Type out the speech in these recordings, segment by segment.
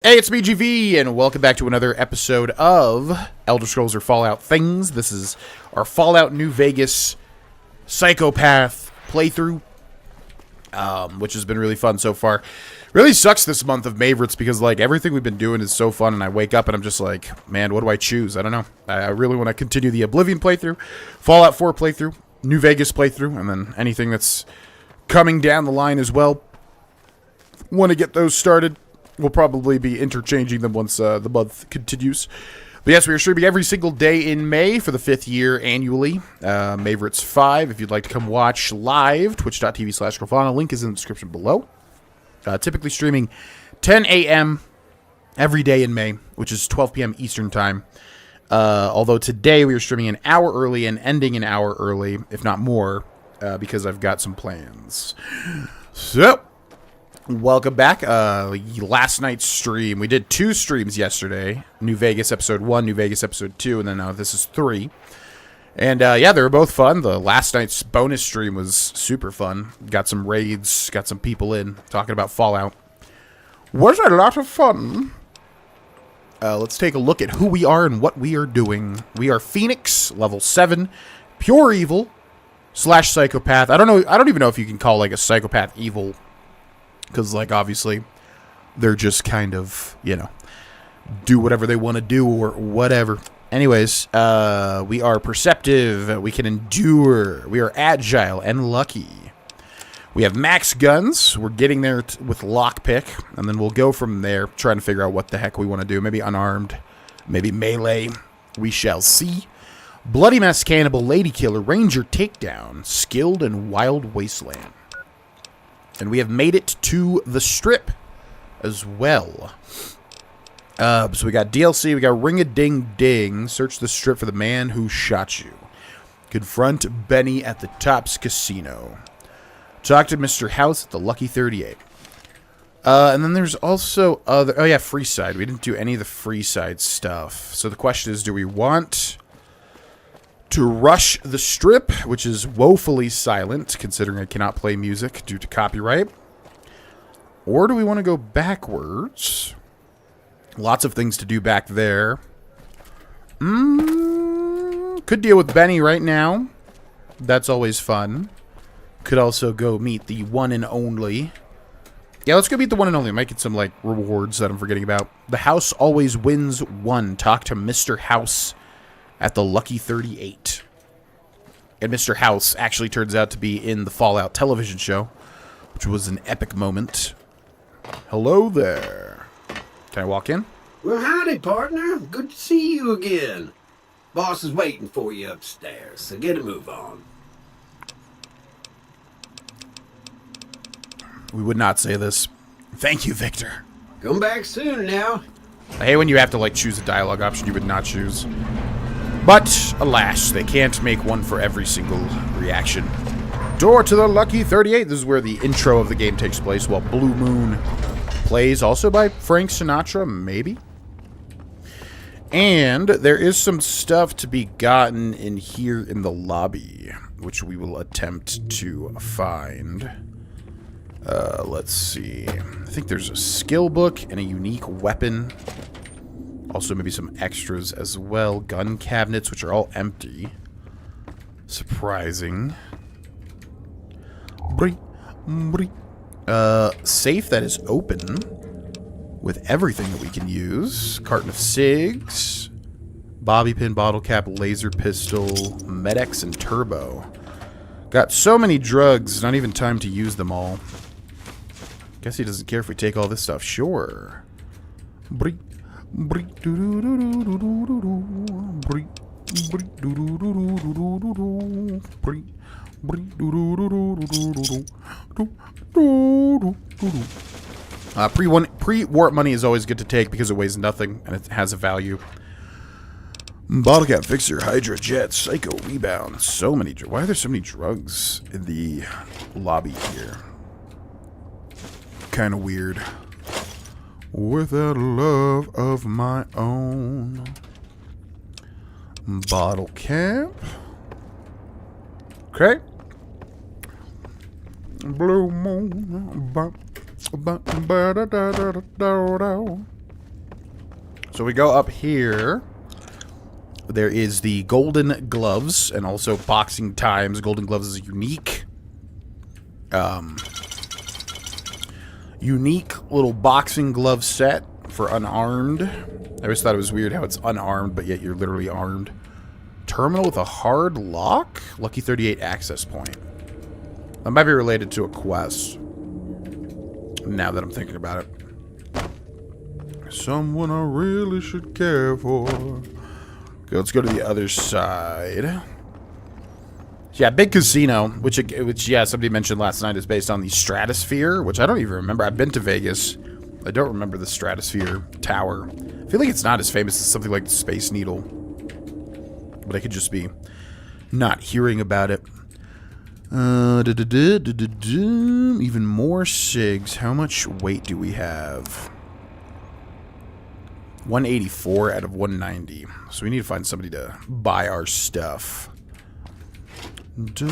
Hey, it's BGV, and welcome back to another episode of Elder Scrolls or Fallout Things. This is our Fallout New Vegas Psychopath playthrough, which has been really fun so far. Really sucks this month of Favorites because, like, everything we've been doing is so fun, and I wake up and I'm just like, man, what do I choose? I don't know. I really want to continue the Oblivion playthrough, Fallout 4 playthrough, New Vegas playthrough, and then anything that's coming down the line as well. Want to get those started. We'll probably be interchanging them once the month continues. But yes, we are streaming every single day in May for the 5th year annually. Favorites 5, if you'd like to come watch live, twitch.tv/Grohlvana. Link is in the description below. Typically streaming 10 a.m. every day in May, which is 12 p.m. Eastern time. Although today we are streaming an hour early and ending an hour early, if not more, because I've got some plans. So, welcome back. Last night's stream, we did 2 streams yesterday. New Vegas episode 1, New Vegas episode 2, and then this is 3. And yeah, they were both fun. The last night's bonus stream was super fun. Got some raids, got some people in, talking about Fallout. Was a lot of fun. Let's take a look at who we are and what we are doing. We are Phoenix, level 7, pure evil, / psychopath. I don't even know if you can call like a psychopath evil. Because, like, obviously, they're just kind of, you know, do whatever they want to do or whatever. Anyways, we are perceptive. We can endure. We are agile and lucky. We have max guns. We're getting there with lockpick. And then we'll go from there, trying to figure out what the heck we want to do. Maybe unarmed. Maybe melee. We shall see. Bloody Mess Cannibal, Lady Killer, Ranger Takedown, Skilled and Wild Wasteland. And we have made it to the strip as well. So we got DLC, we got Ring-a-Ding-Ding. Search the strip for the man who shot you. Confront Benny at the Tops Casino. Talk to Mr. House at the Lucky 38. And then there's also other... Oh yeah, Freeside. We didn't do any of the Freeside stuff. So the question is, do we want to rush the strip, which is woefully silent, considering I cannot play music due to copyright? Or do we want to go backwards? Lots of things to do back there. Could deal with Benny right now. That's always fun. Could also go meet the one and only. Yeah, let's go meet the one and only. Might get some, like, rewards that I'm forgetting about. The house always wins 1. Talk to Mr. House at the Lucky 38. And Mr. House actually turns out to be in the Fallout television show, which was an epic moment. Hello there. Can I walk in? Well, howdy, partner. Good to see you again. Boss is waiting for you upstairs, so get a move on. We would not say this. Thank you, Victor. Come back soon now. I hate when you have to, like, choose a dialogue option you would not choose. But, alas, they can't make one for every single reaction. Door to the Lucky 38. This is where the intro of the game takes place, while Blue Moon plays, also by Frank Sinatra, maybe? And there is some stuff to be gotten in here in the lobby, which we will attempt to find. Let's see. I think there's a skill book and a unique weapon. Also, maybe some extras as well. Gun cabinets, which are all empty. Surprising. Safe that is open. With everything that we can use. Carton of cigs. Bobby pin, bottle cap, laser pistol, Med-X, and turbo. Got so many drugs, not even time to use them all. Guess he doesn't care if we take all this stuff. Sure. Pre-warp money is always good to take because it weighs nothing and it has a value. Bottle cap fixer, Hydra jet, psycho rebound. So many. Why are there so many drugs in the lobby here? Kind of weird. Without a love of my own. Bottle cap. Okay. Blue moon. So we go up here. There is the Golden Gloves, and also Boxing Times. Golden Gloves is unique. Unique little boxing glove set for unarmed. I always thought it was weird how it's unarmed, but yet you're literally armed. Terminal with a hard lock? Lucky 38 access point. That might be related to a quest. Now that I'm thinking about it. Someone I really should care for. Okay, let's go to the other side. Yeah, Big Casino, which yeah, somebody mentioned last night, is based on the Stratosphere, which I don't even remember. I've been to Vegas. I don't remember the Stratosphere Tower. I feel like it's not as famous as something like the Space Needle. But I could just be not hearing about it. Even more SIGs. How much weight do we have? 184 out of 190. So we need to find somebody to buy our stuff. Okay.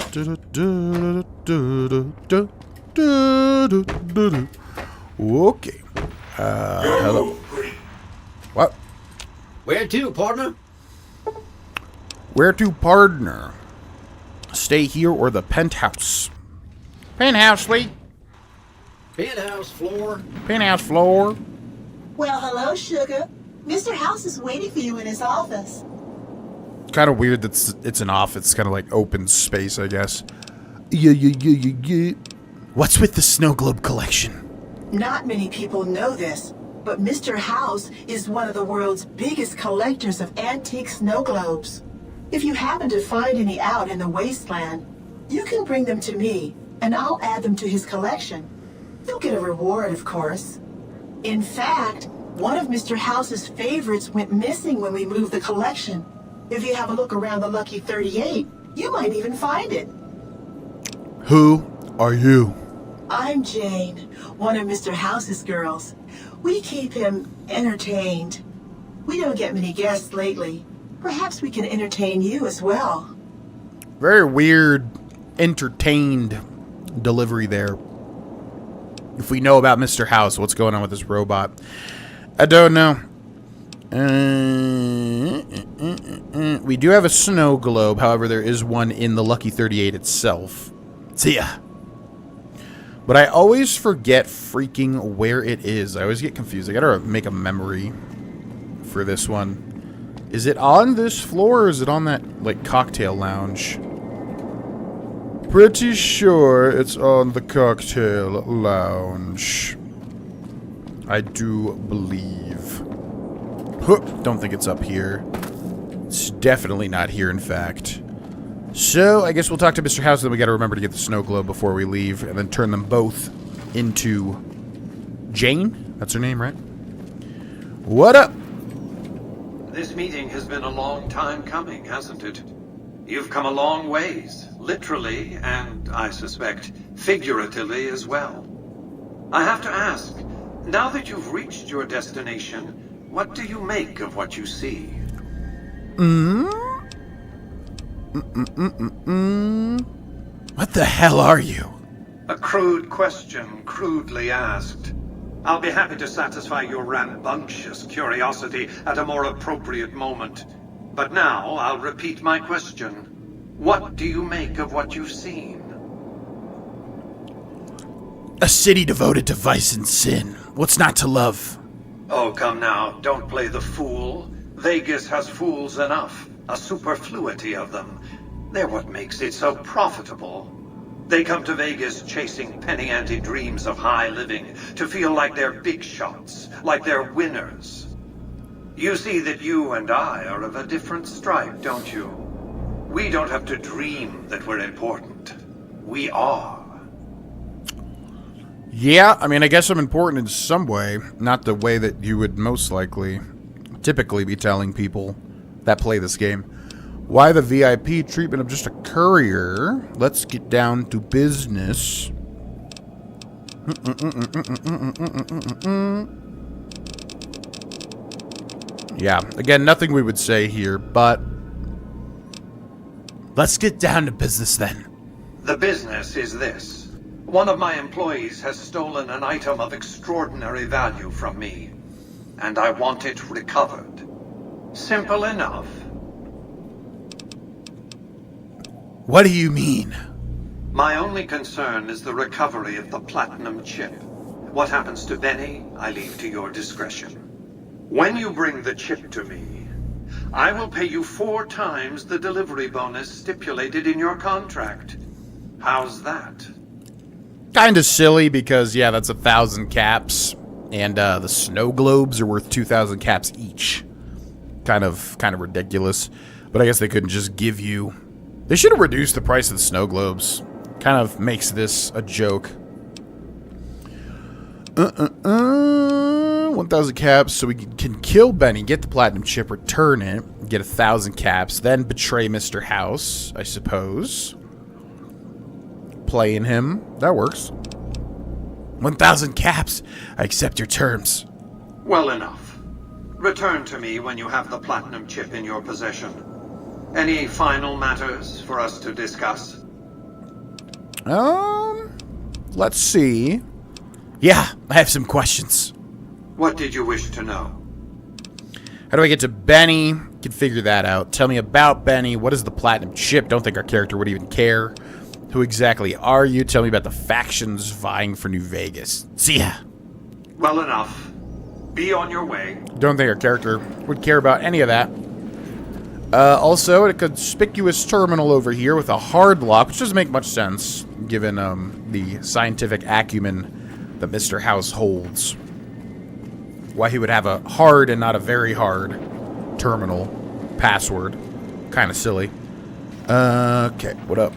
Hello. What? Where to, partner? Where to, partner? Stay here or the penthouse? Penthouse suite. Penthouse floor. Penthouse floor. Well, hello, sugar. Mr. House is waiting for you in his office. Kind of weird that it's an office. Kind of like open space, I guess. Yeah. What's with the snow globe collection? Not many people know this, but Mr. House is one of the world's biggest collectors of antique snow globes. If you happen to find any out in the wasteland, you can bring them to me, and I'll add them to his collection. You'll get a reward, of course. In fact, one of Mr. House's favorites went missing when we moved the collection. If you have a look around the Lucky 38, you might even find it. Who are you? I'm Jane, one of Mr. House's girls. We keep him entertained. We don't get many guests lately. Perhaps we can entertain you as well. Very weird, entertained delivery there. If we know about Mr. House, what's going on with this robot? I don't know. We do have a snow globe. However, there is one in the Lucky 38 itself. See ya. But I always forget freaking where it is. I always get confused. I gotta make a memory for this one. Is it on this floor or is it on that, like, cocktail lounge? Pretty sure it's on the cocktail lounge. I do believe. Huh, don't think it's up here. It's definitely not here, in fact. So, I guess we'll talk to Mr. House, then we gotta remember to get the snow globe before we leave, and then turn them both into Jane? That's her name, right? What up? This meeting has been a long time coming, hasn't it? You've come a long ways, literally, and, I suspect, figuratively as well. I have to ask, now that you've reached your destination, what do you make of what you see? What the hell are you? A crude question, crudely asked. I'll be happy to satisfy your rambunctious curiosity at a more appropriate moment. But now, I'll repeat my question. What do you make of what you've seen? A city devoted to vice and sin. What's not to love? Oh, come now, don't play the fool. Vegas has fools enough, a superfluity of them. They're what makes it so profitable. They come to Vegas chasing penny-ante dreams of high living, to feel like they're big shots, like they're winners. You see that you and I are of a different stripe, don't you? We don't have to dream that we're important. We are. Yeah, I mean, I guess I'm important in some way, not the way that you would most likely typically be telling people that play this game. Why the VIP treatment of just a courier? Let's get down to business. Yeah, again, nothing we would say here, but let's get down to business then. The business is this. One of my employees has stolen an item of extraordinary value from me. and I want it recovered. Simple enough. What do you mean? My only concern is the recovery of the platinum chip. What happens to Benny, I leave to your discretion. When you bring the chip to me, I will pay you 4 times the delivery bonus stipulated in your contract. How's that? Kind of silly because, yeah, that's 1,000 caps. And the snow globes are worth 2,000 caps each. Kind of ridiculous. But I guess they couldn't just give you... They should have reduced the price of the snow globes. Kind of makes this a joke. 1,000 caps, so we can kill Benny, get the platinum chip, return it, get 1,000 caps, then betray Mr. House, I suppose. Playing him. That works. 1,000 caps. I accept your terms. Well enough. Return to me when you have the platinum chip in your possession. Any final matters for us to discuss? Let's see. Yeah, I have some questions. What did you wish to know? How do I get to Benny? Can figure that out. Tell me about Benny. What is the platinum chip? Don't think our character would even care. Who exactly are you? Tell me about the factions vying for New Vegas. See ya. Well enough. Be on your way. Don't think our character would care about any of that. Also, a conspicuous terminal over here with a hard lock, which doesn't make much sense, given the scientific acumen that Mr. House holds. Why he would have a hard and not a very hard terminal password. Kind of silly. Okay, what up?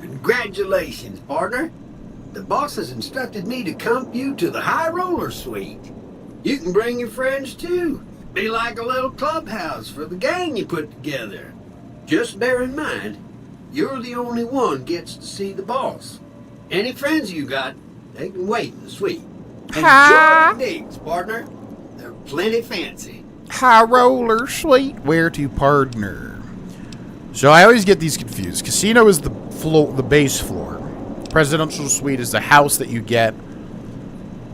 Congratulations, partner. The boss has instructed me to comp you to the High Roller Suite. You can bring your friends too. Be like a little clubhouse for the gang you put together. Just bear in mind, you're the only one gets to see the boss. Any friends you got, they can wait in the suite. Enjoy the digs, partner. They're plenty fancy. High Roller Suite. Where to partner? So I always get these confused. Casino is the base floor. Presidential Suite is the house that you get,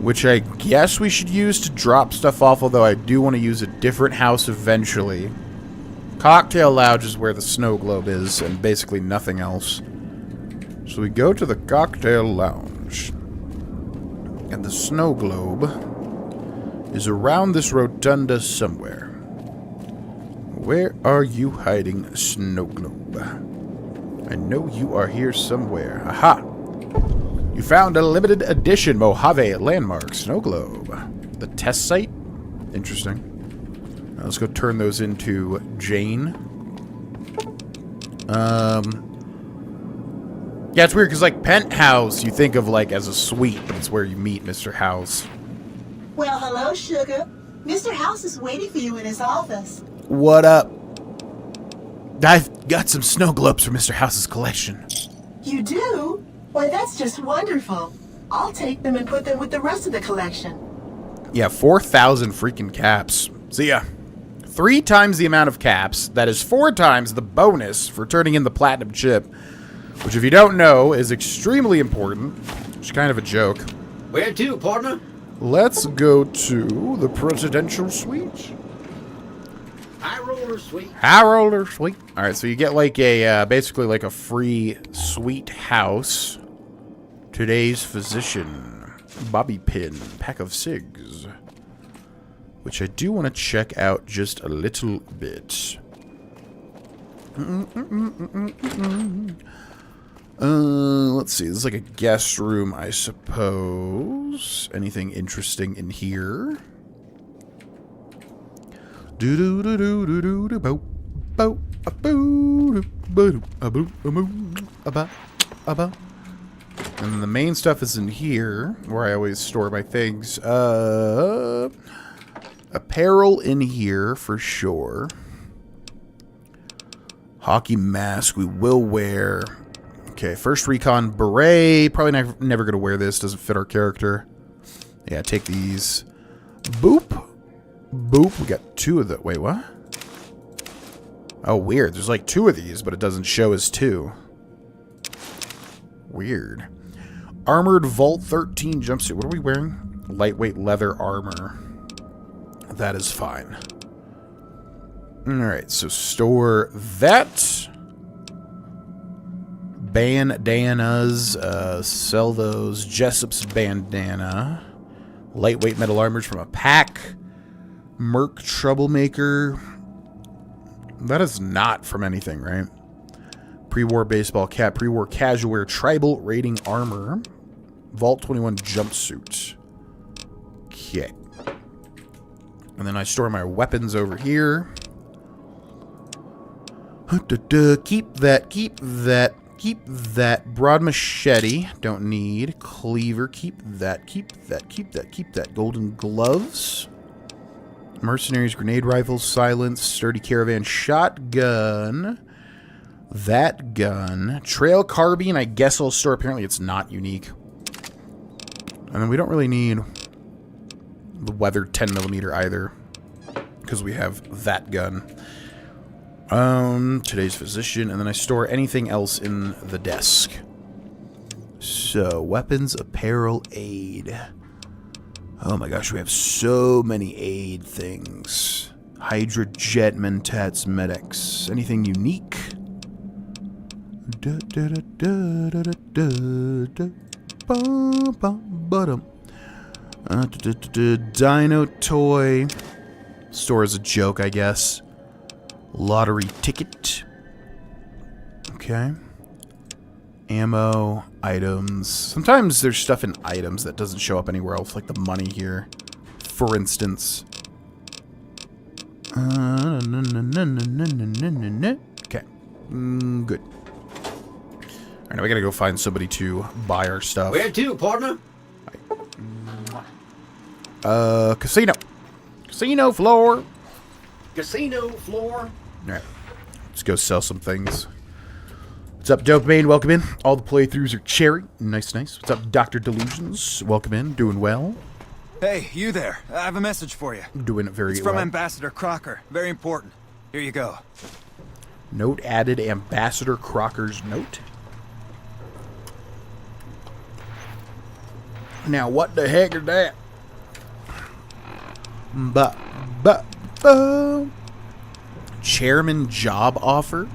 which I guess we should use to drop stuff off, although I do want to use a different house eventually. Cocktail Lounge is where the snow globe is, and basically nothing else. So we go to the Cocktail Lounge. And the snow globe is around this rotunda somewhere. Where are you hiding, snow globe? I know you are here somewhere. Aha! You found a limited edition Mojave landmark snow globe. The test site? Interesting. Now let's go turn those into Jane. Yeah, it's weird because like penthouse you think of like as a suite, but it's where you meet Mr. House. Well, hello, sugar. Mr. House is waiting for you in his office. What up? I've got some snow globes from Mr. House's collection. You do? Why, that's just wonderful. I'll take them and put them with the rest of the collection. Yeah, 4,000 freaking caps. So yeah, 3 times the amount of caps. That is 4 times the bonus for turning in the platinum chip, which if you don't know is extremely important. It's kind of a joke. Where to, partner? Let's go to the presidential suite. High Roller Suite. High Roller Suite. All right, so you get like a basically like a free suite house. Today's physician, bobby pin, pack of cigs, which I do want to check out just a little bit. Let's see. This is like a guest room, I suppose. Anything interesting in here? Do do do do do do do bo bo a boo boo a boo a moo a ba a ba. And then the main stuff is in here, where I always store my things. Apparel in here for sure. Hockey mask we will wear. Okay, first recon beret. Probably never gonna wear this. Doesn't fit our character. Yeah, take these. Boop. Boop. We got 2 of the. Wait, what? Oh, weird. There's like 2 of these, but it doesn't show as 2. Weird. Armored Vault 13 jumpsuit. What are we wearing? Lightweight leather armor. that is fine. Alright, so store that. Bandanas. Sell those. Jessup's bandana. Lightweight metal armors from a pack. Merc Troublemaker. That is not from anything, right? Pre-war baseball cap. Pre-war casual wear. Tribal rating armor. Vault 21 jumpsuit. Okay. And then I store my weapons over here. Keep that. Broad machete. Don't need. Cleaver. Keep that. Golden gloves. Mercenaries, grenade rifles, silence, sturdy caravan, shotgun. That gun. Trail carbine, I guess I'll store. Apparently it's not unique. And then we don't really need the weathered 10mm either, because we have that gun. Today's physician, and then I store anything else in the desk. So, weapons, apparel, aid. Oh my gosh, we have so many aid things. Hydra, jet, mentats, medics. Anything unique? Dino toy. Store as a joke, I guess. Lottery ticket. Okay. Ammo, items. Sometimes there's stuff in items that doesn't show up anywhere else, like the money here, for instance. Okay. Good. Alright, now we gotta go find somebody to buy our stuff. Where to, partner? Casino. Casino floor. Casino floor. Alright. Let's go sell some things. What's up, Dopamine? Welcome in. All the playthroughs are cherry. Nice, nice. What's up, Dr. Delusions? Welcome in. Doing well. Hey, you there. I have a message for you. Doing it very well. It's from Ambassador Crocker. Very important. Here you go. Note added. Ambassador Crocker's note. Now, what the heck is that? Chairman job offer?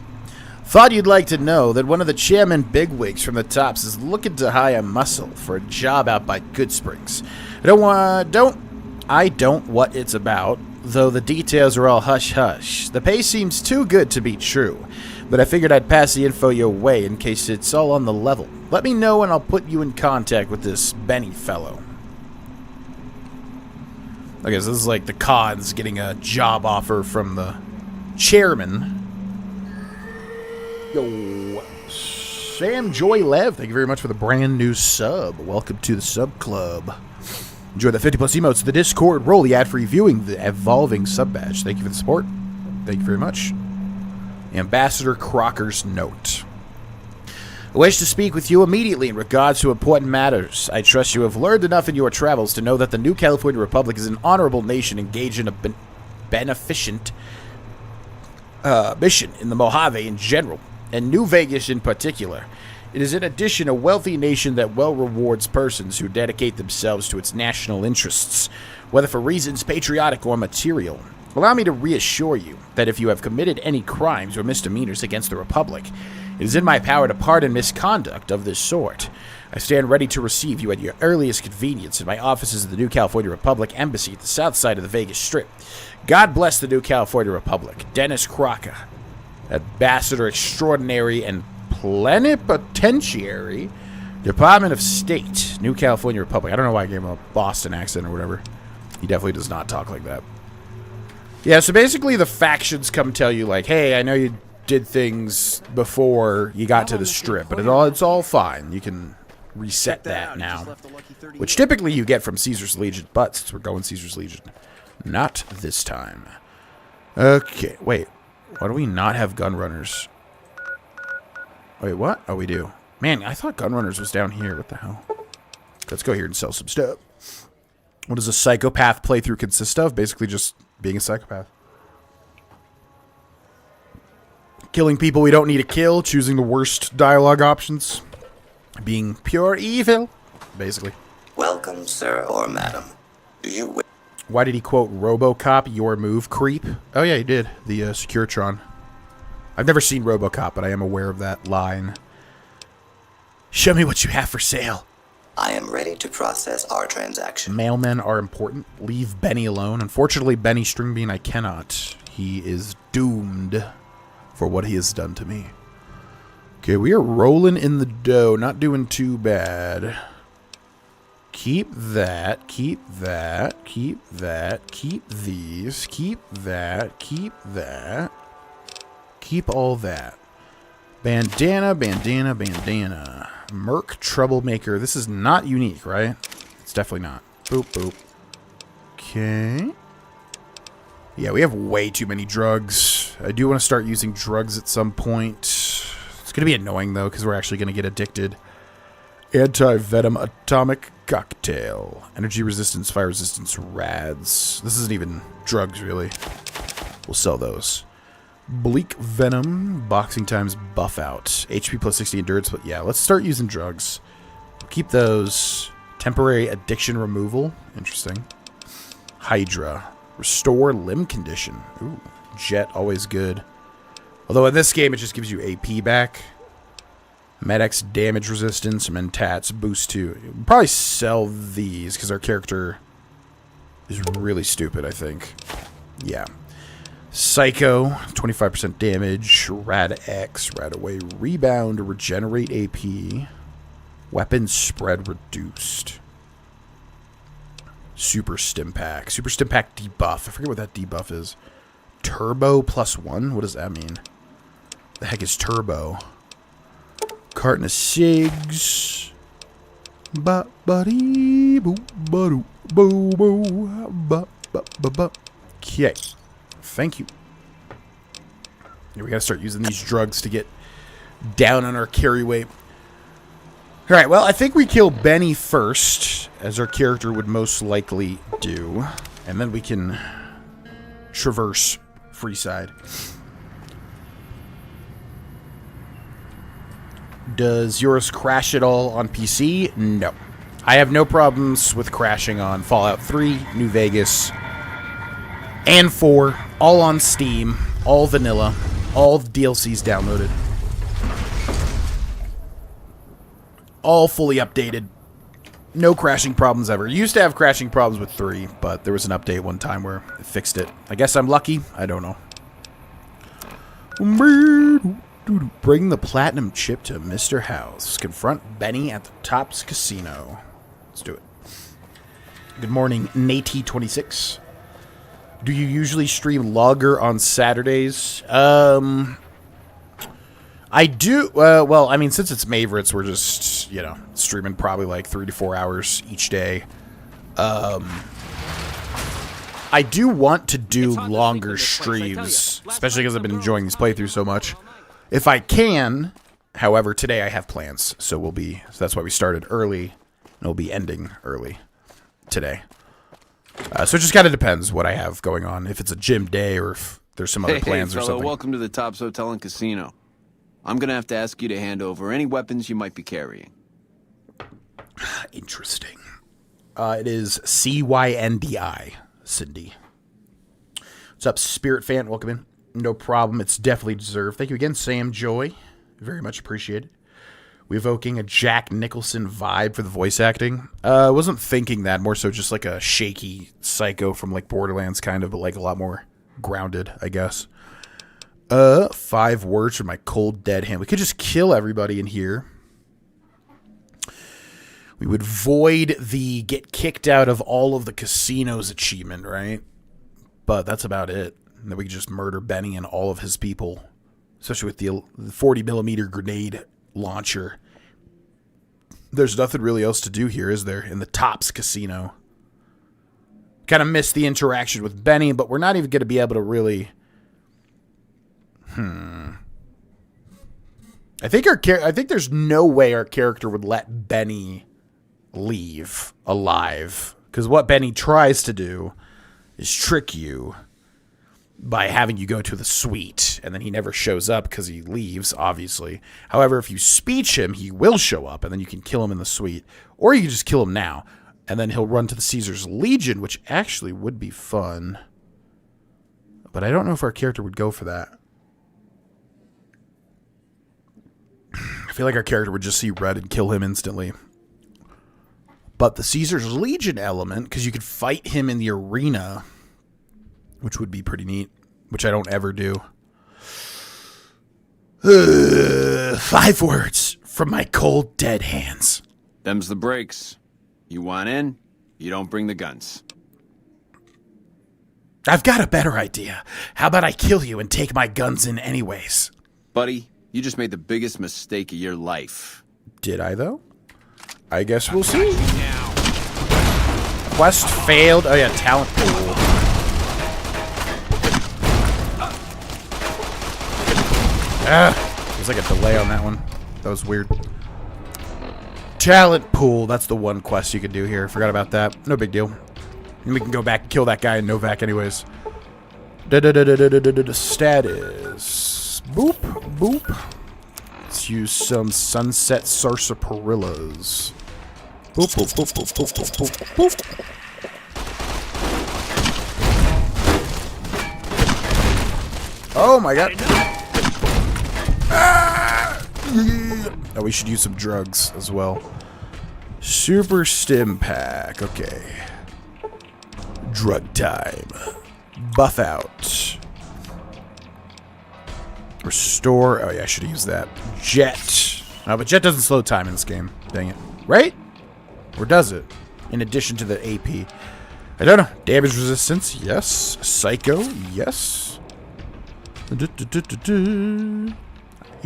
Thought you'd like to know that one of the chairman bigwigs from the tops is looking to hire muscle for a job out by Goodsprings. I don't what it's about, though the details are all hush-hush. The pay seems too good to be true, but I figured I'd pass the info your way in case it's all on the level. Let me know and I'll put you in contact with this Benny fellow. Okay, so this is like the cons getting a job offer from the chairman. Yo, Sam Joy Lev, thank you very much for the brand new sub. Welcome to the sub club. Enjoy the 50+ emotes to the Discord. Roll the ad-free viewing the evolving sub badge. Thank you for the support. Thank you very much. Ambassador Crocker's note. I wish to speak with you immediately in regards to important matters. I trust you have learned enough in your travels to know that the New California Republic is an honorable nation engaged in a beneficent mission in the Mojave in general, and New Vegas in particular. It is in addition a wealthy nation that well rewards persons who dedicate themselves to its national interests, whether for reasons patriotic or material. Allow me to reassure you that if you have committed any crimes or misdemeanors against the Republic, it is in my power to pardon misconduct of this sort. I stand ready to receive you at your earliest convenience in my offices of the New California Republic Embassy at the south side of the Vegas Strip. God bless the New California Republic. Dennis Crocker, Ambassador Extraordinary and Plenipotentiary, Department of State, New California Republic. I don't know why I gave him a Boston accent or whatever. He definitely does not talk like that. Yeah, so basically the factions come tell you, like, hey, I know you did things before you got to the Strip, but it's all fine. You can reset that now. Which typically you get from Caesar's Legion, but since we're going Caesar's Legion, not this time. Okay, wait. Why do we not have gun runners? Wait, what? Oh, we do. Man, I thought gun runners was down here. What the hell? Let's go here and sell some stuff. What does a psychopath playthrough consist of? Basically just being a psychopath. Killing people we don't need to kill, choosing the worst dialogue options, being pure evil, basically. Welcome, sir or madam. Do you wish? Why did he quote RoboCop, your move, creep? Oh, yeah, he did. The Securitron. I've never seen RoboCop, but I am aware of that line. Show me what you have for sale. I am ready to process our transaction. Mailmen are important. Leave Benny alone. Unfortunately, Benny Stringbean, I cannot. He is doomed for what he has done to me. Okay, we are rolling in the dough. Not doing too bad. Keep that. Keep that. Keep that. Keep these. Keep that. Keep that. Keep all that. Bandana, bandana, bandana. Merc Troublemaker. This is not unique, right? It's definitely not. Boop, boop. Okay. Yeah, we have way too many drugs. I do want to start using drugs at some point. It's going to be annoying, though, because we're actually going to get addicted. Anti-venom atomic cocktail. Energy resistance, fire resistance, rads. This isn't even drugs, really. We'll sell those. Bleak venom, boxing times buff out. HP plus 60 endurance, but yeah, let's start using drugs. Keep those. Temporary addiction removal. Interesting. Hydra. Restore limb condition. Ooh, jet, always good. Although in this game, it just gives you AP back. Med-X damage resistance, Mentats boost too. We'll probably sell these because our character is really stupid, I think. Yeah. Psycho, 25% damage. Rad X, Rad Away, Rebound, Regenerate AP. Weapon spread reduced. Super Stim Pack. Super Stim Pack debuff. I forget what that debuff is. Turbo +1? What does that mean? The heck is turbo? Carton of cigs. Ba-ba-dee boo ba-doo boo boo ba-ba-ba-ba. Okay. Thank you. Yeah, we gotta start using these drugs to get down on our carry weight. Alright, well, I think we kill Benny first, as our character would most likely do. And then we can traverse Freeside. Does yours crash at all on PC? No. I have no problems with crashing on Fallout 3, New Vegas, and 4, all on Steam, all vanilla, all DLCs downloaded. All fully updated. No crashing problems ever. Used to have crashing problems with 3, but there was an update one time where it fixed it. I guess I'm lucky. I don't know. Bring the platinum chip to Mr. House. Confront Benny at the Tops Casino. Let's do it. Good morning, Nate26. Do you usually stream Logger on Saturdays? I do. Well, I mean, since it's Maveritt's, we're just, you know, streaming probably like 3 to 4 hours each day. I do want to do longer streams, especially because I've been enjoying these playthroughs so much. If I can, however, today I have plans, so that's why we started early, and we'll be ending early today. So it just kind of depends what I have going on, if it's a gym day or if there's some other plans or something. Welcome to the Tops Hotel and Casino. I'm going to have to ask you to hand over any weapons you might be carrying. Interesting. It is CYNDI, Cindy. What's up, Spirit Fan? Welcome in. No problem. It's definitely deserved. Thank you again, Sam Joy. Very much appreciated. We evoking a Jack Nicholson vibe for the voice acting. I wasn't thinking that. More so just like a shaky psycho from like Borderlands kind of, but like a lot more grounded, I guess. 5 words from my cold dead hand. We could just kill everybody in here. We would void the get kicked out of all of the casinos achievement, right? But that's about it. And then we could just murder Benny and all of his people. Especially with the 40mm grenade launcher. There's nothing really else to do here, is there? In the Tops Casino. Kind of missed the interaction with Benny, but we're not even going to be able to really... I think there's no way our character would let Benny leave alive. Because what Benny tries to do is trick you by having you go to the suite, and then he never shows up because he leaves, obviously. However, if you speech him, he will show up, and then you can kill him in the suite. Or you can just kill him now. And then he'll run to the Caesar's Legion, which actually would be fun. But I don't know if our character would go for that. I feel like our character would just see red and kill him instantly. But the Caesar's Legion element, because you could fight him in the arena, which would be pretty neat, which I don't ever do. 5 words from my cold, dead hands. Them's the breaks. You want in, you don't bring the guns. I've got a better idea. How about I kill you and take my guns in anyways? Buddy, you just made the biggest mistake of your life. Did I, though? I guess we'll see. Quest failed. Oh, yeah, talent pool. There's like a delay on that one. That was weird. Talent pool. That's the one quest you can do here. Forgot about that. No big deal. And we can go back and kill that guy in Novak anyways. Status. Boop. Boop. Let's use some sunset sarsaparillas. Boop, boop, boop, boop, boop, boop, boop, boop. Oh my god. Oh, we should use some drugs as well. Super stim pack. Okay. Drug time. Buff out. Restore. Oh yeah, I should have used that. Jet. Oh, but Jet doesn't slow time in this game. Dang it. Right? Or does it? In addition to the AP. I don't know. Damage resistance. Yes. Psycho. Yes. You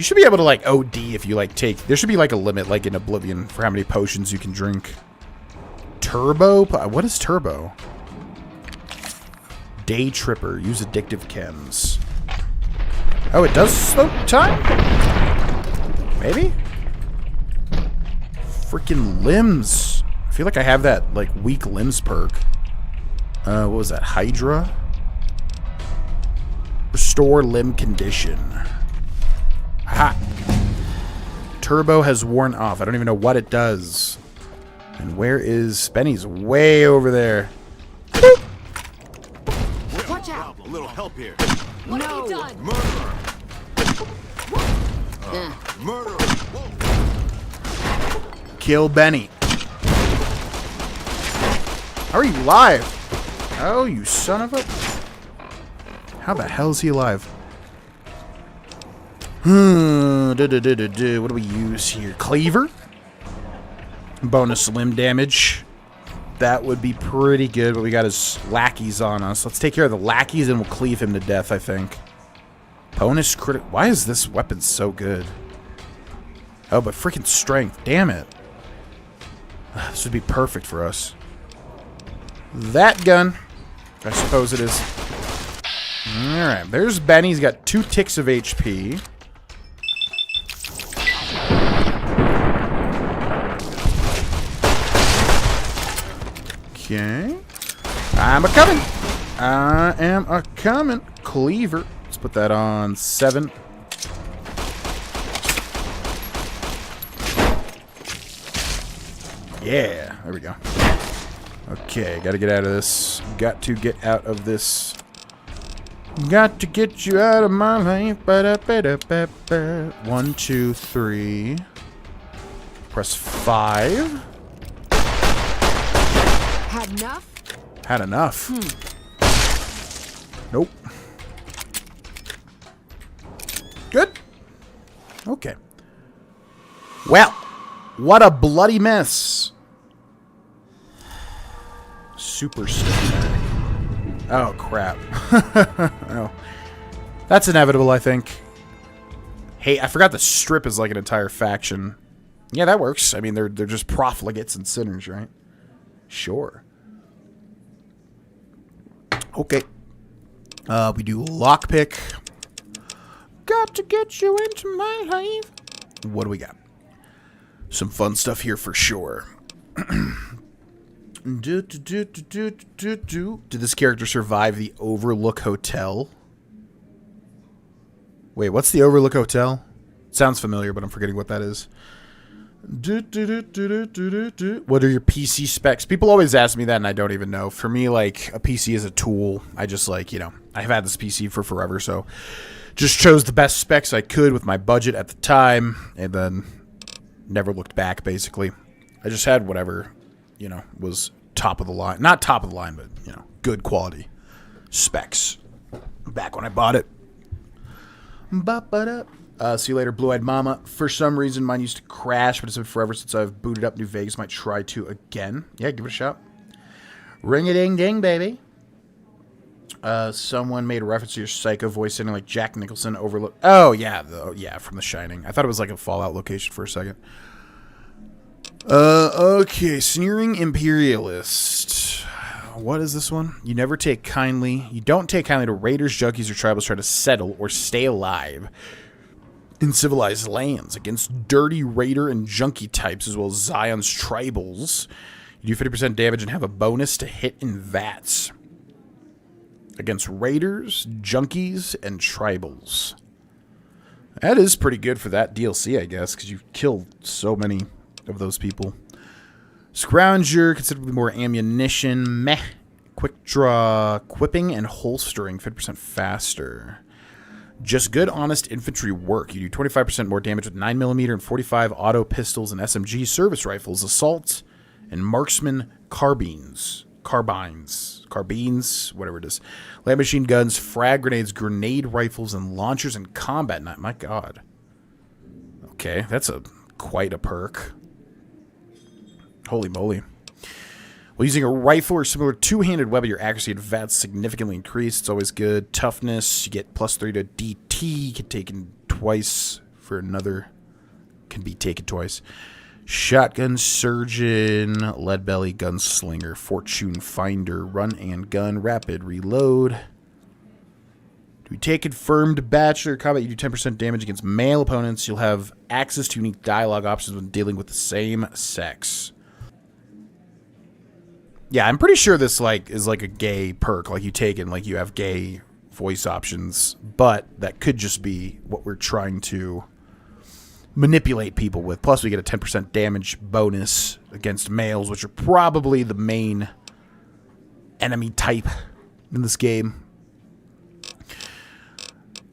should be able to, like, OD if you, like, take... There should be, like, a limit, like in Oblivion, for how many potions you can drink. Turbo? What is Turbo? Day Tripper. Use addictive chems. Oh, it does slow time? Maybe? Freaking limbs. I feel like I have that, like, weak limbs perk. What was that? Hydra? Restore limb condition. Ha! Turbo has worn off. I don't even know what it does. And where is... Benny's way over there. Watch out! A little help here. What have you done? Murder! Kill Benny. How are you alive? Oh, you son of a... How the hell is he alive? What do we use here? Cleaver? Bonus limb damage. That would be pretty good, but we got his lackeys on us. Let's take care of the lackeys and we'll cleave him to death, I think. Bonus crit... Why is this weapon so good? Oh, but freaking strength. Damn it. This would be perfect for us. That gun. I suppose it is. Alright, there's Benny. He's got 2 ticks of HP. Okay. I'm a-coming. I am a-coming. Cleaver. Let's put that on 7. Yeah, there we go. Okay, gotta get out of this. Got to get out of this. Got to get you out of my life. 1, 2, 3. Press 5. Had enough? Had enough. Nope. Good. Okay. Well, what a bloody mess. Super stick. Oh, crap. Oh. That's inevitable, I think. Hey, I forgot the strip is like an entire faction. Yeah, that works. I mean, they're just profligates and sinners, right? Sure. Okay. We do lockpick. Got to get you into my life. What do we got? Some fun stuff here for sure. Did this character survive the Overlook Hotel? Wait, what's the Overlook Hotel? Sounds familiar, but I'm forgetting what that is. What are your PC specs? People always ask me that, and I don't even know. For me, like, a PC is a tool. I just, like, you know, I've had this PC for forever, so just chose the best specs I could with my budget at the time, and then never looked back, basically. I just had whatever, you know, was top of the line. Not top of the line, but, you know, good quality specs back when I bought it. See you later, Blue-Eyed Mama. For some reason, mine used to crash, but it's been forever since I've booted up New Vegas. Might try to again. Yeah, give it a shot. Ring-a-ding-ding, baby. Someone made a reference to your Psycho voice sounding like Jack Nicholson overlook. Oh, yeah. Yeah, from The Shining. I thought it was like a Fallout location for a second. Okay. Sneering Imperialist. What is this one? You don't take kindly to raiders, junkies, or tribals trying to settle or stay alive in civilized lands against dirty raider and junkie types, as well as Zion's tribals. You do 50% damage and have a bonus to hit in VATS against raiders, junkies, and tribals. That is pretty good for that DLC, I guess, because you killed so many of those people. Scrounger, considerably more ammunition. Meh. Quick draw, equipping, and holstering, 50% faster. Just good, honest infantry work. You do 25% more damage with 9mm and 45 auto pistols and SMG service rifles, assault, and marksman carbines, whatever it is. Light machine guns, frag grenades, grenade rifles, and launchers and combat knife. My God. Okay, that's quite a perk. Holy moly. While using a rifle or similar two-handed weapon, your accuracy and VATS significantly increase. It's always good. Toughness, you get +3 to DT. Can be taken twice. Shotgun Surgeon, Lead Belly, Gunslinger, Fortune Finder, Run and Gun, Rapid Reload. Do we take Confirmed Bachelor Combat? You do 10% damage against male opponents. You'll have access to unique dialogue options when dealing with the same sex. Yeah, I'm pretty sure this is like a gay perk. Like you take it, like you have gay voice options, but that could just be what we're trying to manipulate people with. Plus, we get a 10% damage bonus against males, which are probably the main enemy type in this game.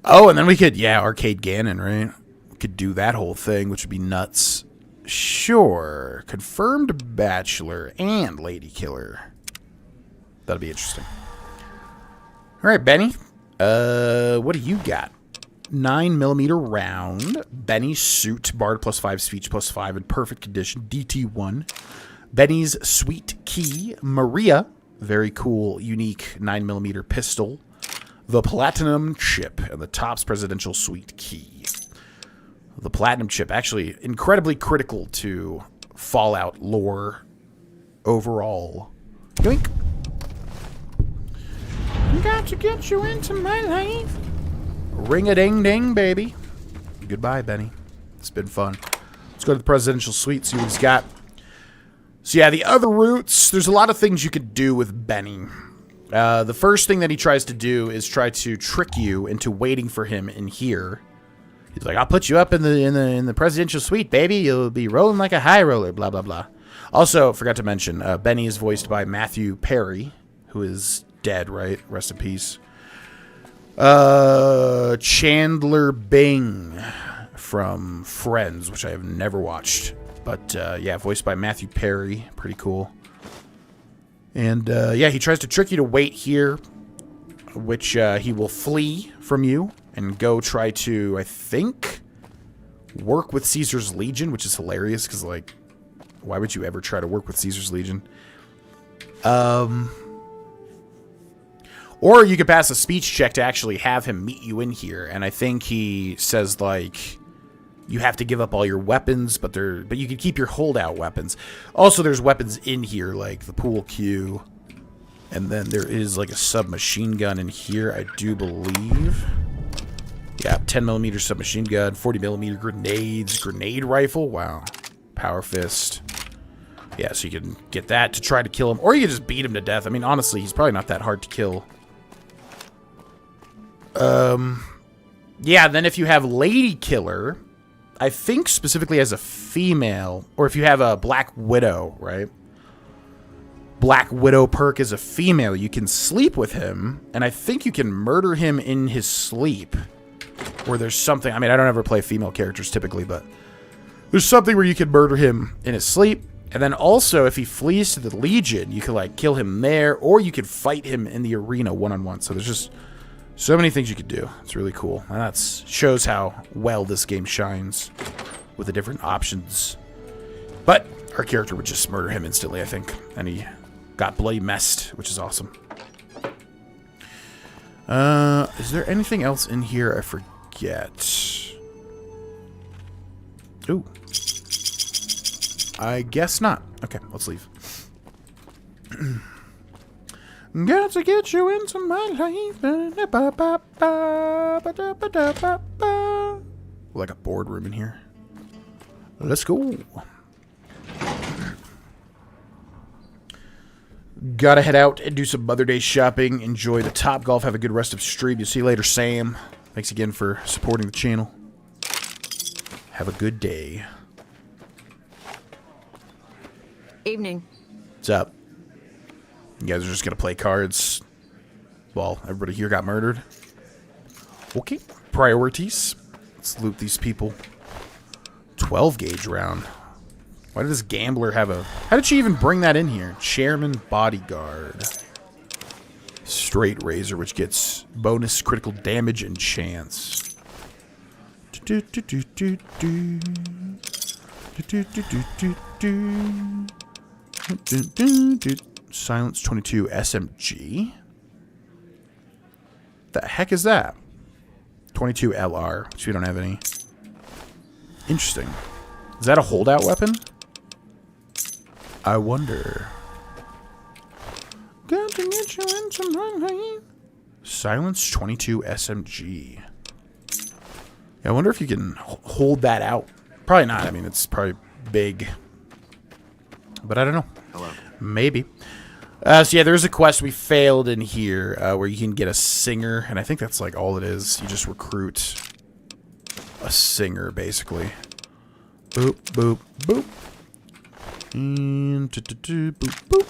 Oh, and then we could, Arcade Ganon, right? We could do that whole thing, which would be nuts. Sure. Confirmed Bachelor and Lady Killer. That'll be interesting. All right, Benny. What do you got? 9mm round. Benny's suit. Bard +5, speech +5 in perfect condition. DT1. Benny's sweet key. Maria. Very cool, unique 9mm pistol. The Platinum Chip and the Topps Presidential Suite Key. The Platinum Chip, actually incredibly critical to Fallout lore overall. Yoink. Got to get you into my life. Ring-a-ding-ding, baby. Goodbye, Benny. It's been fun. Let's go to the Presidential Suite, see what he's got. So yeah, the other routes, there's a lot of things you could do with Benny. The first thing that he tries to do is try to trick you into waiting for him in here. He's like, I'll put you up in the Presidential Suite, baby. You'll be rolling like a high roller, blah, blah, blah. Also, forgot to mention, Benny is voiced by Matthew Perry, who is dead, right? Rest in peace. Chandler Bing from Friends, which I have never watched. But, yeah, voiced by Matthew Perry. Pretty cool. And, yeah, he tries to trick you to wait here, which he will flee from you and go try to, I think, work with Caesar's Legion, which is hilarious because, like, why would you ever try to work with Caesar's Legion? Or you could pass a speech check to actually have him meet you in here, and I think he says, like, you have to give up all your weapons, but you can keep your holdout weapons. Also, there's weapons in here, like the pool cue, and then there is, like, a submachine gun in here, I do believe. Yeah, 10mm submachine gun, 40mm grenades, grenade rifle, wow. Power fist. Yeah, so you can get that to try to kill him, or you can just beat him to death. I mean, honestly, he's probably not that hard to kill. Yeah, then if you have Lady Killer, I think specifically as a female, or if you have a Black Widow, right? Black Widow perk as a female, you can sleep with him, and I think you can murder him in his sleep. Or there's something, I mean, I don't ever play female characters typically, but there's something where you can murder him in his sleep. And then also, if he flees to the Legion, you can, like, kill him there, or you could fight him in the arena one-on-one. So there's just so many things you could do. It's really cool. And that shows how well this game shines with the different options. But our character would just murder him instantly, I think. And he got bloody messed, which is awesome. Is there anything else in here I forget? Ooh. I guess not. Okay, let's leave. Got to get you into my life. Like a boardroom in here. Let's go. Gotta head out and do some Mother Day shopping. Enjoy the Top Golf. Have a good rest of stream. You'll see you later, Sam. Thanks again for supporting the channel. Have a good day. Evening. What's up? You guys are just gonna play cards while everybody here got murdered? Okay. Priorities. Let's loot these people. 12 gauge round. Why did this gambler have a... How did she even bring that in here? Chairman Bodyguard. Straight Razor, which gets bonus critical damage and chance. Silence 22 SMG. The heck is that? 22 LR, which we don't have any. Interesting. Is that a holdout weapon? I wonder. Got to get you into my... Silence 22 SMG. Yeah, I wonder if you can hold that out. Probably not. I mean, it's probably big. But I don't know. Hello. Maybe. So yeah, there's a quest we failed in here where you can get a singer. And I think that's like all it is. You just recruit a singer, basically. Boop, boop, boop. And boop, boop.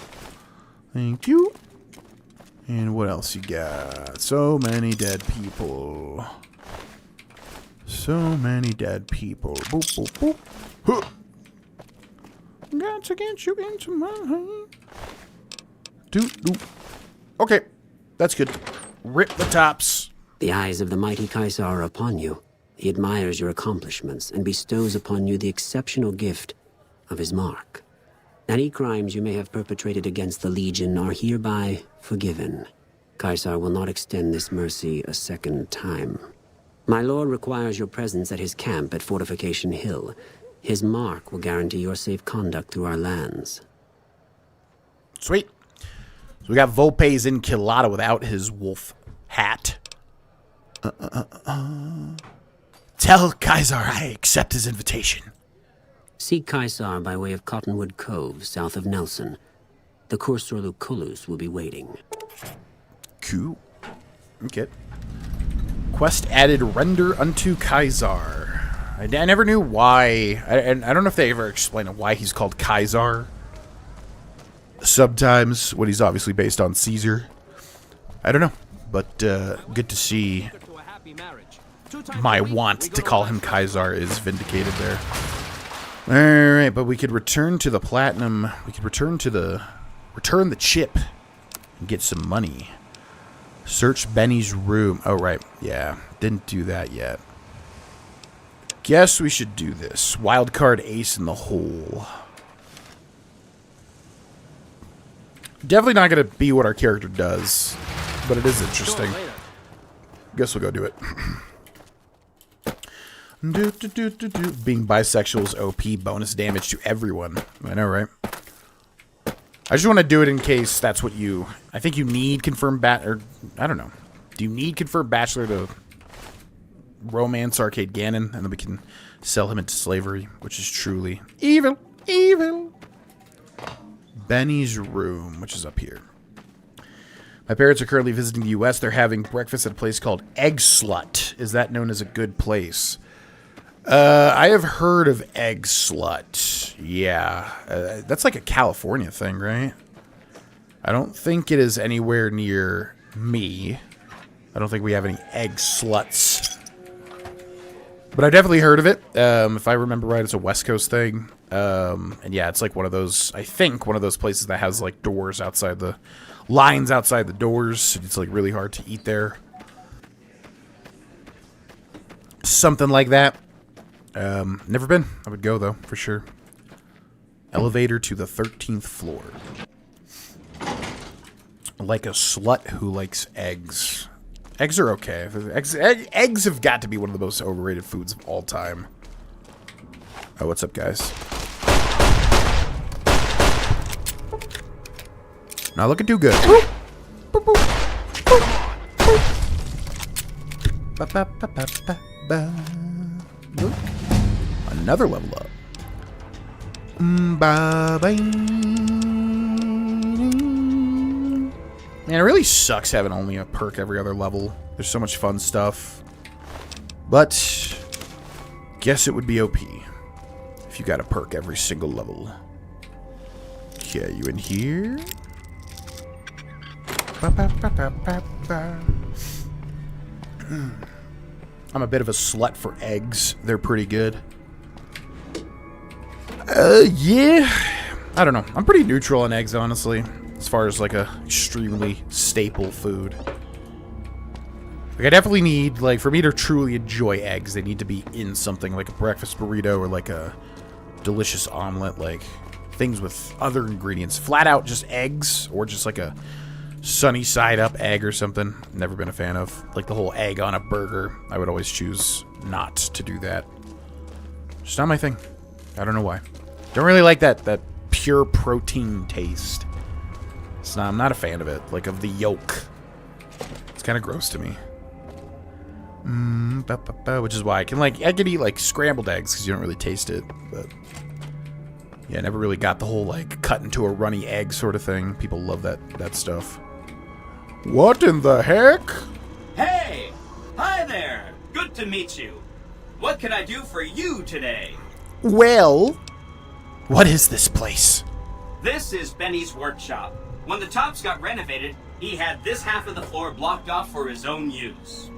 Thank you. And what else you got? So many dead people. So many dead people. Boop, boop, boop. Huh. Got to get you into my... Doop. Okay. That's good. Rip the tops. The eyes of the mighty Kaiser are upon you. He admires your accomplishments and bestows upon you the exceptional gift of his mark. Any crimes you may have perpetrated against the Legion are hereby forgiven. Kaiser will not extend this mercy a second time. My lord requires your presence at his camp at Fortification Hill. His mark will guarantee your safe conduct through our lands. Sweet. So we got Volpe's Enchilada without his wolf hat. Tell Kaiser I accept his invitation. Seek Kaiser by way of Cottonwood Cove, south of Nelson. The Cursor Lucullus will be waiting. Cool. Okay. Quest added render unto Kaiser. I never knew why. I don't know if they ever explain why he's called Kaiser. Sometimes, when he's obviously based on Caesar. I don't know. But good to see my want to call him Kaiser is vindicated there. Alright, but we could return to the platinum. We could return the chip and get some money. Search Benny's room. Oh, right. Yeah. Didn't do that yet. Guess we should do this. Wildcard ace in the hole. Definitely not going to be what our character does, but it is interesting. Guess we'll go do it. Being bisexual is OP. Bonus damage to everyone. I know, right? I just want to do it in case that's what you... I think you need confirmed or I don't know. Do you need confirmed bachelor to romance Arcade Ganon? And then we can sell him into slavery, which is truly evil. Evil. Benny's room, which is up here. My parents are currently visiting the U.S. They're having breakfast at a place called Egg Slut. Is that known as a good place? I have heard of egg slut. Yeah. That's like a California thing, right? I don't think it is anywhere near me. I don't think we have any egg sluts. But I definitely heard of it. If I remember right, it's a West Coast thing. And yeah, it's like one of those, I think, one of those places that has like doors outside the, lines outside the doors. It's like really hard to eat there. Something like that. Never been. I would go though, for sure. Elevator to the 13th floor. Like a slut who likes eggs. Eggs are okay. Eggs have got to be one of the most overrated foods of all time. Oh, what's up, guys? Not looking too good. Look. Another level up. Man, it really sucks having only a perk every other level. There's so much fun stuff. But guess it would be OP if you got a perk every single level. Okay, you in here? I'm a bit of a slut for eggs. They're pretty good. Yeah. I don't know. I'm pretty neutral on eggs, honestly. As far as, like, a extremely staple food. Like, I definitely need, like, for me to truly enjoy eggs, they need to be in something, like a breakfast burrito or, like, a delicious omelet. Like, things with other ingredients. Flat out just eggs, or just, like, a sunny side up egg or something. Never been a fan of. Like, the whole egg on a burger. I would always choose not to do that. Just not my thing. I don't know why. Don't really like that pure protein taste. It's not, I'm not a fan of it. Like, of the yolk. It's kind of gross to me. Which is why I could eat, like, scrambled eggs because you don't really taste it. But, yeah, I never really got the whole, like, cut into a runny egg sort of thing. People love that stuff. What in the heck? Hey! Hi there! Good to meet you. What can I do for you today? Well, what is this place? This is Benny's workshop. When the tops got renovated, he had this half of the floor blocked off for his own use.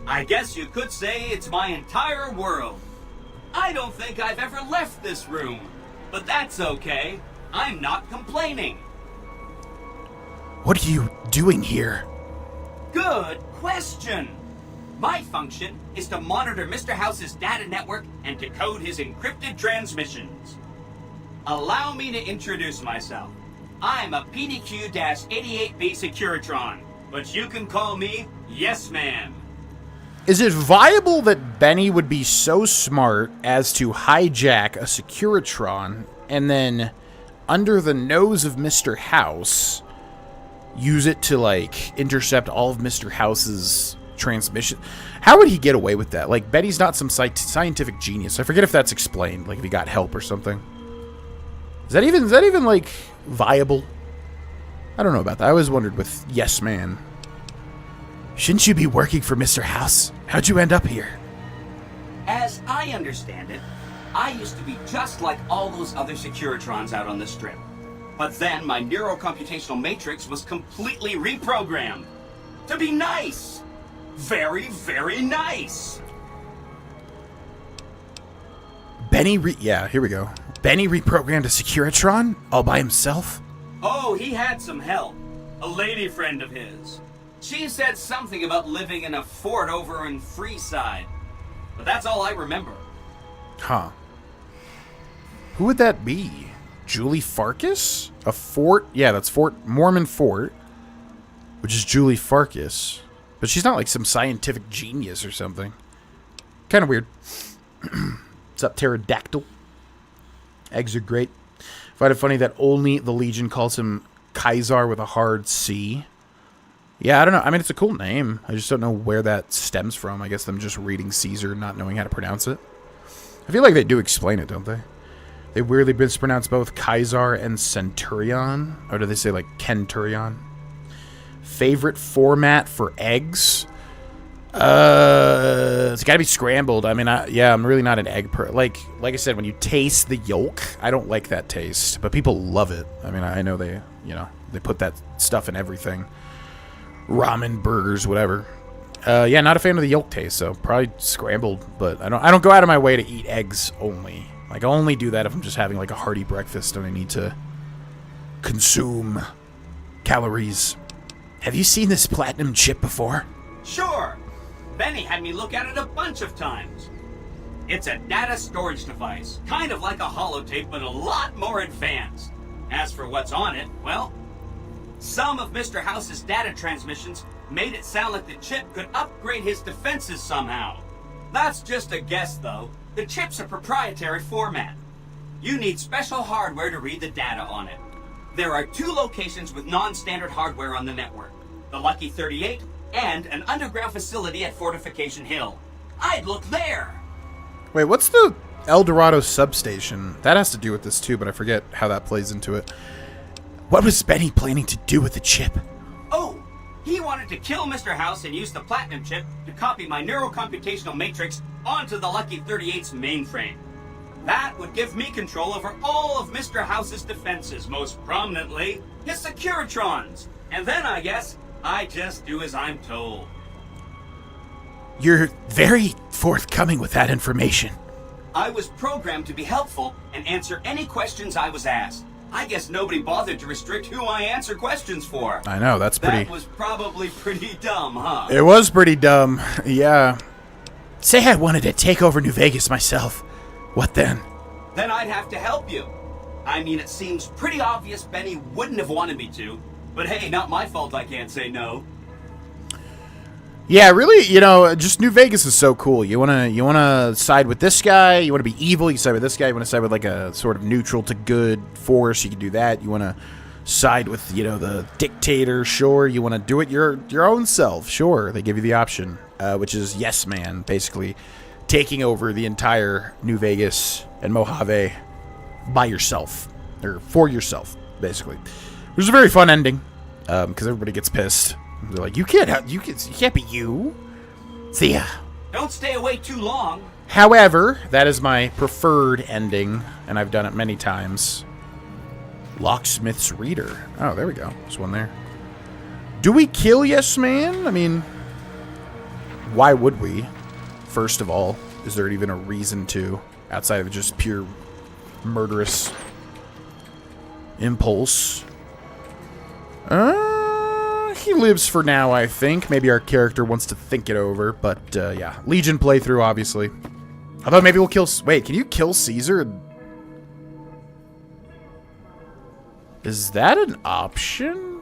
I guess you could say it's my entire world. I don't think I've ever left this room, but that's okay. I'm not complaining. What are you doing here? Good question. My function is to monitor Mr. House's data network and decode his encrypted transmissions. Allow me to introduce myself. I'm a PDQ-88B securitron, but you can call me Yes Man. Is it viable that Benny would be so smart as to hijack a securitron and then, under the nose of Mr. House, use it to, like, intercept all of Mr. House's transmission? How would he get away with that? Like, Benny's not some scientific genius. I forget if that's explained, like if he got help or something. Is that even like viable? I don't know about that. I always wondered with Yes Man. Shouldn't you be working for Mr. House? How'd you end up here? As I understand it, I used to be just like all those other securitrons out on the strip. But then my neurocomputational matrix was completely reprogrammed to be nice. Very, very nice. Yeah, here we go. Benny reprogrammed a securitron all by himself? Oh, he had some help. A lady friend of his. She said something about living in a fort over in Freeside. But that's all I remember. Huh. Who would that be? Julie Farkas? A fort? Yeah, that's Mormon Fort. Which is Julie Farkas. But she's not like some scientific genius or something. Kind of weird. What's up, pterodactyl? Eggs are great. I find it funny that only the Legion calls him Kaiser with a hard C. Yeah, I don't know. I mean, it's a cool name. I just don't know where that stems from. I guess them just reading Caesar, not knowing how to pronounce it. I feel like they do explain it, don't they? They weirdly mispronounce both Kaiser and Centurion. Or do they say, like, Kenturion? Favorite format for eggs? It's got to be scrambled. I mean, I'm really not an egg like I said, when you taste the yolk, I don't like that taste, but people love it. I mean, I know they put that stuff in everything. Ramen, burgers, whatever. Yeah, not a fan of the yolk taste, so probably scrambled, but I don't go out of my way to eat eggs only. Like, I only do that if I'm just having like a hearty breakfast and I need to consume calories. Have you seen this platinum chip before? Sure. Benny had me look at it a bunch of times. It's a data storage device, kind of like a holotape, but a lot more advanced. As for what's on it, well, some of Mr. House's data transmissions made it sound like the chip could upgrade his defenses somehow. That's just a guess, though. The chip's a proprietary format. You need special hardware to read the data on it. There are 2 locations with non-standard hardware on the network. The Lucky 38 and an underground facility at Fortification Hill. I'd look there! Wait, what's the El Dorado substation? That has to do with this too, but I forget how that plays into it. What was Benny planning to do with the chip? Oh, he wanted to kill Mr. House and use the platinum chip to copy my neurocomputational matrix onto the Lucky 38's mainframe. That would give me control over all of Mr. House's defenses, most prominently his securitrons. And then, I guess, I just do as I'm told. You're very forthcoming with that information. I was programmed to be helpful and answer any questions I was asked. I guess nobody bothered to restrict who I answer questions for. I know, that's pretty... That was probably pretty dumb, huh? It was pretty dumb, yeah. Say I wanted to take over New Vegas myself. What then? Then I'd have to help you. I mean, it seems pretty obvious Benny wouldn't have wanted me to. But hey, not my fault I can't say no. Yeah, really, just New Vegas is so cool. You wanna side with this guy, you wanna be evil, you side with this guy, you wanna side with like a sort of neutral to good force, you can do that. You wanna side with, the dictator, sure. You wanna do it your own self, sure. They give you the option, which is yes man, basically taking over the entire New Vegas and Mojave by yourself, or for yourself, basically. Which is a very fun ending, because everybody gets pissed. They're like, you can't be you. See ya. Don't stay away too long. However, that is my preferred ending, and I've done it many times. Locksmith's Reader. Oh, there we go. There's one there. Do we kill Yes Man? I mean, why would we? First of all, is there even a reason to, outside of just pure murderous impulse? He lives for now, I think. Maybe our character wants to think it over, but yeah. Legion playthrough, obviously. I thought maybe we'll kill... Wait, can you kill Caesar? Is that an option?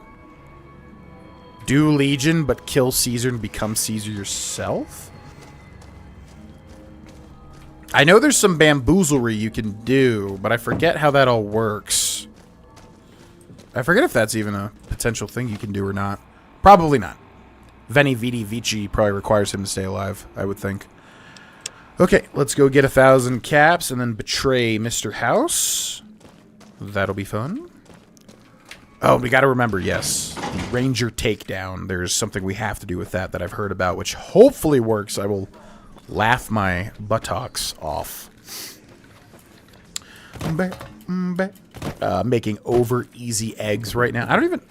Do Legion, but kill Caesar and become Caesar yourself? I know there's some bamboozlery you can do, but I forget how that all works. I forget if that's even a potential thing you can do or not. Probably not. Veni Vidi Vici probably requires him to stay alive, I would think. Okay, let's go get 1,000 caps and then betray Mr. House. That'll be fun. Oh, we gotta remember, yes, the Ranger takedown. There's something we have to do with that I've heard about, which hopefully works. I will laugh my buttocks off. Making over easy eggs right now. I don't even...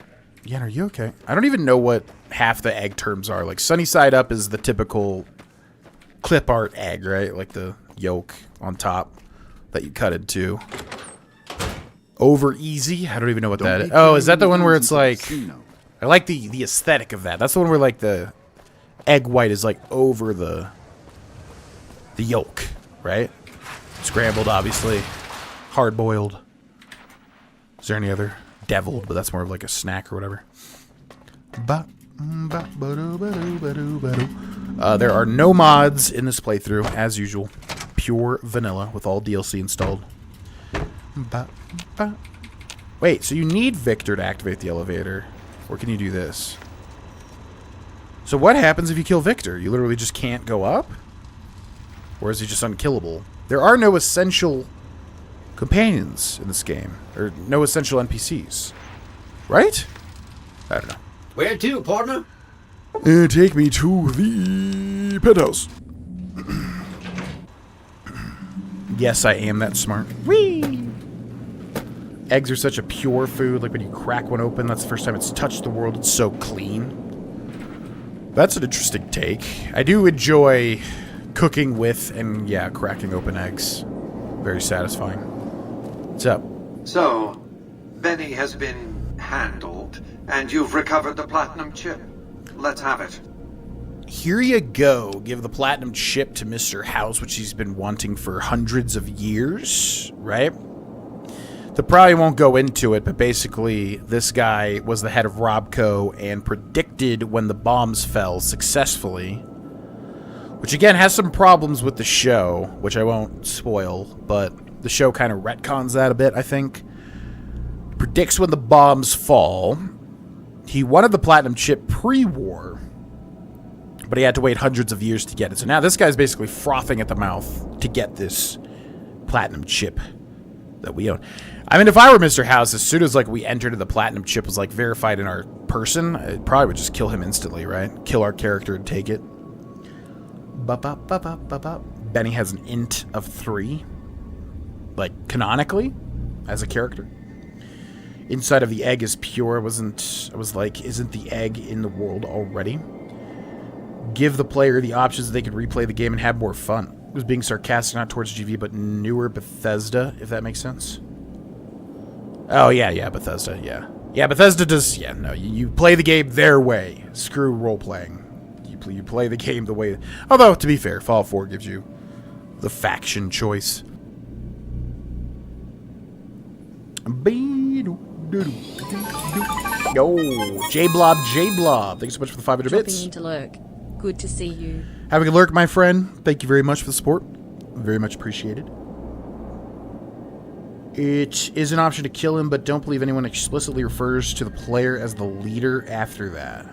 Yeah, are you okay? I don't even know what half the egg terms are. Like, sunny side up is the typical clip art egg, right? Like the yolk on top that you cut into. Over easy? I don't even know what that is. Oh, is that the one where it's like... I like the aesthetic of that. That's the one where, like, the egg white is, like, over the yolk, right? Scrambled, obviously. Hard-boiled. Is there any other? Deviled, but that's more of like a snack or whatever. There are no mods in this playthrough, as usual. Pure vanilla with all DLC installed. Wait, so you need Victor to activate the elevator. Or can you do this? So what happens if you kill Victor? You literally just can't go up? Or is he just unkillable? There are no essential companions in this game. Or no essential NPCs. Right? I don't know. Where to, partner? Take me to the penthouse. Yes, I am that smart. Whee! Eggs are such a pure food. Like when you crack one open, that's the first time it's touched the world. It's so clean. That's an interesting take. I do enjoy cooking with and, yeah, cracking open eggs. Very satisfying. What's up? So, Benny has been handled, and you've recovered the platinum chip. Let's have it. Here you go. Give the platinum chip to Mr. House, which he's been wanting for hundreds of years, right? They probably won't go into it, but basically, this guy was the head of Robco and predicted when the bombs fell successfully. Which, again, has some problems with the show, which I won't spoil, but the show kind of retcons that a bit, I think. Predicts when the bombs fall. He wanted the platinum chip pre-war, but he had to wait hundreds of years to get it. So now this guy's basically frothing at the mouth to get this platinum chip that we own. I mean, if I were Mr. House, as soon as, like, we entered the platinum chip was, like, verified in our person, I probably would just kill him instantly, right? Kill our character and take it. Benny has an int of 3. Like, canonically, as a character. Inside of the egg is pure. I was like, isn't the egg in the world already? Give the player the options so they can replay the game and have more fun. It was being sarcastic, not towards GV, but newer Bethesda, if that makes sense. Oh, yeah, Bethesda, yeah. Yeah, Bethesda does, yeah, no, you play the game their way. Screw role-playing. You play the game the way... Although, to be fair, Fallout 4 gives you the faction choice. Yo, J-Blob. Thanks so much for the 500 bits. Dropping into lurk. Good to see you. Having a lurk, my friend. Thank you very much for the support. Very much appreciated. It is an option to kill him, but don't believe anyone explicitly refers to the player as the leader after that.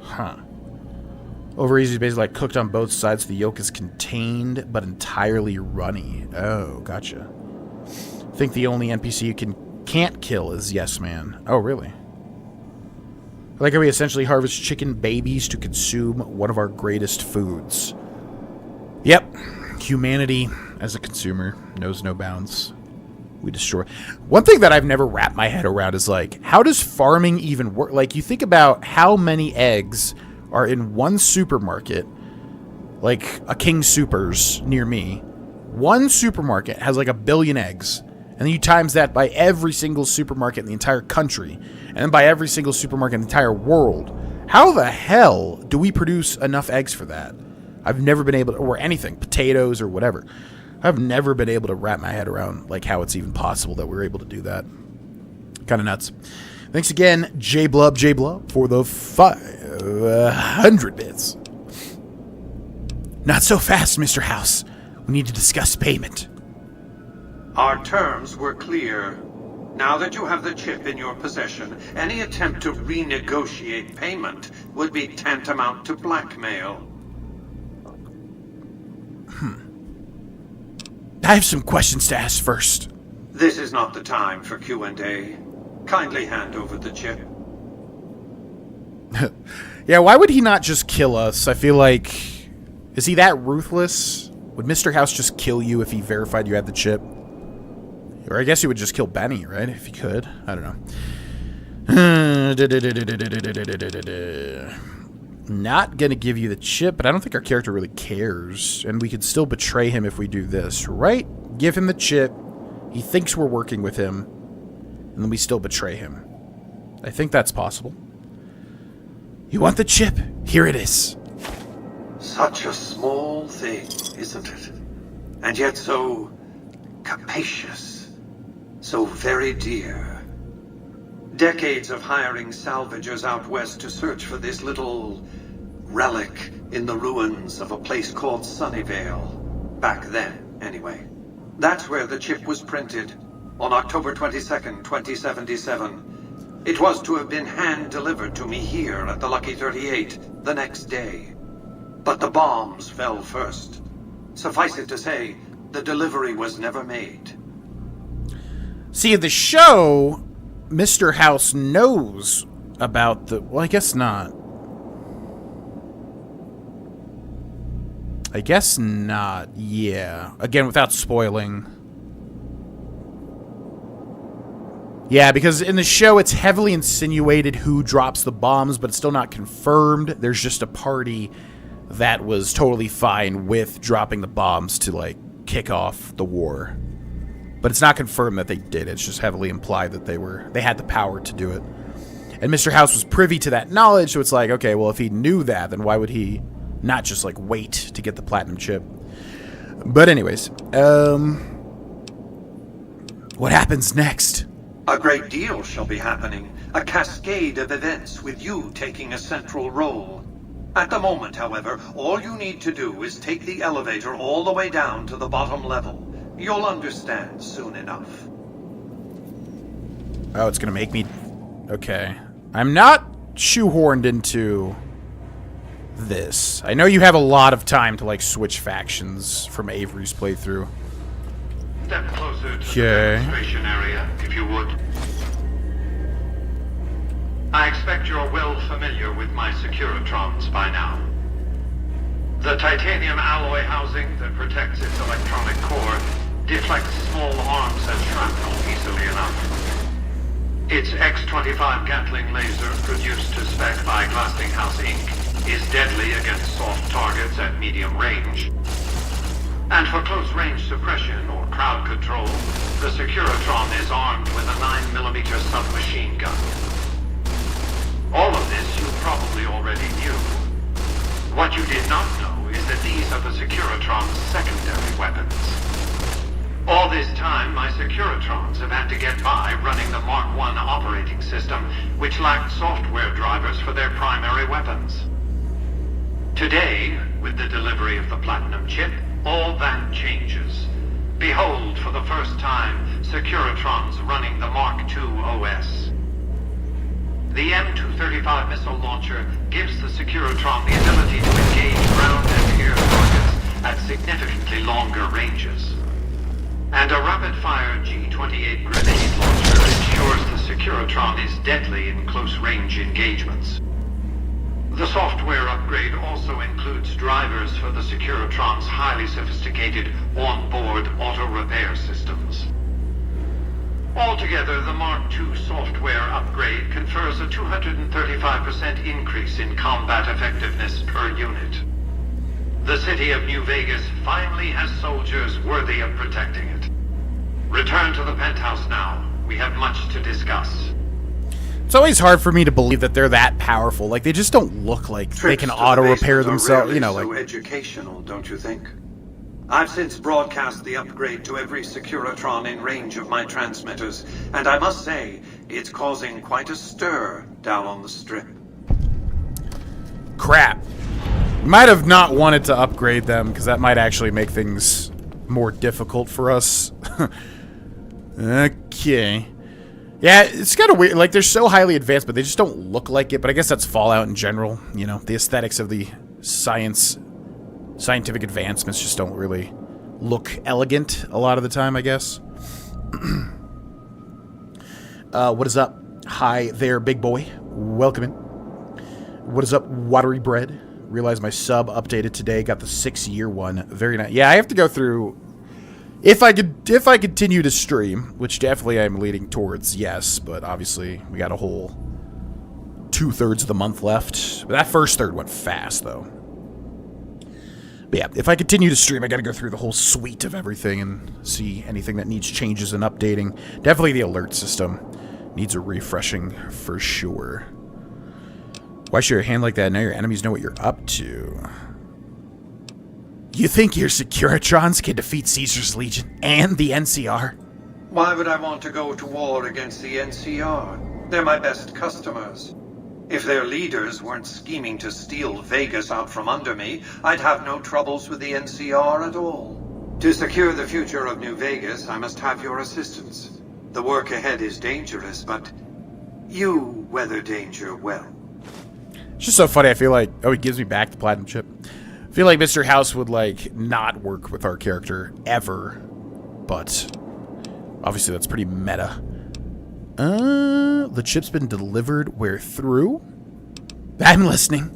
Huh. Over easy is basically like cooked on both sides. The yolk is contained, but entirely runny. Oh, gotcha. I think the only NPC you can't kill is Yes Man. Oh, really? I like how we essentially harvest chicken babies to consume one of our greatest foods. Yep. Humanity, as a consumer, knows no bounds. We destroy. One thing that I've never wrapped my head around is, like, how does farming even work? Like, you think about how many eggs are in one supermarket, like a King Supers near me. One supermarket has like 1 billion eggs. And then you times that by every single supermarket in the entire country. And then by every single supermarket in the entire world. How the hell do we produce enough eggs for that? I've never been able to, or anything, potatoes or whatever. I've never been able to wrap my head around like how it's even possible that we're able to do that. Kind of nuts. Thanks again, J-Blub, for the 500 bits. Not so fast, Mr. House. We need to discuss payment. Our terms were clear. Now that you have the chip in your possession, any attempt to renegotiate payment would be tantamount to blackmail. I have some questions to ask first. This is not the time for Q&A. Kindly hand over the chip. Yeah, why would he not just kill us? I feel like... Is he that ruthless? Would Mr. House just kill you if he verified you had the chip? Or I guess he would just kill Benny, right? If he could. I don't know. Not gonna give you the chip, but I don't think our character really cares. And we could still betray him if we do this, right? Give him the chip. He thinks we're working with him. And then we still betray him. I think that's possible. You want the chip? Here it is. Such a small thing, isn't it? And yet so capacious. So very dear. Decades of hiring salvagers out west to search for this little relic in the ruins of a place called Sunnyvale. Back then, anyway. That's where the chip was printed, on October 22nd, 2077. It was to have been hand-delivered to me here at the Lucky 38 the next day. But the bombs fell first. Suffice it to say, the delivery was never made. See, in the show, Mr. House knows about the... Well, I guess not. I guess not. Yeah. Again, without spoiling. Yeah, because in the show, it's heavily insinuated who drops the bombs, but it's still not confirmed. There's just a party that was totally fine with dropping the bombs to, like, kick off the war. But it's not confirmed that they did. It's just heavily implied that they had the power to do it. And Mr. House was privy to that knowledge, so it's like, okay, well, if he knew that, then why would he not just, like, wait to get the platinum chip? But anyways, what happens next? A great deal shall be happening. A cascade of events with you taking a central role. At the moment, however, all you need to do is take the elevator all the way down to the bottom level. You'll understand soon enough. Oh, it's gonna make me... Okay. I'm not shoehorned into this. I know you have a lot of time to, like, switch factions from Avery's playthrough. Step closer to the demonstration area, if you would. I expect you're well familiar with my securitrons by now. The titanium alloy housing that protects its electronic core deflects small arms and shrapnel easily enough. Its X-25 Gatling laser, produced to spec by Glassinghouse Inc., is deadly against soft targets at medium range. And for close-range suppression or crowd control, the Securitron is armed with a 9mm submachine gun. All of this you probably already knew. What you did not know is that these are the Securitron's secondary weapons. All this time, my Securitrons have had to get by running the Mark I operating system, which lacked software drivers for their primary weapons. Today, with the delivery of the Platinum chip, all that changes. Behold, for the first time, Securitrons running the Mark II OS. The M235 missile launcher gives the Securitron the ability to engage ground and air targets at significantly longer ranges. And a rapid-fire G-28 grenade launcher ensures the Securitron is deadly in close-range engagements. The software upgrade also includes drivers for the Securitron's highly sophisticated on-board auto-repair systems. Altogether, the Mark II software upgrade confers a 235% increase in combat effectiveness per unit. The city of New Vegas finally has soldiers worthy of protecting it. Return to the penthouse now. We have much to discuss. It's always hard for me to believe that they're that powerful. Like, they just don't look like they can auto-repair themselves, you know, like... So educational, don't you think? I've since broadcast the upgrade to every Securitron in range of my transmitters, and I must say, it's causing quite a stir down on the strip. Crap. Might have not wanted to upgrade them, because that might actually make things more difficult for us. Okay. Yeah, it's kind of weird. Like, they're so highly advanced, but they just don't look like it. But I guess that's Fallout in general. You know, the aesthetics of the scientific advancements just don't really look elegant a lot of the time, I guess. What is up? Hi there, big boy. Welcome in. What is up, watery bread? Realized my sub updated today. Got the 6-year one. Very nice. Yeah, I have to go through... If I continue to stream, which definitely I'm leaning towards yes, but obviously we got a whole 2/3 of the month left. But that first third went fast, though. But yeah, if I continue to stream, I gotta go through the whole suite of everything and see anything that needs changes and updating. Definitely the alert system needs a refreshing for sure. Why show your hand like that? Now your enemies know what you're up to. You think your Securitrons can defeat Caesar's Legion and the NCR? Why would I want to go to war against the NCR? They're my best customers. If their leaders weren't scheming to steal Vegas out from under me, I'd have no troubles with the NCR at all. To secure the future of New Vegas, I must have your assistance. The work ahead is dangerous, but you weather danger well. It's just so funny. I feel like... Oh, he gives me back the platinum chip. I feel like Mr. House would, like, not work with our character ever. But obviously that's pretty meta. The chip's been delivered. We're through. I'm listening.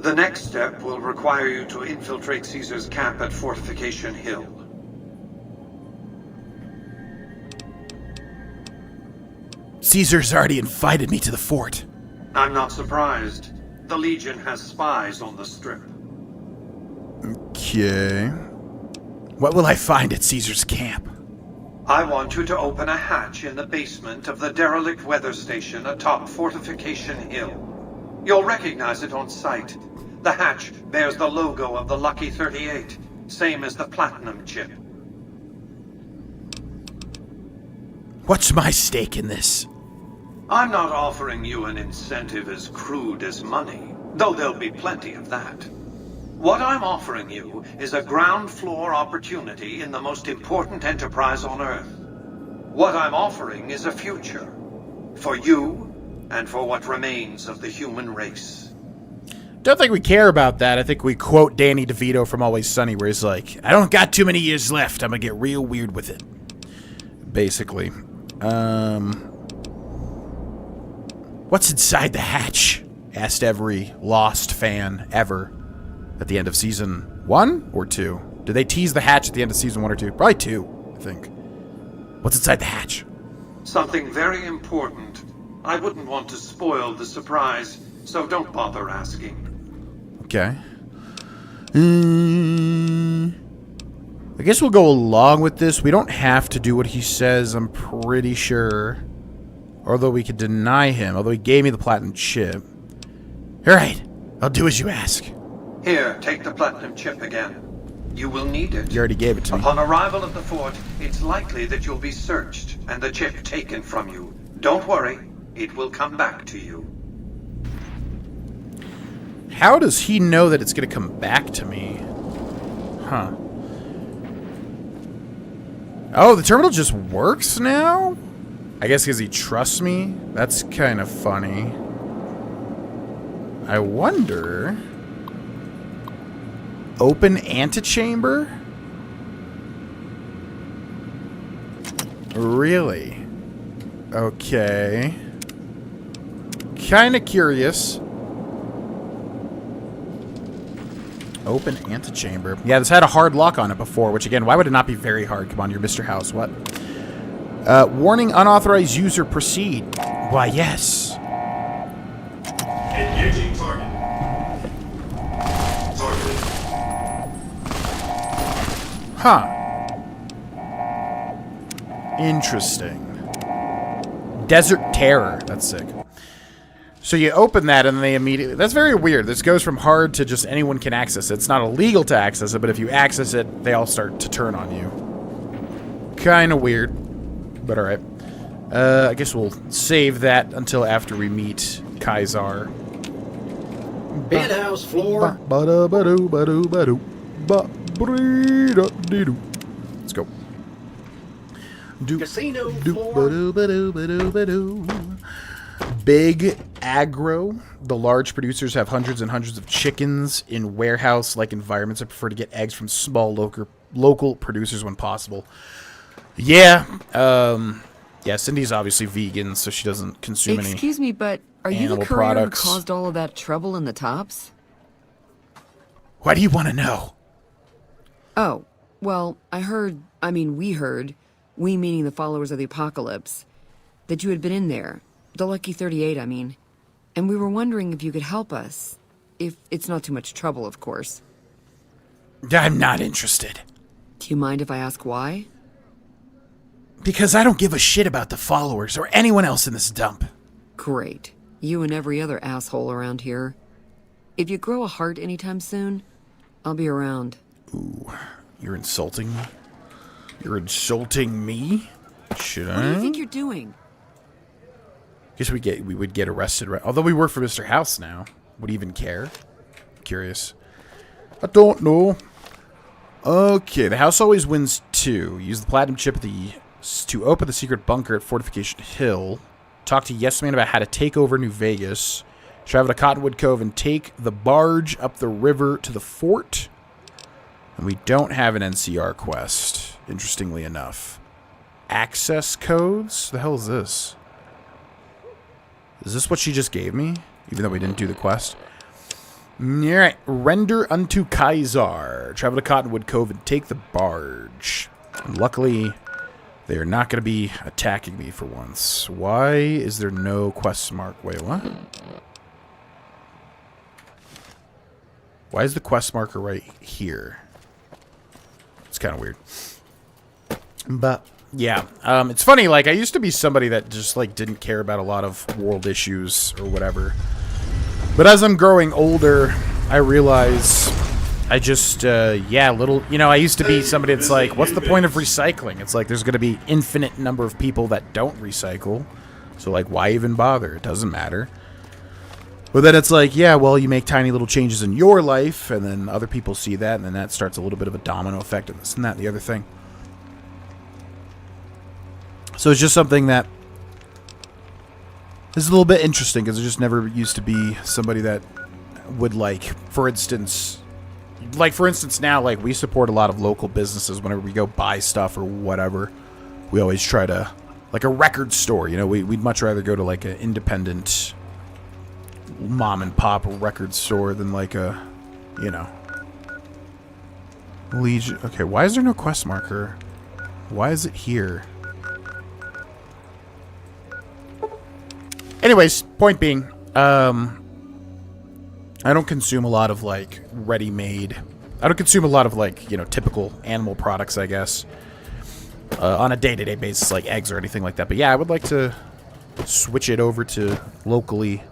The next step will require you to infiltrate Caesar's camp at Fortification Hill. Caesar's already invited me to the fort. I'm not surprised. The Legion has spies on the Strip. Okay. What will I find at Caesar's camp? I want you to open a hatch in the basement of the derelict weather station atop Fortification Hill. You'll recognize it on sight. The hatch bears the logo of the Lucky 38, same as the platinum chip. What's my stake in this? I'm not offering you an incentive as crude as money, though there'll be plenty of that. What I'm offering you is a ground floor opportunity in the most important enterprise on Earth. What I'm offering is a future. For you, and for what remains of the human race. Don't think we care about that. I think we quote Danny DeVito from Always Sunny, where he's like, I don't got too many years left. I'm gonna get real weird with it. Basically. What's inside the hatch? Asked every Lost fan ever at the end of season 1 or 2. Did they tease the hatch at the end of season 1 or 2? Probably 2, I think. What's inside the hatch? Something very important. I wouldn't want to spoil the surprise, so don't bother asking. Okay. I guess we'll go along with this. We don't have to do what he says, I'm pretty sure. Although we could deny him. Although he gave me the platinum chip. Alright. I'll do as you ask. Here, take the platinum chip again. You will need it. You already gave it to me. Upon arrival at the fort, it's likely that you'll be searched and the chip taken from you. Don't worry. It will come back to you. How does he know that it's going to come back to me? Huh. Oh, the terminal just works now? I guess because he trusts me? That's kind of funny. I wonder... Open antechamber? Really? Okay. Kind of curious. Open antechamber. Yeah, this had a hard lock on it before, which again, why would it not be very hard? Come on, you're Mr. House. What? Warning, unauthorized user proceed. Why, yes. Engaging target. Huh. Interesting. Desert Terror. That's sick. So you open that and they immediately... That's very weird. This goes from hard to just anyone can access it. It's not illegal to access it, but if you access it, they all start to turn on you. Kind of weird. But alright. I guess we'll save that until after we meet Kaisar. Penthouse floor. Let's go. Casino floor. Big aggro. The large producers have hundreds and hundreds of chickens in warehouse-like environments. I prefer to get eggs from small local producers when possible. Yeah. Yeah, Cindy's obviously vegan, so she doesn't consume any Excuse me, but are you the animal courier products. who caused all of that trouble in the tops? Why do you want to know? Oh, well, we heard, we meaning the followers of the apocalypse, that you had been in there. The Lucky 38, I mean. And we were wondering if you could help us. If it's not too much trouble, of course. I'm not interested. Do you mind if I ask why? Because I don't give a shit about the followers or anyone else in this dump. Great. You and every other asshole around here. If you grow a heart anytime soon, I'll be around. Ooh, you're insulting me? You're insulting me? Should I? What do you think you're doing? Guess we would get arrested, right? Although we work for Mr. House now. Would he even care? Curious. I don't know. Okay, the house always wins 2. Use the platinum chip to open the secret bunker at Fortification Hill. Talk to Yes Man about how to take over New Vegas. Travel to Cottonwood Cove and take the barge up the river to the fort. And we don't have an NCR quest, interestingly enough. Access codes? The hell is this? Is this what she just gave me? Even though we didn't do the quest? Alright. Render unto Kaiser. Travel to Cottonwood Cove and take the barge. Luckily, they are not going to be attacking me for once. Why is there no quest mark? Wait, what? Why is the quest marker right here? It's kind of weird. But, yeah. It's funny, like, I used to be somebody that just, like, didn't care about a lot of world issues or whatever. But as I'm growing older, I realize I just, little... You know, I used to be somebody that's like, what's the point of recycling? It's like, there's going to be infinite number of people that don't recycle. So, like, why even bother? It doesn't matter. But then it's like, yeah, well, you make tiny little changes in your life, and then other people see that, and then that starts a little bit of a domino effect of this and that and the other thing. So it's just something that is a little bit interesting, because I just never used to be somebody that would, like, for instance now, like, we support a lot of local businesses whenever we go buy stuff or whatever. We always try to, like a record store, you know, we'd much rather go to, like, an independent mom and pop record store than, like, a, you know, Legion. Okay, why is there no quest marker? Why is it here? Anyways, point being, I don't consume a lot of, like, ready-made... I don't consume a lot of, like, you know, typical animal products, I guess, on a day-to-day basis, like eggs or anything like that. But yeah, I would like to switch it over to locally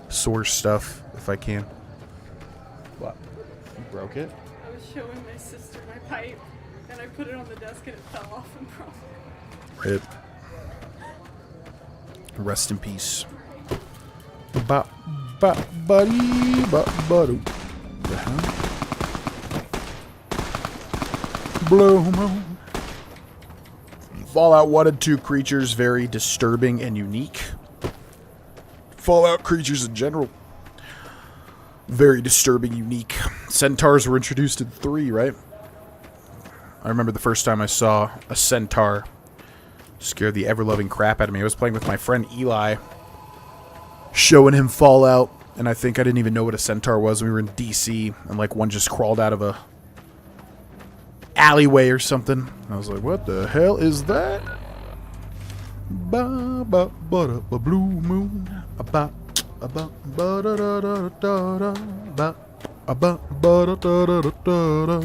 sourced stuff, if I can. What? You broke it? I was showing my sister my pipe, and I put it on the desk and it fell off and broke. Rip. Rest in peace. Ba-buddy-ba-ba-doo. The hell? Blue moon. Fallout 1 and 2 creatures, very disturbing and unique. Fallout creatures in general, very disturbing, unique. Centaurs were introduced in 3, right? I remember the first time I saw a centaur. Scared the ever-loving crap out of me. I was playing with my friend Eli, showing him Fallout, and I think I didn't even know what a centaur was. We were in DC, and, like, one just crawled out of a alleyway or something. I was like, what the hell is that? Ba ba ba da ba blue moon. Ba ba ba da da da da da ba ba ba da da da da da.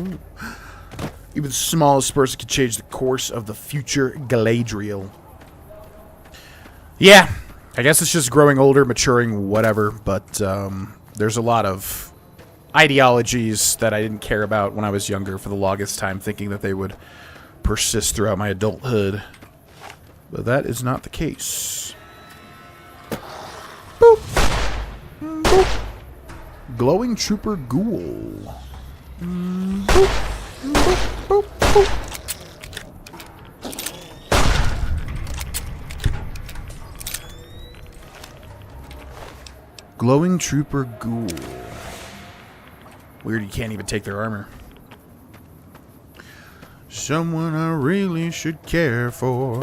Even the smallest person could change the course of the future Galadriel. Yeah, I guess it's just growing older, maturing, whatever, but there's a lot of ideologies that I didn't care about when I was younger for the longest time, thinking that they would persist throughout my adulthood. But that is not the case. Boop. Boop. Glowing Trooper Ghoul. Boop. Boop. Boop. Boop. Glowing Trooper Ghoul. Weird, you can't even take their armor. Someone I really should care for.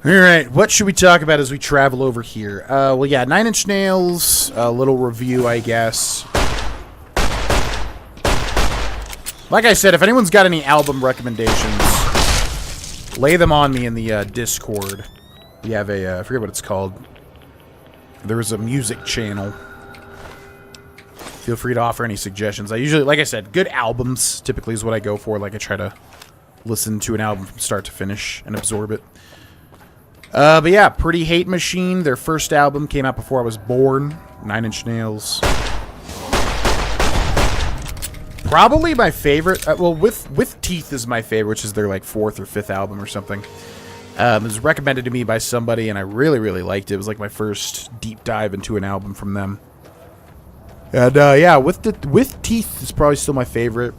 Alright, what should we talk about as we travel over here? Well, yeah, 9 Inch Nails, a little review, I guess. Like I said, if anyone's got any album recommendations, lay them on me in the Discord. We have a, I forget what it's called. There's a music channel. Feel free to offer any suggestions. I usually, like I said, good albums typically is what I go for. Like, I try to listen to an album from start to finish and absorb it. But yeah, Pretty Hate Machine. Their first album came out before I was born. 9 Inch Nails. Probably my favorite. Well, With Teeth is my favorite, which is their like 4th or 5th album or something. It was recommended to me by somebody, and I really, really liked it. It was like my first deep dive into an album from them. And yeah, With Teeth is probably still my favorite,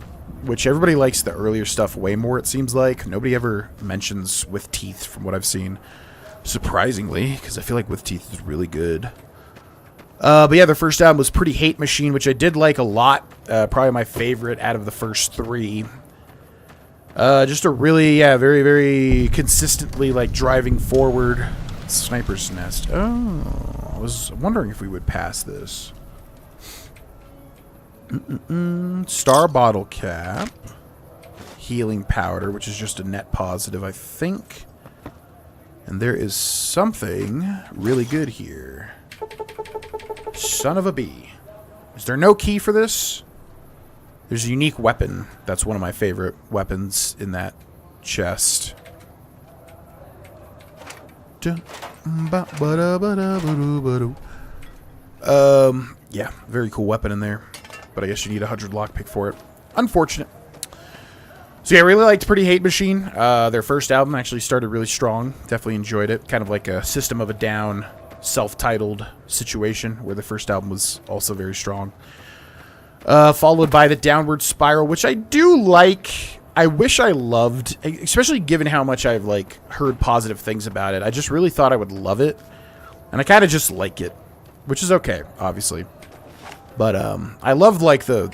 which everybody likes the earlier stuff way more, it seems like. Nobody ever mentions With Teeth from what I've seen, surprisingly, because I feel like With Teeth is really good. But yeah, their first album was Pretty Hate Machine, which I did like a lot. Probably my favorite out of the first 3. Just a really, yeah, very, very consistently, like, driving forward. Sniper's Nest. Oh, I was wondering if we would pass this. Star bottle cap. Healing powder, which is just a net positive, I think. And there is something really good here. Son of a bee. Is there no key for this? There's a unique weapon. That's one of my favorite weapons in that chest. Yeah, very cool weapon in there. But I guess you need 100 lockpick for it. Unfortunate. So yeah, I really liked Pretty Hate Machine. Their first album actually started really strong. Definitely enjoyed it. Kind of like a System of a Down self-titled situation where the first album was also very strong. Followed by the Downward Spiral, which I do like. I wish I loved, especially given how much I've like heard positive things about it. I just really thought I would love it, and I kind of just like it, which is okay, obviously. But I loved like the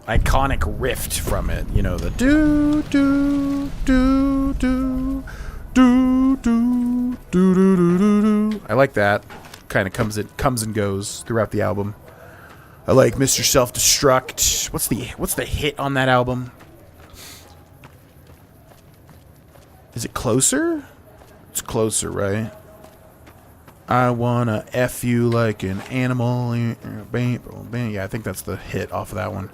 iconic riff from it, you know, the do do do do do do do do do do. I like that. Kind of comes and goes throughout the album. I like Mr. Self-Destruct. What's the hit on that album? Is it Closer? It's Closer, right? I wanna F you like an animal. Yeah, I think that's the hit off of that one.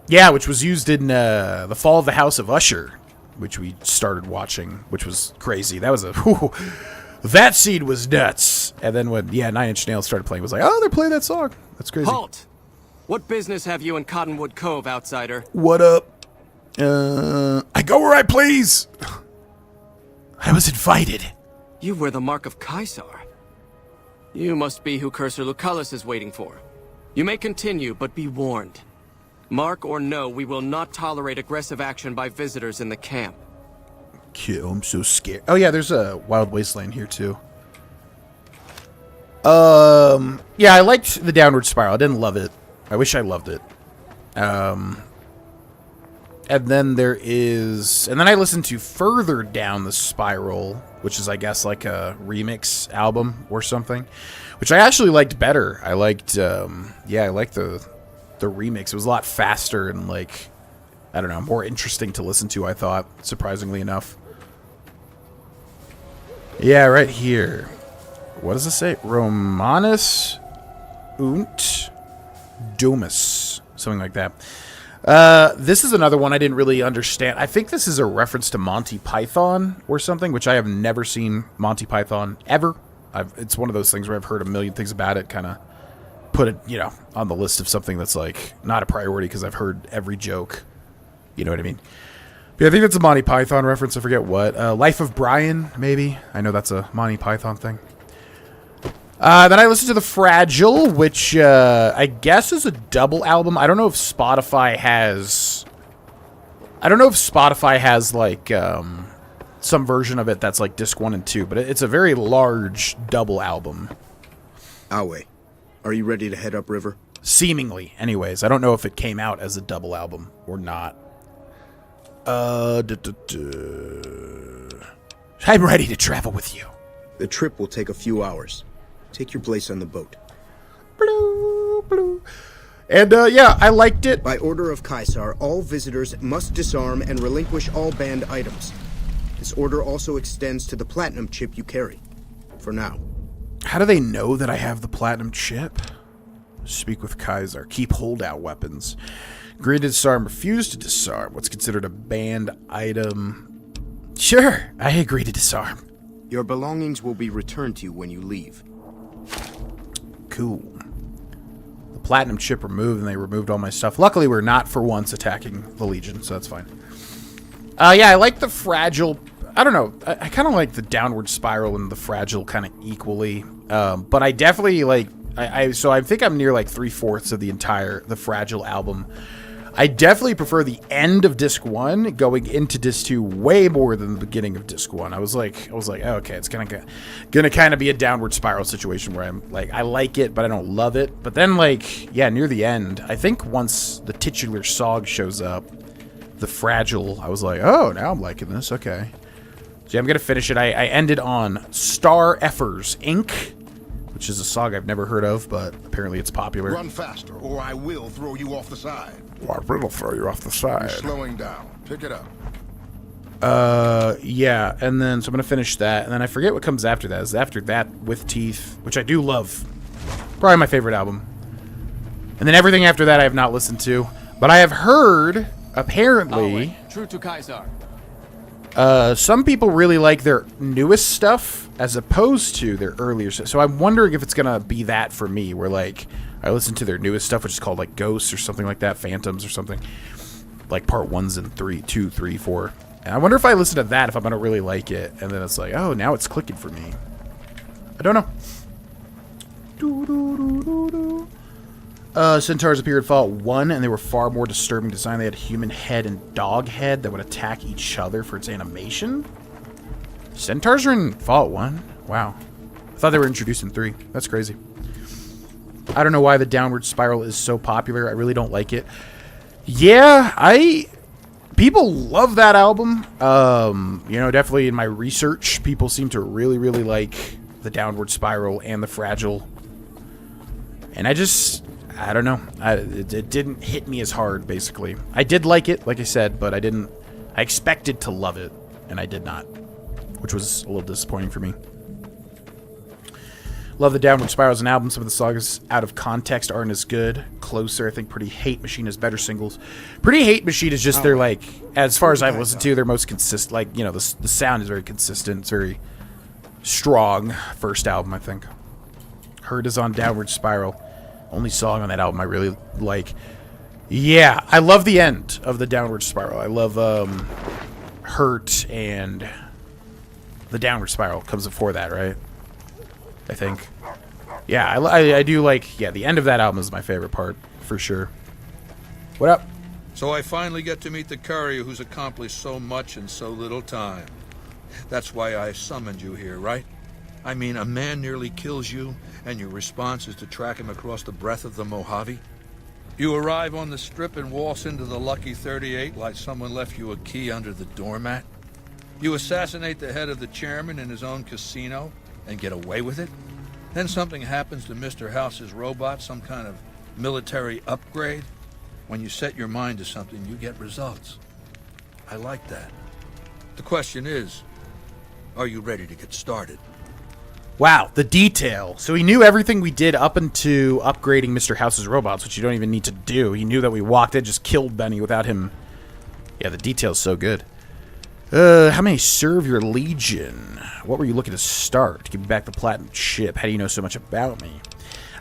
Yeah, which was used in The Fall of the House of Usher, which we started watching, which was crazy. That was that scene was nuts. And then when, Nine Inch Nails started playing, it was like, oh, they're playing that song. That's crazy. Halt! What business have you in Cottonwood Cove, outsider? What up? I go where I please. I was invited. You wear the mark of Caesar. You must be who Cursor Lucullus is waiting for. You may continue, but be warned. Mark or no, we will not tolerate aggressive action by visitors in the camp. Kill, I'm so scared. Oh yeah, there's a Wild Wasteland here too. Yeah, I liked the Downward Spiral. I didn't love it. I wish I loved it. And then there is... And then I listened to Further Down the Spiral, which is, I guess, like a remix album or something, which I actually liked better. I liked, I liked the remix. It was a lot faster and, like, I don't know, more interesting to listen to, I thought, surprisingly enough. Yeah, right here. What does it say? Romanus und Domus. Something like that. This is another one I didn't really understand. I think this is a reference to Monty Python or something, which I have never seen Monty Python ever. It's one of those things where I've heard a million things about it, kind of put it, on the list of something that's like not a priority because I've heard every joke. You know what I mean? But yeah, I think that's a Monty Python reference. I forget what. Life of Brian, maybe. I know that's a Monty Python thing. Then I listened to The Fragile, which I guess is a double album. I don't know if Spotify has... like some version of it that's like disc 1 and 2, but it's a very large double album. Awe, are you ready to head upriver? Seemingly, anyways. I don't know if it came out as a double album or not. I'm ready to travel with you. The trip will take a few hours. Take your place on the boat. And, I liked it. By order of Caesar, all visitors must disarm and relinquish all banned items. This order also extends to the platinum chip you carry. For now. How do they know that I have the platinum chip? Speak with Caesar. Keep holdout weapons. Agree to disarm. Refuse to disarm. What's considered a banned item? Sure, I agree to disarm. Your belongings will be returned to you when you leave. Cool. The platinum chip removed, and they removed all my stuff. Luckily, we're not for once attacking the Legion, so that's fine. I like the Fragile. I don't know. I kind of like the Downward Spiral and the Fragile kind of equally. But I definitely like... So I think I'm near like 3/4 of the Fragile album. I definitely prefer the end of disc 1 going into disc 2 way more than the beginning of disc 1. I was like, oh, okay, it's gonna kind of be a Downward Spiral situation where I'm like, I like it, but I don't love it. But then near the end, I think once the titular song shows up, the Fragile, I was like, oh, now I'm liking this. Okay. So yeah, I'm gonna finish it. I ended on Star Effers Inc., which is a song I've never heard of, but apparently it's popular. Run faster, or I will throw you off the side. Well, I will throw you off the side. You're slowing down. Pick it up. Yeah, and then, so I'm gonna finish that, and then I forget what comes after that. Is after that With Teeth, which I do love. Probably my favorite album. And then everything after that I have not listened to, but I have heard, apparently, True to Kaiser. some people really like their newest stuff as opposed to their earlier stuff. So I'm wondering if it's gonna be that for me, where like I listen to their newest stuff, which is called like Ghosts or something like that, Phantoms or something, like part 1s and 2, 3, 4. And I wonder if I listen to that, if I'm gonna really like it, and then it's like, oh, now it's clicking for me. I don't know. Centaurs appeared in Fallout 1, and they were far more disturbing design. They had human head and dog head that would attack each other for its animation. Centaurs are in Fallout 1? Wow. I thought they were introduced in 3. That's crazy. I don't know why the Downward Spiral is so popular. I really don't like it. Yeah, people love that album. You know, definitely in my research, people seem to really, really like the Downward Spiral and the Fragile. And I don't know. It didn't hit me as hard, basically. I did like it, like I said, but I expected to love it, and I did not, which was a little disappointing for me. Love the Downward Spiral as an album. Some of the songs out of context aren't as good. Closer, I think Pretty Hate Machine has better singles. Pretty Hate Machine is just, they're like, as far as I've listened to, they're most consistent. Like, you know, the sound is very consistent. It's very strong. First album, I think. Hurt is on Downward Spiral. Only song on that album I really like. Yeah, I love the end of the Downward Spiral. I love Hurt, and the Downward Spiral comes before that, right? I think. Yeah, I do like, yeah, the end of that album is my favorite part, for sure. What up? So I finally get to meet the courier who's accomplished so much in so little time. That's why I summoned you here, right? I mean, a man nearly kills you, and your response is to track him across the breadth of the Mojave? You arrive on the strip and waltz into the Lucky 38 like someone left you a key under the doormat? You assassinate the head of the chairman in his own casino and get away with it? Then something happens to Mr. House's robot, some kind of military upgrade? When you set your mind to something, you get results. I like that. The question is, are you ready to get started? Wow, the detail. So he knew everything we did up into upgrading Mr. House's robots, which you don't even need to do. He knew that we walked in, just killed Benny without him. Yeah, the detail's so good. How many serve your legion? What were you looking to start? Give me back the platinum chip. How do you know so much about me?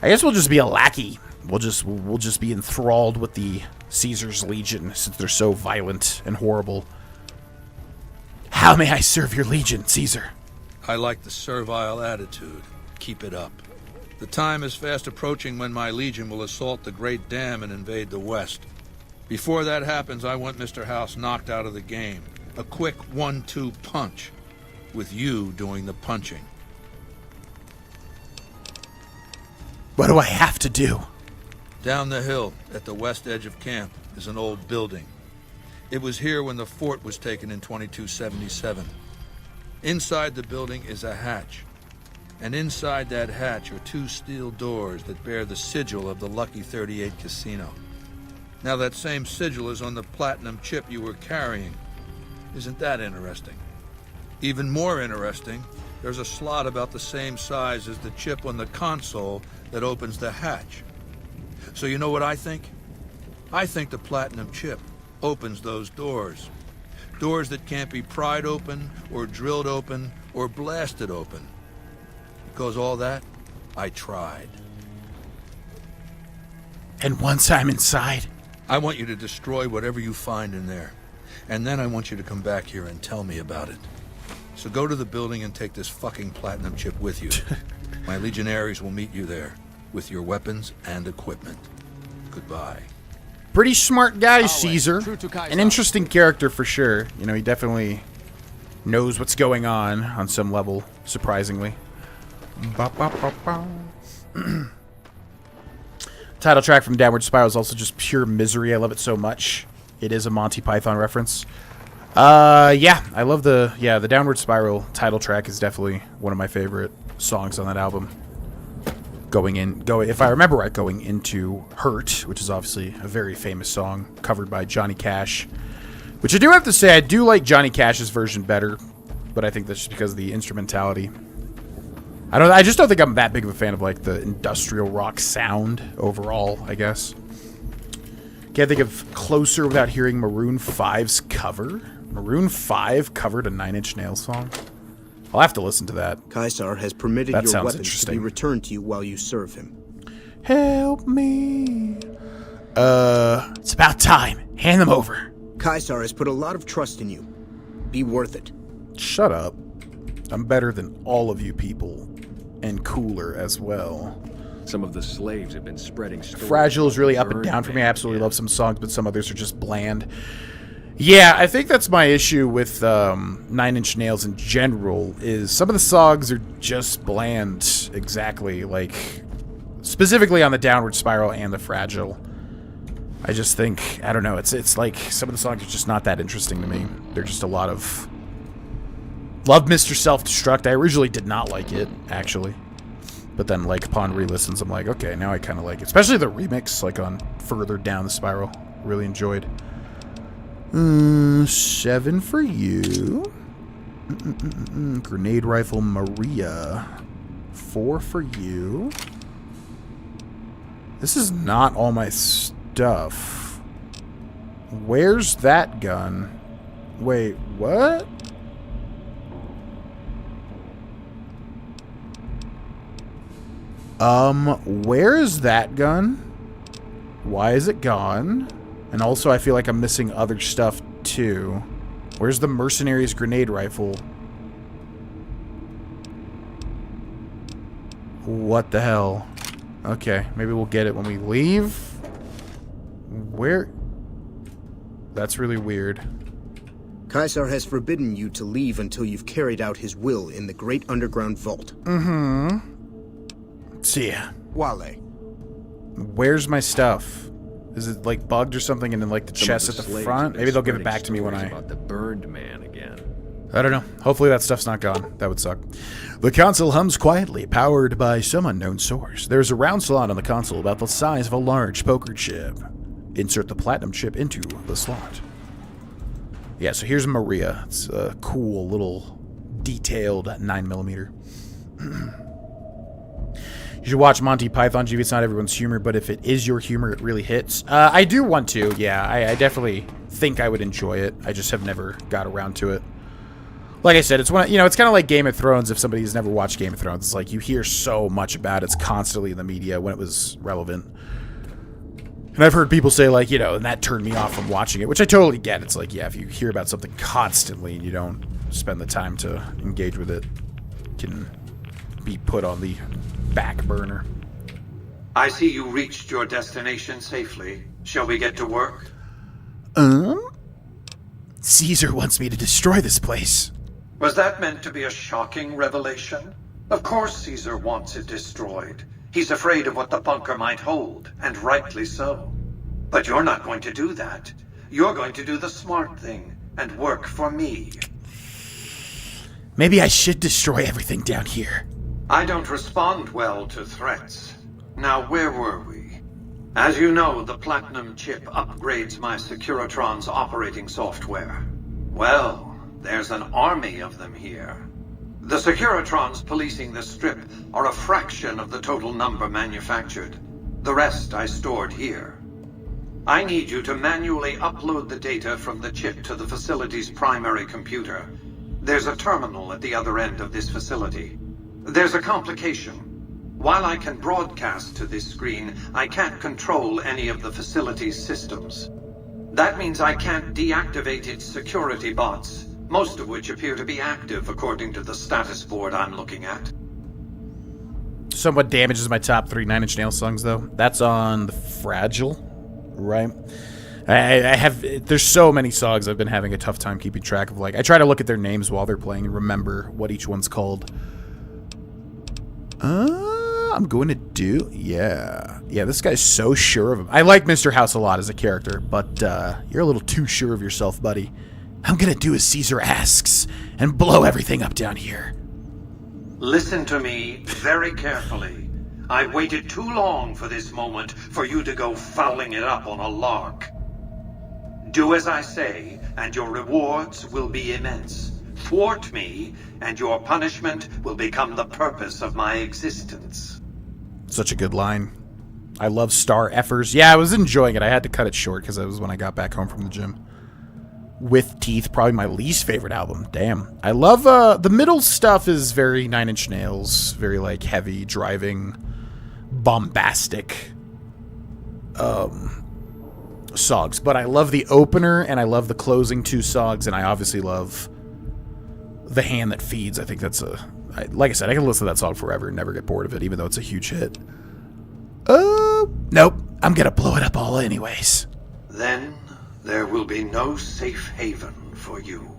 I guess we'll just be a lackey. We'll just be enthralled with the Caesar's legion, since they're so violent and horrible. How may I serve your legion, Caesar? I like the servile attitude. Keep it up. The time is fast approaching when my legion will assault the Great Dam and invade the West. Before that happens, I want Mr. House knocked out of the game. A quick 1-2 punch, with you doing the punching. What do I have to do? Down the hill, at the west edge of camp, is an old building. It was here when the fort was taken in 2277. Inside the building is a hatch, and inside that hatch are 2 steel doors that bear the sigil of the Lucky 38 casino. Now that same sigil is on the platinum chip you were carrying. Isn't that interesting? Even more interesting, there's a slot about the same size as the chip on the console that opens the hatch. So you know what I think? I think the platinum chip opens those doors. Doors that can't be pried open, or drilled open, or blasted open. Because all that, I tried. And once I'm inside? I want you to destroy whatever you find in there. And then I want you to come back here and tell me about it. So go to the building and take this fucking platinum chip with you. My legionaries will meet you there, with your weapons and equipment. Goodbye. Pretty smart guy, Caesar. An interesting character for sure. You know, he definitely knows what's going on some level, surprisingly. Title track from Downward Spiral is also just pure misery. I love it so much. It is a Monty Python reference. Yeah, I love the Downward Spiral title track is definitely one of my favorite songs on that album. if I remember right, going into Hurt, which is obviously a very famous song covered by Johnny Cash. Which I do have to say, I do like Johnny Cash's version better, but I think that's just because of the instrumentality. I just don't think I'm that big of a fan of like the industrial rock sound overall, I guess. Can't think of Closer without hearing Maroon 5's cover. Maroon 5 covered a Nine Inch Nails song. I'll have to listen to that. Caesar has permitted your weapons to be returned to you while you serve him. Help me. It's about time. Hand them over. Caesar has put a lot of trust in you. Be worth it. Shut up. I'm better than all of you people. And cooler as well. Some of the slaves have been spreading stories. Fragile is really up and down for me. I absolutely love some songs, but some others are just bland. Yeah, I think that's my issue with Nine Inch Nails in general, is some of the songs are just bland, exactly, like, specifically on the Downward Spiral and the Fragile. I just think, I don't know, it's like, some of the songs are just not that interesting to me. They're just a lot of... Love Mr. Self-Destruct. I originally did not like it, actually. But then, like, upon re-listens, I'm like, okay, now I kind of like it. Especially the remix, like, on Further Down the Spiral. Really enjoyed. 7 for you. Grenade Rifle Maria. 4 for you. This is not all my stuff. Where's that gun? Wait, what? Where is that gun? Why is it gone? And also, I feel like I'm missing other stuff, too. Where's the Mercenaries grenade rifle? What the hell? Okay, maybe we'll get it when we leave. Where? That's really weird. Caesar has forbidden you to leave until you've carried out his will in the great underground vault. See ya. Wale. Where's my stuff? Is it like bugged or something and then like the chest at the front? Maybe they'll give it back to me when I... about the burned man again. I don't know. Hopefully that stuff's not gone. That would suck. The console hums quietly, powered by some unknown source. There's a round slot on the console about the size of a large poker chip. Insert the platinum chip into the slot. Yeah, so here's Maria. It's a cool little detailed 9mm. You should watch Monty Python, GV. It's not everyone's humor, but if it is your humor, it really hits. I do want to, yeah. I definitely think I would enjoy it. I just have never got around to it. Like I said, it's one, it's kind of like Game of Thrones. If somebody's never watched Game of Thrones, it's like you hear so much about it. It's constantly in the media when it was relevant. And I've heard people say, like, and that turned me off from watching it, which I totally get. It's like, yeah, if you hear about something constantly and you don't spend the time to engage with it, it can be put on the back burner. I see you reached your destination safely. Shall we get to work? Caesar wants me to destroy this place. Was that meant to be a shocking revelation? Of course Caesar wants it destroyed. He's afraid of what the bunker might hold, and rightly so. But you're not going to do that. You're going to do the smart thing, and work for me. Maybe I should destroy everything down here. I don't respond well to threats. Now, where were we? As you know, the Platinum chip upgrades my Securitron's operating software. Well, there's an army of them here. The Securitrons policing the strip are a fraction of the total number manufactured. The rest I stored here. I need you to manually upload the data from the chip to the facility's primary computer. There's a terminal at the other end of this facility. There's a complication. While I can broadcast to this screen, I can't control any of the facility's systems. That means I can't deactivate its security bots, most of which appear to be active according to the status board I'm looking at. Somewhat damages my top 3 Nine Inch Nails songs, though. That's on the Fragile, right? There's so many songs I've been having a tough time keeping track of. Like, I try to look at their names while they're playing and remember what each one's called. I'm going to do... Yeah, this guy's so sure of him. I like Mr. House a lot as a character, but you're a little too sure of yourself, buddy. I'm going to do as Caesar asks and blow everything up down here. Listen to me very carefully. I've waited too long for this moment for you to go fouling it up on a lark. Do as I say, and your rewards will be immense. Thwart me, and your punishment will become the purpose of my existence. Such a good line. I love Star Effers. Yeah, I was enjoying it. I had to cut it short because it was when I got back home from the gym. With Teeth, probably my least favorite album. Damn. I love, the middle stuff is very Nine Inch Nails. Very, like, heavy, driving, bombastic, songs. But I love the opener, and I love the closing two songs, and I obviously love The Hand That Feeds. I think that's like I said, I can listen to that song forever and never get bored of it, even though it's a huge hit. Nope. I'm gonna blow it up all anyways. Then there will be no safe haven for you.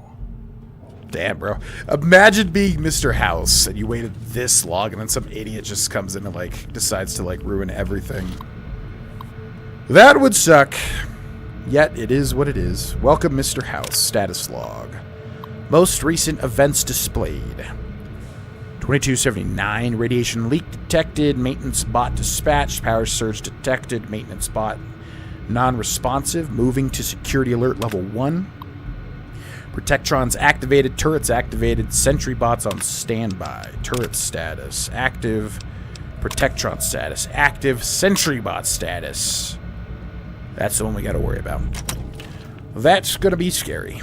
Damn, bro. Imagine being Mr. House and you waited this long and then some idiot just comes in and, like, decides to, like, ruin everything. That would suck. Yet it is what it is. Welcome, Mr. House. Status log. Most recent events displayed. 2279, radiation leak detected, maintenance bot dispatched, power surge detected, maintenance bot non-responsive, moving to security alert level 1. Protectrons activated, turrets activated, sentry bots on standby. Turret status active, Protectron status active, sentry bot status. That's the one we gotta worry about. That's gonna be scary.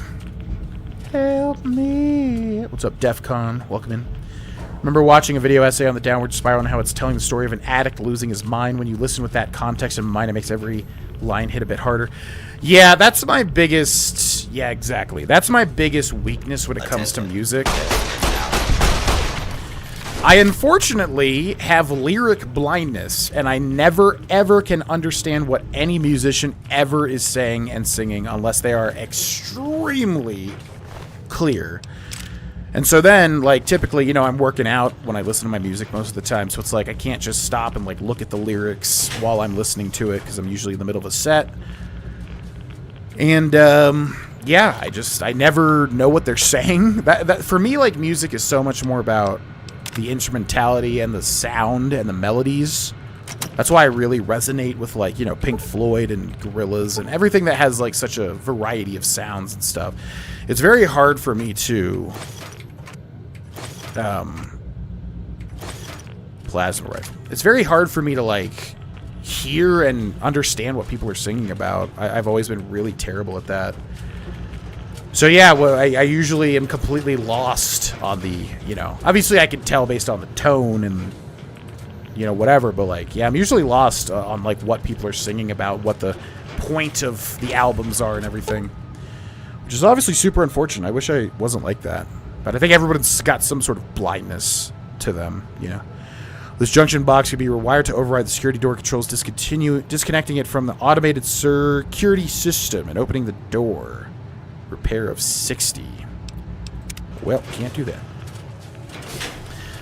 Help me. What's up, DEFCON? Welcome in. Remember watching a video essay on the downward spiral and how it's telling the story of an addict losing his mind. When you listen with that context in mind, it makes every line hit a bit harder. Yeah, that's my biggest... Yeah, exactly. That's my biggest weakness when it comes to music. I unfortunately have lyric blindness, and I never, ever can understand what any musician ever is saying and singing unless they are extremely clear. And so then, like, typically, you know, I'm working out when I listen to my music most of the time, so it's like I can't just stop and, like, look at the lyrics while I'm listening to it, because I'm usually in the middle of a set. And, yeah, I never know what they're saying. That for me, like, music is so much more about the instrumentality and the sound and the melodies. That's why I really resonate with, like, you know, Pink Floyd and Gorillaz and everything that has, like, such a variety of sounds and stuff. It's very hard for me to... plasma rifle. It's very hard for me to, like, hear and understand what people are singing about. I've always been really terrible at that. So yeah, well, I usually am completely lost on the, you know, obviously I can tell based on the tone and, you know, whatever, but, like, yeah, I'm usually lost on, like, what people are singing about, what the point of the albums are and everything, which is obviously super unfortunate. I wish I wasn't like that, but I think everyone's got some sort of blindness to them, you know. This junction box could be rewired to override the security door controls, disconnecting it from the automated security system and opening the door. Repair of 60. Well, can't do that.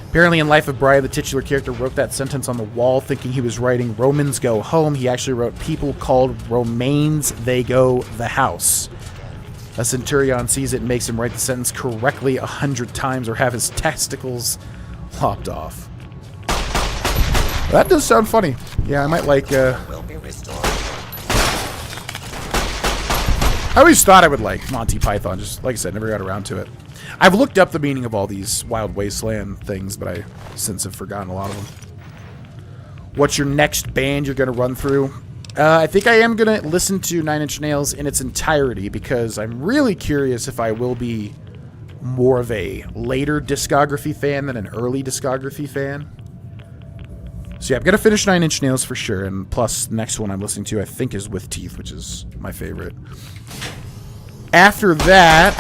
Apparently in Life of Brian, the titular character wrote that sentence on the wall thinking he was writing Romans go home. He actually wrote people called Romains, they go the house. A centurion sees it and makes him write the sentence correctly 100 times or have his testicles lopped off. That does sound funny. Yeah, I might like, Will be restored. I always thought I would like Monty Python, just like I said, never got around to it. I've looked up the meaning of all these Wild Wasteland things, but I since have forgotten a lot of them. What's your next band you're going to run through? I think I am going to listen to Nine Inch Nails in its entirety because I'm really curious if I will be more of a later discography fan than an early discography fan. So yeah, I'm going to finish Nine Inch Nails for sure, and plus the next one I'm listening to I think is With Teeth, which is my favorite. After that,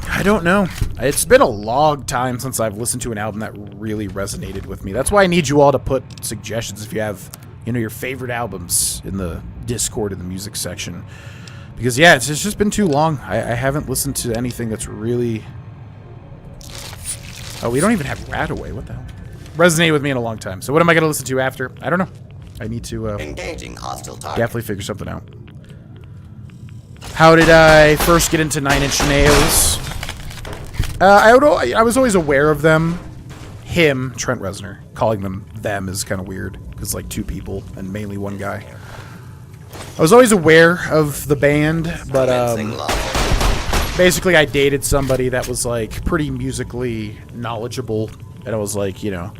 I don't know. It's been a long time since I've listened to an album that really resonated with me. That's why I need you all to put suggestions if you have, you know, your favorite albums in the Discord in the music section. Because yeah, it's just been too long. I haven't listened to anything that's really... Oh, we don't even have Radaway. What the hell? Resonated with me in a long time. So what am I going to listen to after? I don't know. I need to engaging hostile target. Definitely figure something out. How did I first get into Nine Inch Nails? I was always aware of them. him, Trent Reznor. Calling them is kind of weird, because like two people, and mainly one guy. I was always aware of the band, but basically I dated somebody that was like pretty musically knowledgeable, and I was like, you know,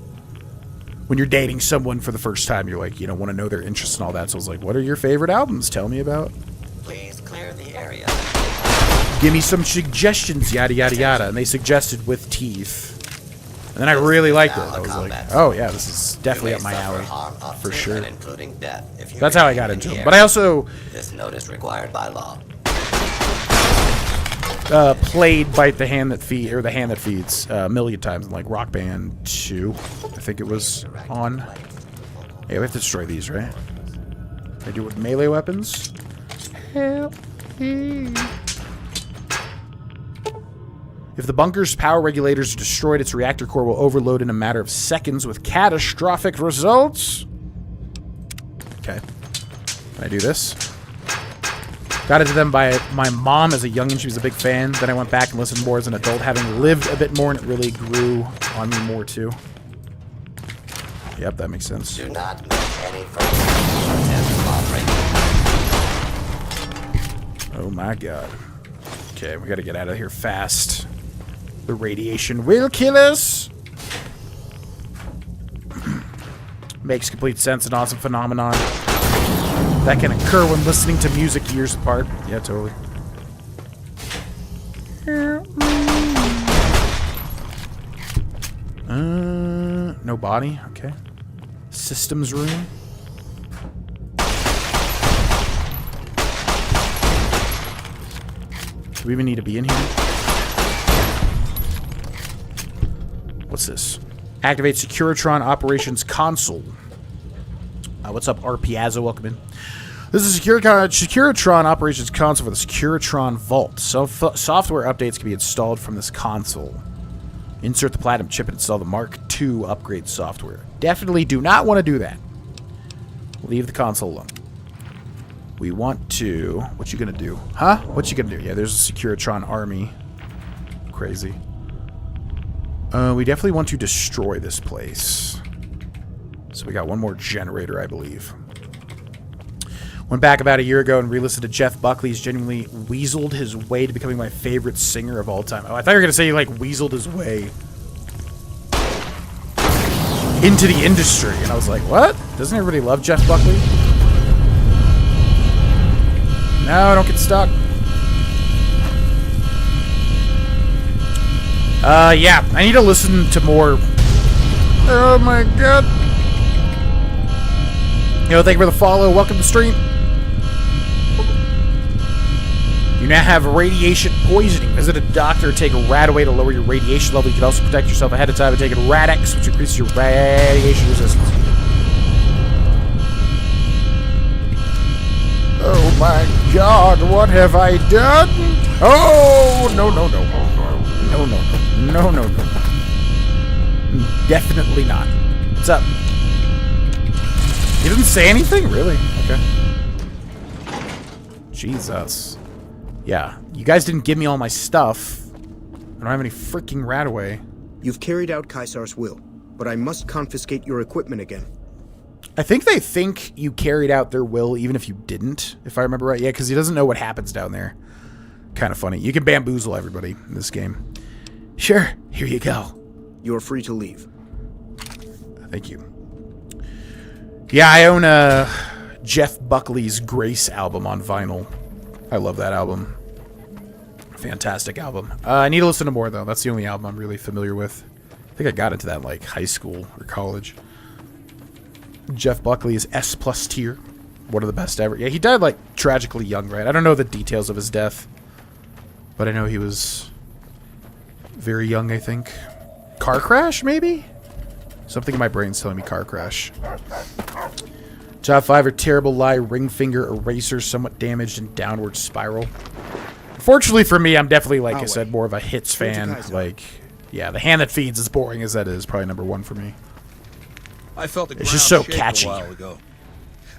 when you're dating someone for the first time, you're like, you don't want to know their interests and all that, so I was like, what are your favorite albums? Tell me about. Please clear the area. Give me some suggestions, yada yada yada, and they suggested With Teeth. And then I really liked it. I was like, oh yeah, this is definitely up my alley, for sure. That's how I got into them. But I also this notice required by law. Played Bite the Hand That Feeds, or The Hand That Feeds, a million times in like Rock Band 2. I think it was on. Hey, we have to destroy these, right? They do it with melee weapons. Help me. If the bunker's power regulators are destroyed, its reactor core will overload in a matter of seconds with catastrophic results. Okay. Can I do this? Got into them by my mom as a youngin'. She was a big fan. Then I went back and listened more as an adult, having lived a bit more, and it really grew on me more, too. Yep, that makes sense. Do not make any further Oh my god. Okay, we gotta get out of here fast. The radiation will kill us! Makes complete sense, an awesome phenomenon that can occur when listening to music years apart. Yeah, totally. No body, okay. Systems room. Do we even need to be in here? What's this? Activate Securitron Operations Console. What's up, Arpiazzo? Welcome in. This is Securitron Operations Console for the Securitron Vault. Software updates can be installed from this console. Insert the Platinum chip and install the Mark II upgrade software. Definitely do not want to do that. Leave the console alone. We want to... What you gonna do? Huh? What you gonna do? Yeah, there's a Securitron army. Crazy. We definitely want to destroy this place. So we got one more generator, I believe. Went back about a year ago and re-listened to Jeff Buckley. He's genuinely weaseled his way to becoming my favorite singer of all time. Oh, I thought you were gonna say he, like, weaseled his way into the industry. And I was like, what? Doesn't everybody love Jeff Buckley? No, don't get stuck. Yeah, I need to listen to more. Oh my god. Yo, thank you for the follow. Welcome to the stream. You now have radiation poisoning. Visit a doctor or take a Radaway to lower your radiation level. You can also protect yourself ahead of time by taking Rad-X, which increases your radiation resistance. Oh my god, what have I done? Oh, no, no, no. No, no, no. No, no, no. Definitely not. What's up? He didn't say anything? Really? Okay. Jesus. Yeah, you guys didn't give me all my stuff. I don't have any freaking Radaway. You've carried out Caesar's will, but I must confiscate your equipment again. I think they think you carried out their will even if you didn't, if I remember right. Yeah, because he doesn't know what happens down there. Kind of funny. You can bamboozle everybody in this game. Sure, here you go. You're free to leave. Thank you. Yeah, I own Jeff Buckley's Grace album on vinyl. I love that album. Fantastic album. I need to listen to more, though. That's the only album I'm really familiar with. I think I got into that in, like, high school or college. Jeff Buckley is S+ tier. One of the best ever. Yeah, he died, like, tragically young, right? I don't know the details of his death. But I know he was very young, I think. Car crash, maybe? Something in my brain's telling me car crash. Top 5 are Terrible Lie, Ring Finger, Eraser, Somewhat Damaged, and Downward Spiral. Fortunately for me, I'm definitely, like I said, more of a hits fan. Like, yeah, The Hand That Feeds, as boring as that is, probably #1 for me. I felt the It's ground just so shake catchy. a while ago.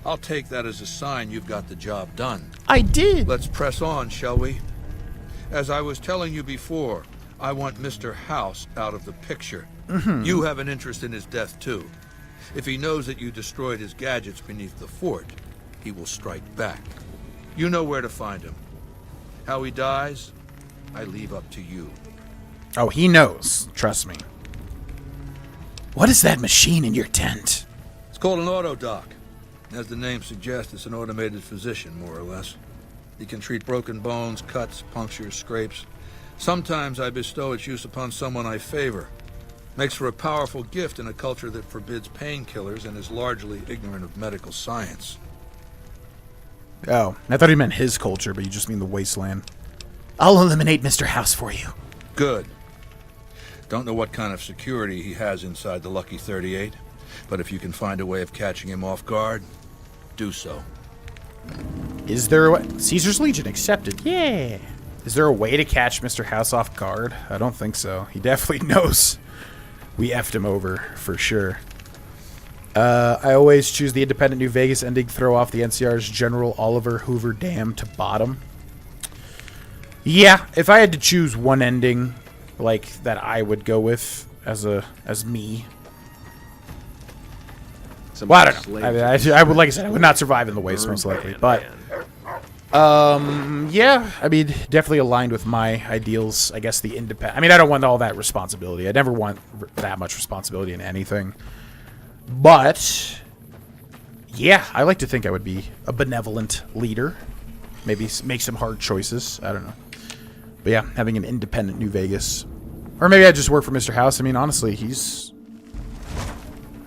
I'll take that as a sign you've got the job done. I did. Let's press on, shall we? As I was telling you before, I want Mr. House out of the picture. Mm-hmm. You have an interest in his death, too. If he knows that you destroyed his gadgets beneath the fort, he will strike back. You know where to find him. How he dies, I leave up to you. Oh, he knows. Trust me. What is that machine in your tent? It's called an autodoc. As the name suggests, it's an automated physician, more or less. He can treat broken bones, cuts, punctures, scrapes. Sometimes I bestow its use upon someone I favor. Makes for a powerful gift in a culture that forbids painkillers and is largely ignorant of medical science. Oh, I thought he meant his culture, but you just mean the wasteland. I'll eliminate Mr. House for you. Good. Don't know what kind of security he has inside the Lucky 38, but if you can find a way of catching him off guard, do so. Is there a way? Caesar's Legion accepted. Yeah. Is there a way to catch Mr. House off guard? I don't think so. He definitely knows we effed him over, for sure. I always choose the independent New Vegas ending, throw off the NCR's General Oliver Hoover Dam to bottom. Yeah, if I had to choose one ending, like, that I would go with as me. Well, I don't know. I would, like I said, I would not survive in the waste, most likely. But, yeah, I mean, definitely aligned with my ideals. I guess the independent. I mean, I don't want all that responsibility. I never want that much responsibility in anything. But, yeah, I like to think I would be a benevolent leader. Maybe make some hard choices. I don't know. But yeah, having an independent New Vegas. Or maybe I just work for Mr. House. I mean, honestly, he's...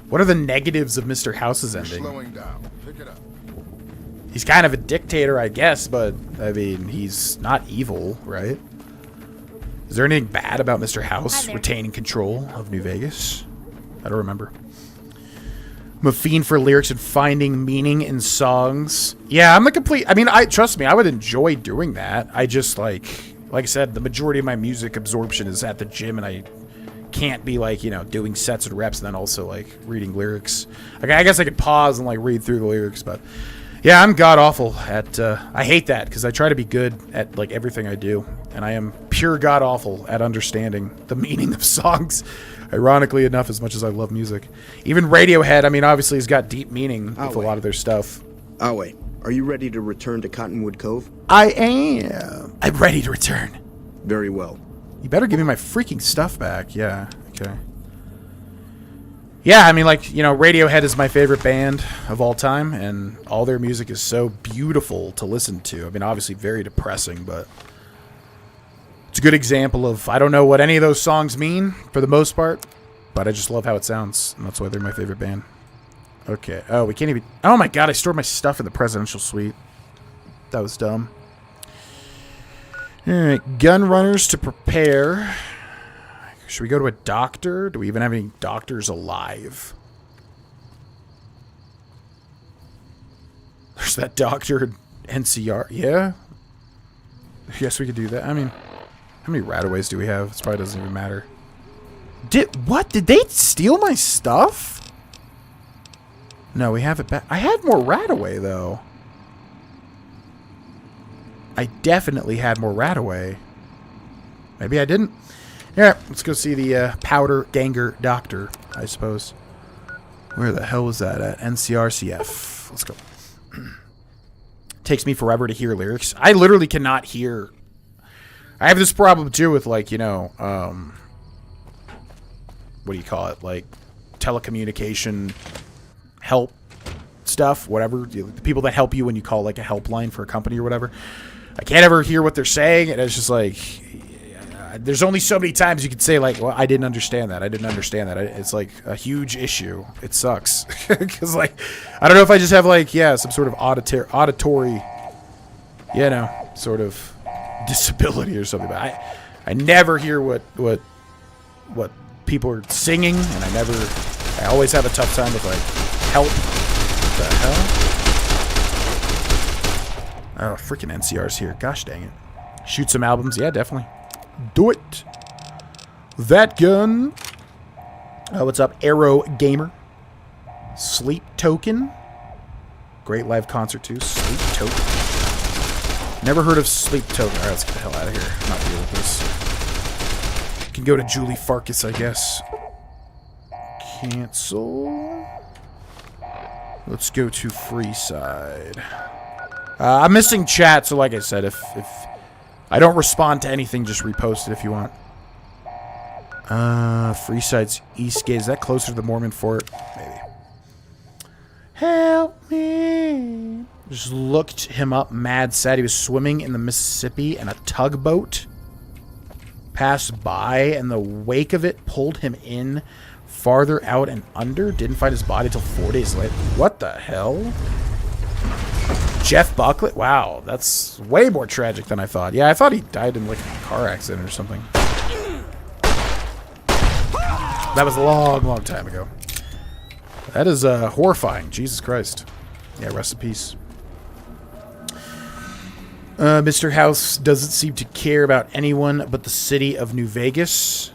What are the negatives of Mr. House's ending? Slowing down. Pick it up. He's kind of a dictator, I guess, but, I mean, he's not evil, right? Is there anything bad about Mr. House retaining control of New Vegas? I don't remember. I'm a fiend for lyrics and finding meaning in songs. Yeah, I'm a complete... I mean, trust me, I would enjoy doing that. I just, like I said, the majority of my music absorption is at the gym, and I can't be, like, you know, doing sets and reps and then also, like, reading lyrics. Like, I guess I could pause and, like, read through the lyrics, but... Yeah, I'm god-awful at... I hate that, because I try to be good at, like, everything I do. And I am pure god-awful at understanding the meaning of songs. Ironically enough, as much as I love music. Even Radiohead, I mean, obviously has got deep meaning with a lot of their stuff. Awe, are you ready to return to Cottonwood Cove? I am. I'm ready to return. Very well. You better give me my freaking stuff back. Yeah, okay. Yeah, I mean, like, you know, Radiohead is my favorite band of all time, and all their music is so beautiful to listen to. I mean, obviously very depressing, but it's a good example of, I don't know what any of those songs mean, for the most part, but I just love how it sounds, and that's why they're my favorite band. Okay. Oh, we can't even... Oh, my God, I stored my stuff in the presidential suite. That was dumb. All right, gun runners to prepare... Should we go to a doctor? Do we even have any doctors alive? There's that doctor in NCR. Yeah? Yes, we could do that. I mean, how many rataways do we have? This probably doesn't even matter. What? Did they steal my stuff? No, we have it back. I had more rataway, though. I definitely had more rataway. Maybe I didn't. Yeah, let's go see the Powder Ganger Doctor, I suppose. Where the hell was that at? NCRCF. Let's go. Takes me forever to hear lyrics. I literally cannot hear. I have this problem, too, with, like, you know, what do you call it? Like, telecommunication help stuff, whatever. The people that help you when you call, like, a helpline for a company or whatever. I can't ever hear what they're saying, and it's just like... There's only so many times you can say, like, well, I didn't understand that. I didn't understand that. It's, like, a huge issue. It sucks. Because, like, I don't know if I just have, like, yeah, some sort of auditory, you know, sort of disability or something. But I never hear what people are singing, and I always have a tough time with, like, help. What the hell? Oh, freaking NCR's here. Gosh dang it. Shoot some albums. Yeah, definitely. Do it. That gun. What's up, Arrow Gamer? Sleep Token. Great live concert too. Sleep Token. Never heard of Sleep Token. Alright, let's get the hell out of here. I'm not dealing with this. Can go to Julie Farkas, I guess. Cancel. Let's go to Freeside. I'm missing chat, so like I said, if I don't respond to anything, just repost it if you want. Freeside's Eastgate. Is that closer to the Mormon Fort? Maybe. Help me. Just looked him up. Mad sad. He was swimming in the Mississippi and a tugboat passed by, and the wake of it pulled him in farther out and under. Didn't find his body till 4 days later. What the hell? Jeff Buckley? Wow, that's way more tragic than I thought. Yeah, I thought he died in like a car accident or something. That was a long, long time ago. That is horrifying. Jesus Christ. Yeah, rest in peace. Mr. House doesn't seem to care about anyone but the city of New Vegas.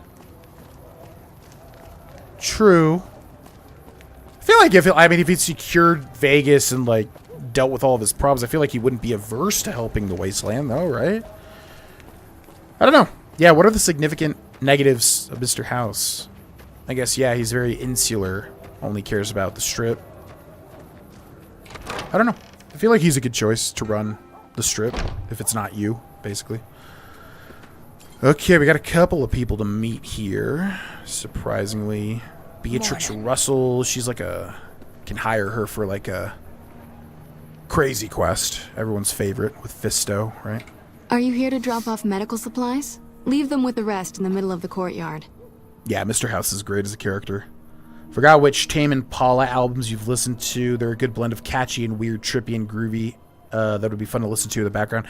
True. I feel like if he secured Vegas and like dealt with all of his problems, I feel like he wouldn't be averse to helping the Wasteland, though, right? I don't know. Yeah, what are the significant negatives of Mr. House? I guess, yeah, he's very insular. Only cares about the Strip. I don't know. I feel like he's a good choice to run the Strip, if it's not you, basically. Okay, we got a couple of people to meet here. Surprisingly. Beatrix Russell, she's like a... Can hire her for like a crazy quest. Everyone's favorite with Fisto, right? Are you here to drop off medical supplies? Leave them with the rest in the middle of the courtyard. Yeah, Mr. House is great as a character. Forgot which Tame Impala albums you've listened to. They're a good blend of catchy and weird, trippy and groovy. That would be fun to listen to in the background.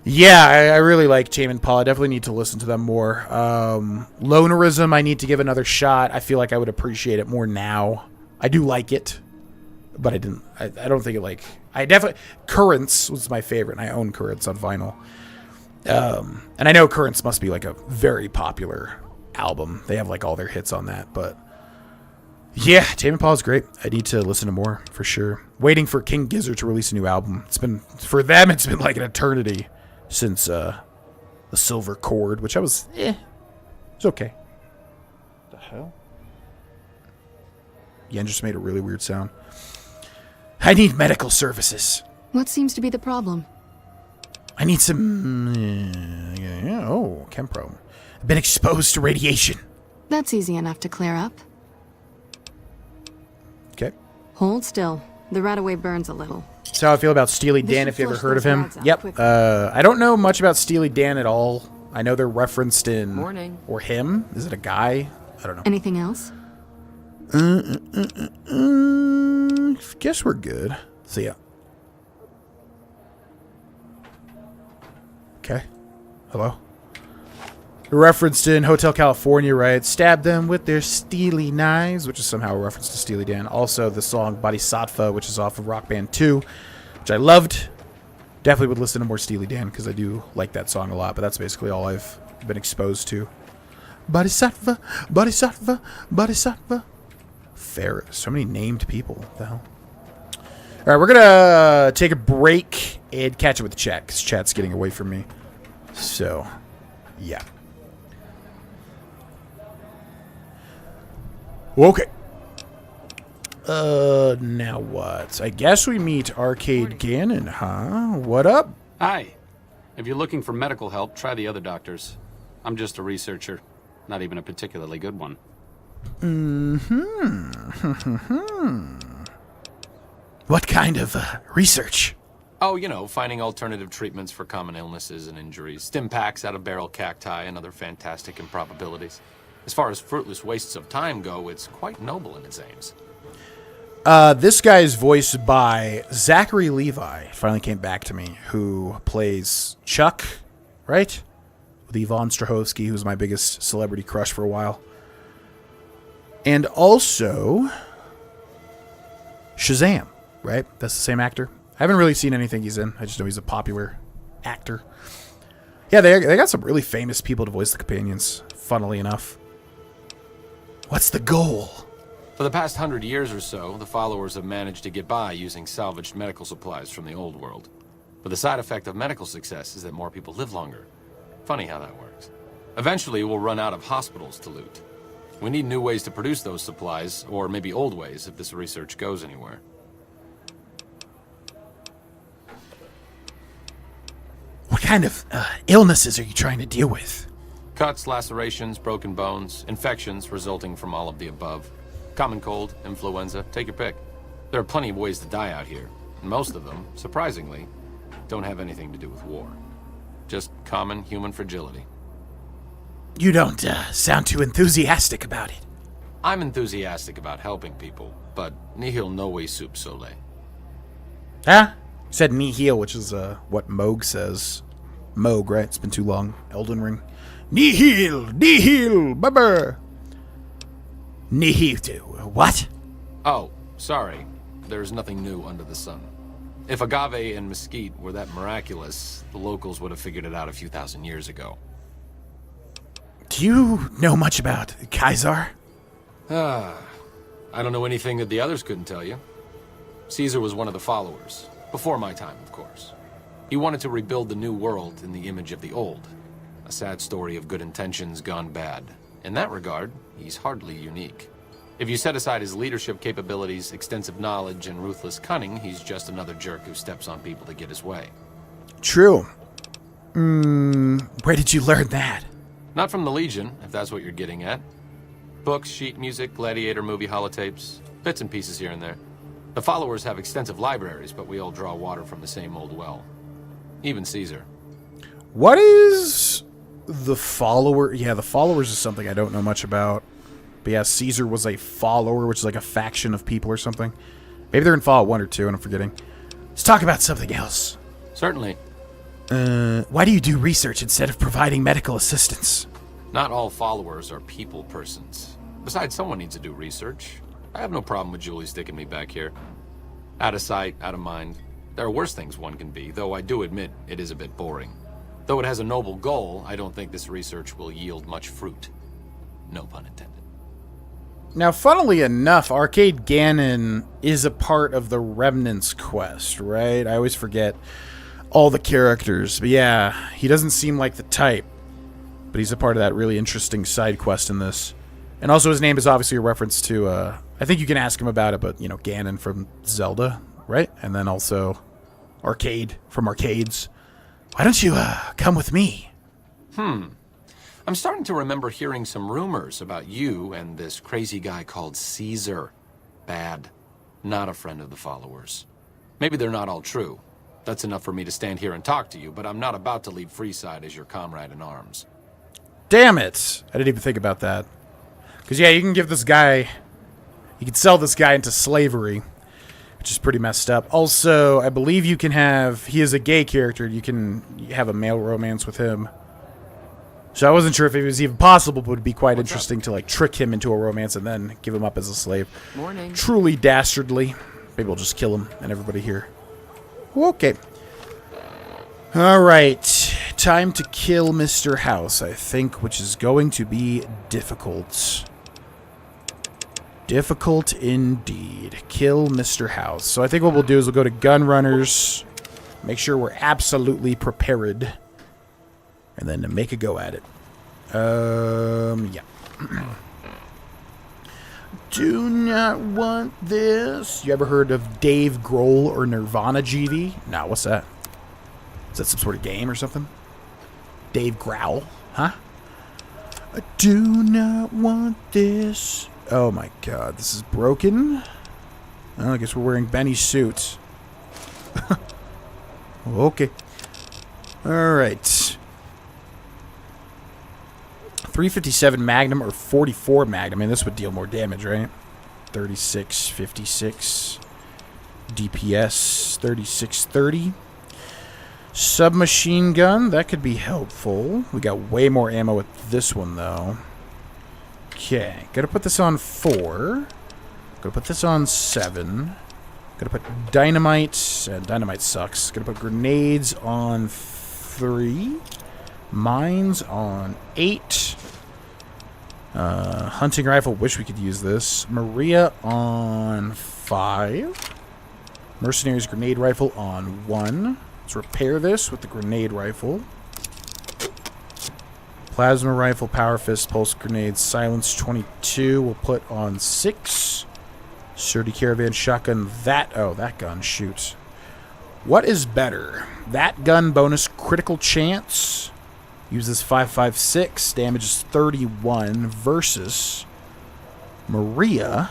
Yeah, I really like Tame Impala. I definitely need to listen to them more. Lonerism, I need to give another shot. I feel like I would appreciate it more now. I do like it, but I didn't. I don't think it like. I definitely Currents was my favorite, and I own Currents on vinyl. And I know Currents must be like a very popular album. They have like all their hits on that, but yeah, Tame Impala's great. I need to listen to more for sure. Waiting for King Gizzard to release a new album. It's been for them. It's been like an eternity since the Silver Cord, which I was it's okay. What the hell? Yen just made a really weird sound. I need medical services. What seems to be the problem? I need some oh, Chempro. I've been exposed to radiation. That's easy enough to clear up. Okay. Hold still. The Radaway burns a little. That's how I feel about Steely Dan, if you ever heard of him. Yep. I don't know much about Steely Dan at all. I know they're referenced in... Morning. Or him. Is it a guy? I don't know. Anything else? Guess we're good. See ya. Okay. Hello? Referenced in Hotel California, right? Stab them with their steely knives, which is somehow a reference to Steely Dan. Also, the song Bodhisattva, which is off of Rock Band 2, which I loved. Definitely would listen to more Steely Dan, because I do like that song a lot, but that's basically all I've been exposed to. Bodhisattva, Bodhisattva, Bodhisattva. Fair. So many named people. What the hell? All right, we're going to take a break and catch up with the chat, because chat's getting away from me. So, yeah. Okay. Now what? I guess we meet Arcade Gannon, huh? What up? Hi. If you're looking for medical help, try the other doctors. I'm just a researcher. Not even a particularly good one. What kind of research? Oh, you know, finding alternative treatments for common illnesses and injuries. Stim packs out of barrel cacti and other fantastic improbabilities. As far as fruitless wastes of time go, it's quite noble in its aims. This guy is voiced by Zachary Levi. Finally came back to me, who plays Chuck, right? With Yvonne Strahovski, who's my biggest celebrity crush for a while. And also Shazam, right? That's the same actor. I haven't really seen anything he's in. I just know he's a popular actor. Yeah, they got some really famous people to voice the companions, funnily enough. What's the goal? For the past 100 years or so, the followers have managed to get by using salvaged medical supplies from the old world. But the side effect of medical success is that more people live longer. Funny how that works. Eventually, we'll run out of hospitals to loot. We need new ways to produce those supplies, or maybe old ways if this research goes anywhere. What kind of illnesses are you trying to deal with? Cuts, lacerations, broken bones, infections resulting from all of the above. Common cold, influenza, take your pick. There are plenty of ways to die out here, and most of them, surprisingly, don't have anything to do with war. Just common human fragility. You don't sound too enthusiastic about it. I'm enthusiastic about helping people, but nihil novi sub sole. Huh? You said nihil, which is what Moog says. Moog, right? It's been too long. Elden Ring. Nihil! Nihil! Baba! Nihil. What? Oh, sorry. There's nothing new under the sun. If agave and mesquite were that miraculous, the locals would have figured it out a few thousand years ago. Do you know much about Kaiser? I don't know anything that the others couldn't tell you. Caesar was one of the followers. Before my time, of course. He wanted to rebuild the new world in the image of the old. A sad story of good intentions gone bad. In that regard, he's hardly unique. If you set aside his leadership capabilities, extensive knowledge, and ruthless cunning, he's just another jerk who steps on people to get his way. True. Where did you learn that? Not from the Legion, if that's what you're getting at. Books, sheet music, gladiator movie holotapes, bits and pieces here and there. The followers have extensive libraries, but we all draw water from the same old well. Even Caesar. What is the follower? Yeah, the followers is something I don't know much about. But yeah, Caesar was a follower, which is like a faction of people or something. Maybe they're in Fallout 1 or 2, and I'm forgetting. Let's talk about something else. Certainly. Why do you do research instead of providing medical assistance? Not all followers are people persons. Besides, someone needs to do research. I have no problem with Julie sticking me back here. Out of sight, out of mind. There are worse things one can be, though I do admit it is a bit boring. Though it has a noble goal, I don't think this research will yield much fruit. No pun intended. Now, funnily enough, Arcade Gannon is a part of the Remnants quest, right? I always forget all the characters. But yeah, he doesn't seem like the type. But he's a part of that really interesting side quest in this. And also his name is obviously a reference to, I think you can ask him about it, but, you know, Ganon from Zelda, right? And then also Arcade from Arcades. Why don't you, come with me? I'm starting to remember hearing some rumors about you and this crazy guy called Caesar. Bad. Not a friend of the followers. Maybe they're not all true. That's enough for me to stand here and talk to you, but I'm not about to leave Freeside as your comrade in arms. Damn it! I didn't even think about that. Because, yeah, you can give this guy... You can sell this guy into slavery, which is pretty messed up. Also, I believe you can have... He is a gay character. You can have a male romance with him. So I wasn't sure if it was even possible, but it would be quite interesting to, like, trick him into a romance and then give him up as a slave. Morning. Truly dastardly. Maybe we'll just kill him and everybody here. Okay. Alright. Time to kill Mr. House, I think, which is going to be difficult. Difficult indeed. Kill Mr. House. So I think what we'll do is we'll go to gun runners. Make sure we're absolutely prepared. And then to make a go at it. Yeah. Do not want this. You ever heard of Dave Grohl or Nirvana GV? No, what's that? Is that some sort of game or something? Dave Growl, huh? I do not want this. Oh my god, this is broken. Oh, I guess we're wearing Benny's suits. Okay. Alright. 357 Magnum or 44 Magnum. I mean, this would deal more damage, right? 36, 56. DPS, 3630. Submachine gun, that could be helpful. We got way more ammo with this one, though. Okay, gotta put this on 4. Gotta put this on 7. Gotta put dynamite. Dynamite sucks. Gotta put grenades on 3. Mines on 8. Hunting rifle, wish we could use this. Maria on 5. Mercenaries grenade rifle on 1. Let's repair this with the grenade rifle. Plasma rifle, power fist, pulse grenades, silence 22. We'll put on 6. Sturdy caravan shotgun. That gun shoots. What is better? That gun bonus critical chance. Uses 5.56. Damage is 31 versus Maria.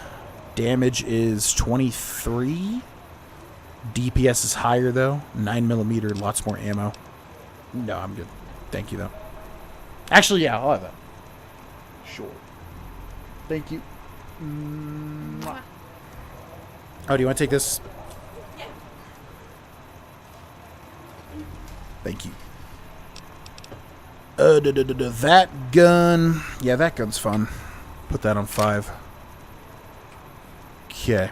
Damage is 23. DPS is higher though. 9mm, lots more ammo. No, I'm good. Thank you though. Actually, yeah, I'll have that. Sure. Thank you. Mwah. Oh, do you want to take this? Yeah. Thank you. That gun. Yeah, that gun's fun. Put that on 5. Okay.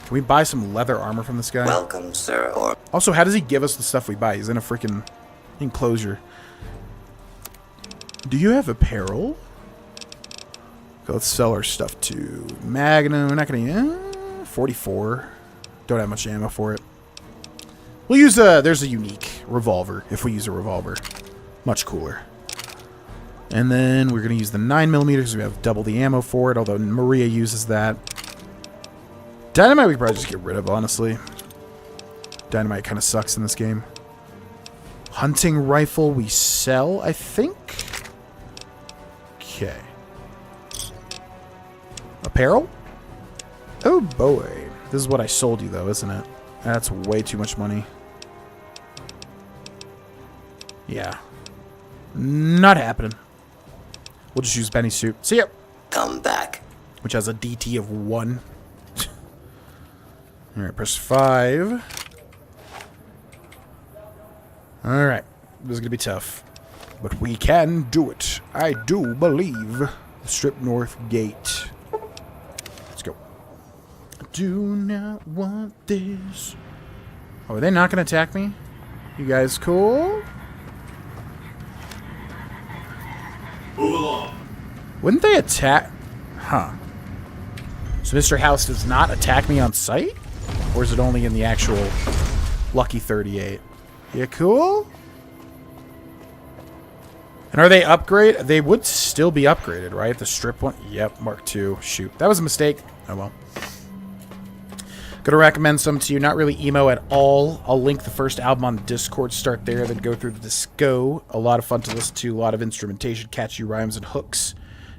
Can we buy some leather armor from this guy? Welcome, sir. Or also, how does he give us the stuff we buy? He's in a freaking enclosure. Do you have apparel? Okay, let's sell our stuff to Magnum. We're not gonna 44. Don't have much ammo for it. We'll use there's a unique revolver if we use a revolver. Much cooler. And then we're gonna use the 9mm because we have double the ammo for it, although Maria uses that. Dynamite we could probably just get rid of, honestly. Dynamite kind of sucks in this game. Hunting rifle we sell, I think. Okay. Apparel? Oh boy. This is what I sold you though, isn't it? That's way too much money. Yeah. Not happening. We'll just use Benny's suit. See ya. Come back. Which has a DT of 1. Alright, press 5. Alright. This is going to be tough. But we can do it. I do believe. The Strip North Gate. Let's go. Do not want this. Oh, are they not going to attack me? You guys cool? Move along. Wouldn't they attack? Huh. So Mr. House does not attack me on sight? Or is it only in the actual Lucky 38? You cool? And are they upgrade? They would still be upgraded, right? The strip one? Yep, Mark II. Shoot. That was a mistake. Oh well. Gonna recommend some to you. Not really emo at all. I'll link the first album on Discord. Start there, then go through the disco. A lot of fun to listen to. A lot of instrumentation, catchy rhymes, and hooks.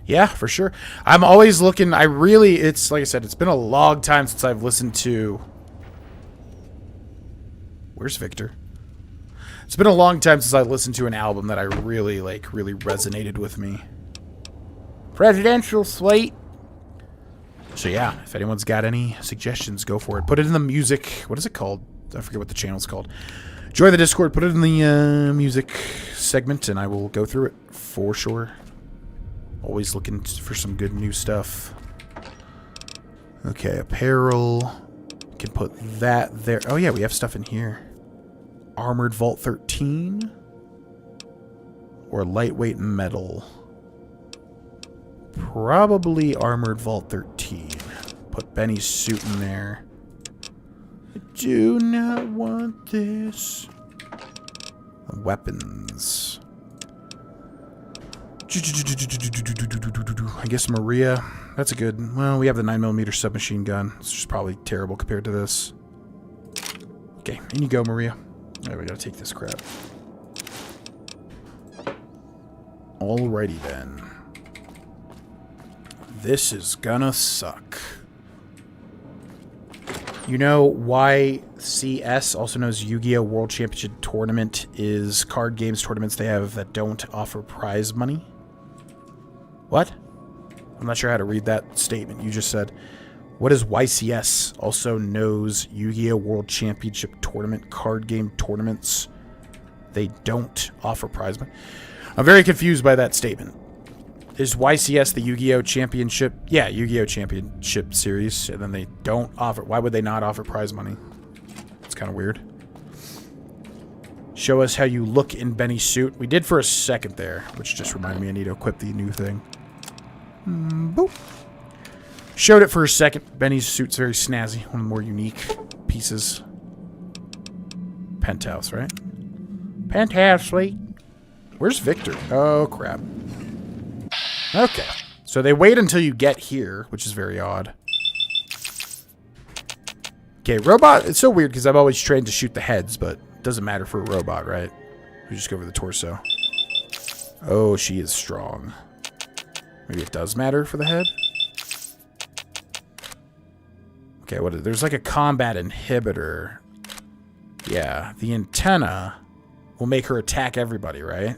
Yeah, for sure. I'm always looking. It's like I said, it's been a long time since I've listened to... Where's Victor? It's been a long time since I listened to an album that I really resonated with me. Presidential slate. So yeah, if anyone's got any suggestions, go for it. Put it in the music. What is it called? I forget what the channel's called. Join the Discord. Put it in the music segment, and I will go through it for sure. Always looking for some good new stuff. Okay, apparel. Can put that there. Oh yeah, we have stuff in here. Armored Vault 13. Or lightweight metal. Probably Armored Vault 13. Put Benny's suit in there. I do not want this. Weapons. I guess Maria. That's a good... Well, we have the 9mm submachine gun. It's just probably terrible compared to this. Okay, in you go, Maria. Alright, we gotta take this crap. Alrighty then. This is gonna suck. You know, YCS, also known as Yu-Gi-Oh! World Championship Tournament, is card games tournaments they have that don't offer prize money? What? I'm not sure how to read that statement you just said. What is YCS? Also knows Yu-Gi-Oh! World Championship Tournament card game tournaments. They don't offer prize money. I'm very confused by that statement. Is YCS the Yu-Gi-Oh! Championship? Yeah, Yu-Gi-Oh! Championship series. And then they don't offer... Why would they not offer prize money? It's kind of weird. Show us how you look in Benny's suit. We did for a second there, which just reminded me I need to equip the new thing. Boop. Showed it for a second. Benny's suit's very snazzy. One of the more unique pieces. Penthouse, right? Penthouse suite. Where's Victor? Oh, crap. Okay. So they wait until you get here, which is very odd. Okay, robot. It's so weird because I've always trained to shoot the heads, but it doesn't matter for a robot, right? We just go over the torso. Oh, she is strong. Maybe it does matter for the head? Okay, what? There's like a combat inhibitor. Yeah, the antenna will make her attack everybody, right?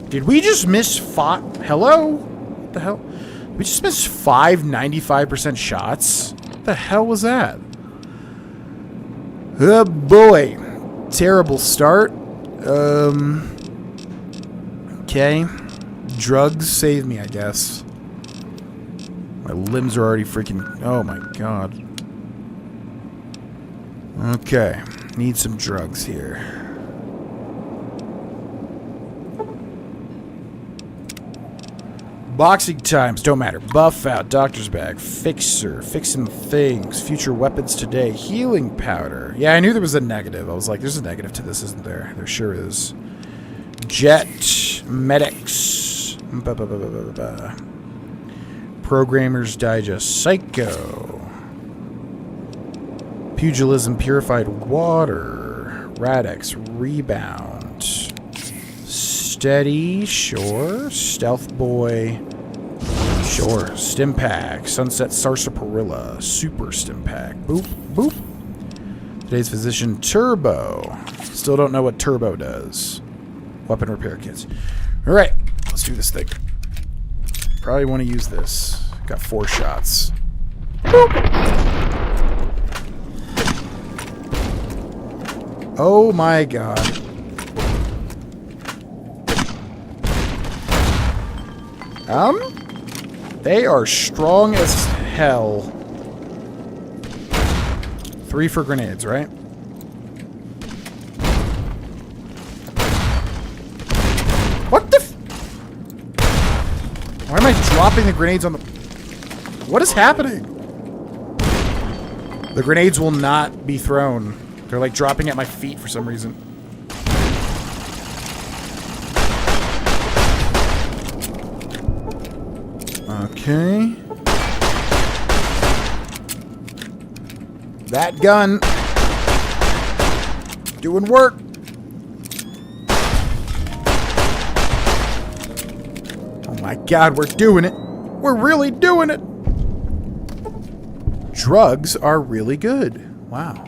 Did we just miss Hello? What the hell? We just missed 95% shots? What the hell was that? Oh boy. Terrible start. Okay. Drugs save me, I guess. My limbs are already freaking... Oh my god. Okay. Need some drugs here. Boxing times, don't matter. Buff out, doctor's bag, fixer, fixing things, future weapons today, healing powder. Yeah, I knew there was a negative. I was like, there's a negative to this, isn't there? There sure is. Jet, medics, Programmer's Digest, Psycho, pugilism, purified water, Radix, rebound, steady, sure, stealth boy, sure, stim pack, sunset sarsaparilla, super stim pack, boop, boop. Today's physician, turbo. Still don't know what turbo does. Weapon repair kits. All right, let's do this thing. Probably want to use this. Got 4 shots. Boop. Oh my god. They are strong as hell. 3 for grenades, right? What the f... Why am I dropping the grenades on the... What is happening? The grenades will not be thrown. They're like dropping at my feet for some reason. Okay. That gun. Doing work. Oh my god, we're doing it. We're really doing it. Drugs are really good. Wow.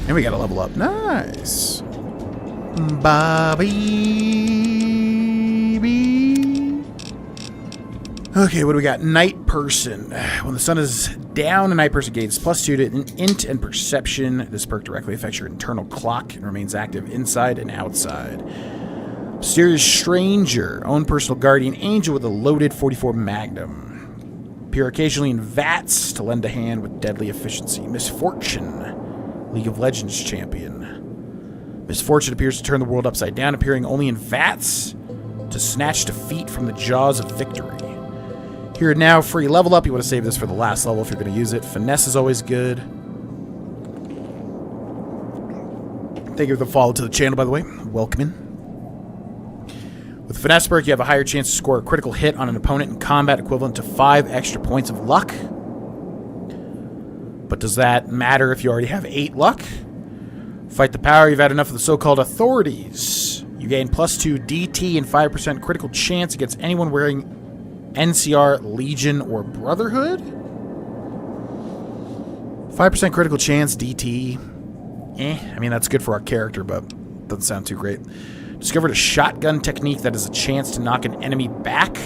And we gotta level up. Nice. Bobby. Okay, what do we got? Night person. When the sun is down, a night person gains +2 to int and perception. This perk directly affects your internal clock and remains active inside and outside. Mysterious stranger. Own personal guardian angel with a loaded 44 Magnum. Appear occasionally in vats to lend a hand with deadly efficiency. Misfortune. League of Legends champion. Misfortune appears to turn the world upside down, appearing only in vats to snatch defeat from the jaws of victory. Here and now, free level up. You want to save this for the last level if you're going to use it. Finesse is always good. Thank you for the follow to the channel, by the way. Welcome in. With Finesse perk, you have a higher chance to score a critical hit on an opponent in combat equivalent to 5 extra points of luck. But does that matter if you already have 8 luck? Fight the power. You've had enough of the so-called authorities. You gain +2 DT and 5% critical chance against anyone wearing NCR, Legion, or Brotherhood? 5% critical chance, DT. I mean, that's good for our character, but doesn't sound too great. Discovered a shotgun technique that has a chance to knock an enemy back.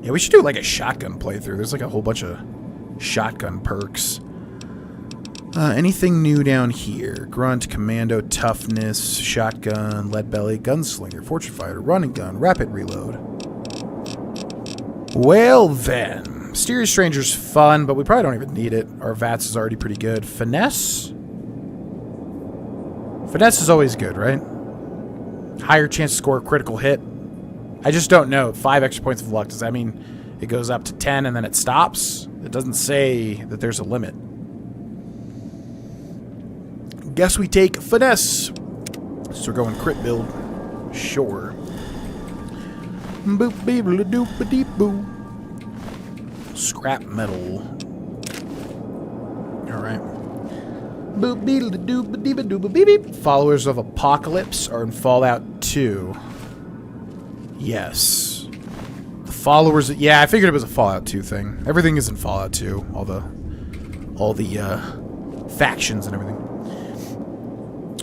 Yeah, we should do like a shotgun playthrough. There's like a whole bunch of shotgun perks. Anything new down here? Grunt, Commando, Toughness, Shotgun, Lead Belly, Gunslinger, Fortune Fighter, Running Gun, Rapid Reload. Well then, Mysterious Stranger's fun, but we probably don't even need it. Our VATS is already pretty good. Finesse? Finesse is always good, right? Higher chance to score a critical hit. I just don't know. 5 extra points of luck. Does that mean it goes up to 10 and then it stops. It doesn't say that there's a limit. Guess we take finesse. So we're going crit build. Sure. Boop beep doop deep boo. Scrap metal. Alright. Boop beep doop deep doop beep beep. Followers of Apocalypse are in Fallout 2. Yes. The followers. Yeah, I figured it was a Fallout 2 thing. Everything is in Fallout 2. All the factions and everything.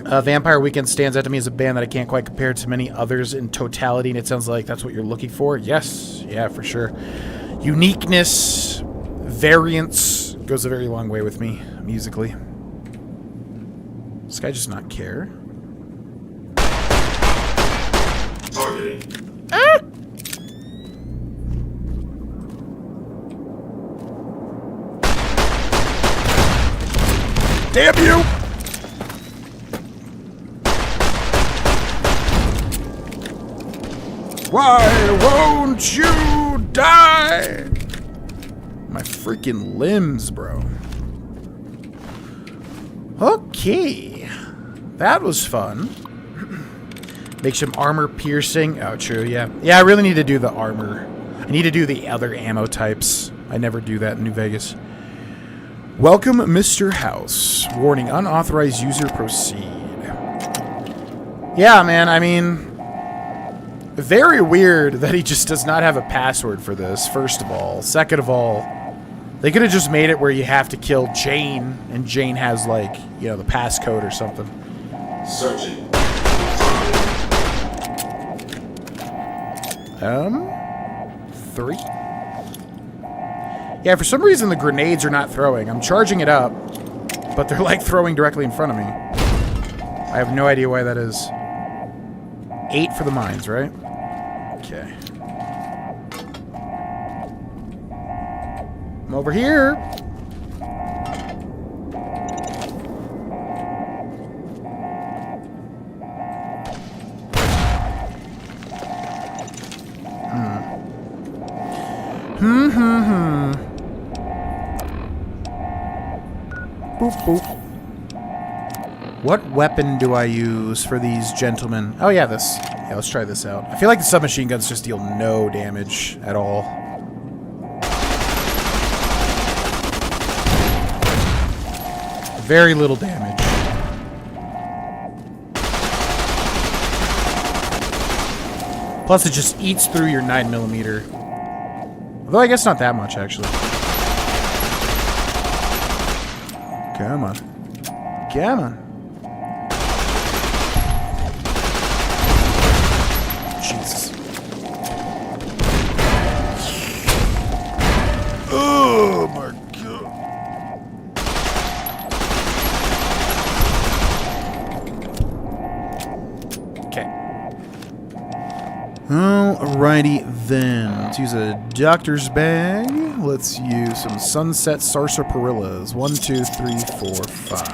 Vampire Weekend stands out to me as a band that I can't quite compare to many others in totality, and it sounds like that's what you're looking for. Yes, yeah, for sure. Uniqueness, variance goes a very long way with me musically. This guy does not care. Targeting. Ah! Damn you! Why won't you die? My freaking limbs, bro. Okay. That was fun. Make some armor piercing. Oh, true, yeah. Yeah, I really need to do the armor. I need to do the other ammo types. I never do that in New Vegas. Welcome, Mr. House. Warning, unauthorized user proceed. Yeah, man, I mean... very weird that he just does not have a password for this, first of all. Second of all, they could have just made it where you have to kill Jane, and Jane has, like, you know, the passcode or something. Searching. 3? Yeah, for some reason the grenades are not throwing. I'm charging it up, but they're, like, throwing directly in front of me. I have no idea why that is. 8 for the mines, right? Okay. I'm over here. Boop, boop. What weapon do I use for these gentlemen? Oh, yeah, this. Yeah, let's try this out. I feel like the submachine guns just deal no damage at all. Very little damage. Plus, it just eats through your 9mm. Although, I guess not that much, actually. Come on. Come on. Jesus. Oh my god. Okay. Alrighty then. Let's use a doctor's bag. Let's use some sunset sarsaparillas. 1, 2, 3, 4, 5.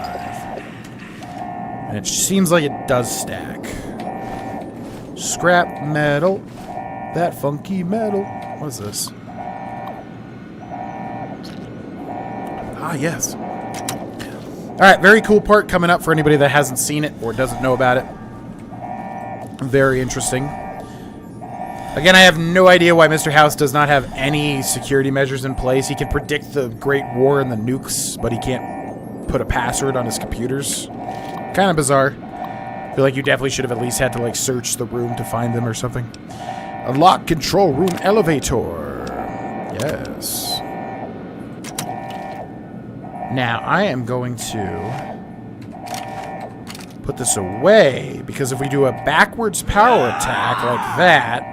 And it seems like it does stack. Scrap metal. That funky metal. What is this? Ah, yes. Alright, very cool part coming up for anybody that hasn't seen it or doesn't know about it. Very interesting. Again, I have no idea why Mr. House does not have any security measures in place. He can predict the Great War and the nukes, but he can't put a password on his computers. Kind of bizarre. I feel like you definitely should have at least had to, like, search the room to find them or something. Unlock control room elevator. Yes. Now, I am going to put this away, because if we do a backwards power attack like that,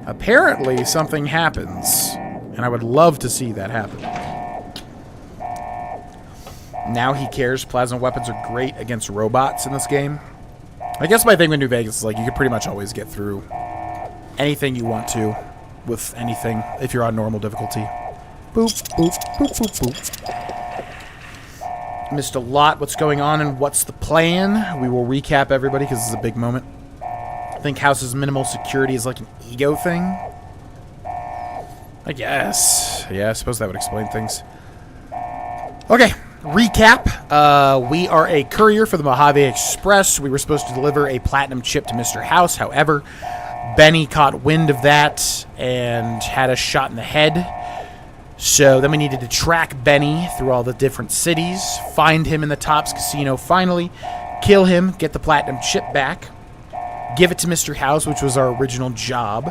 apparently something happens. And I would love to see that happen. Now he cares. Plasma weapons are great against robots in this game. I guess my thing with New Vegas is, like, you can pretty much always get through anything you want to with anything if you're on normal difficulty. Boop, boop, boop, boop, boop. Missed a lot. What's going on and what's the plan? We will recap everybody because this is a big moment. I think House's minimal security is like an ego thing. I guess. Yeah, I suppose that would explain things. Okay, recap. We are a courier for the Mojave Express. We were supposed to deliver a platinum chip to Mr. House. However, Benny caught wind of that and had us shot in the head. So then we needed to track Benny through all the different cities, find him in the Tops Casino finally, kill him, get the platinum chip back, give it to Mr. House, which was our original job.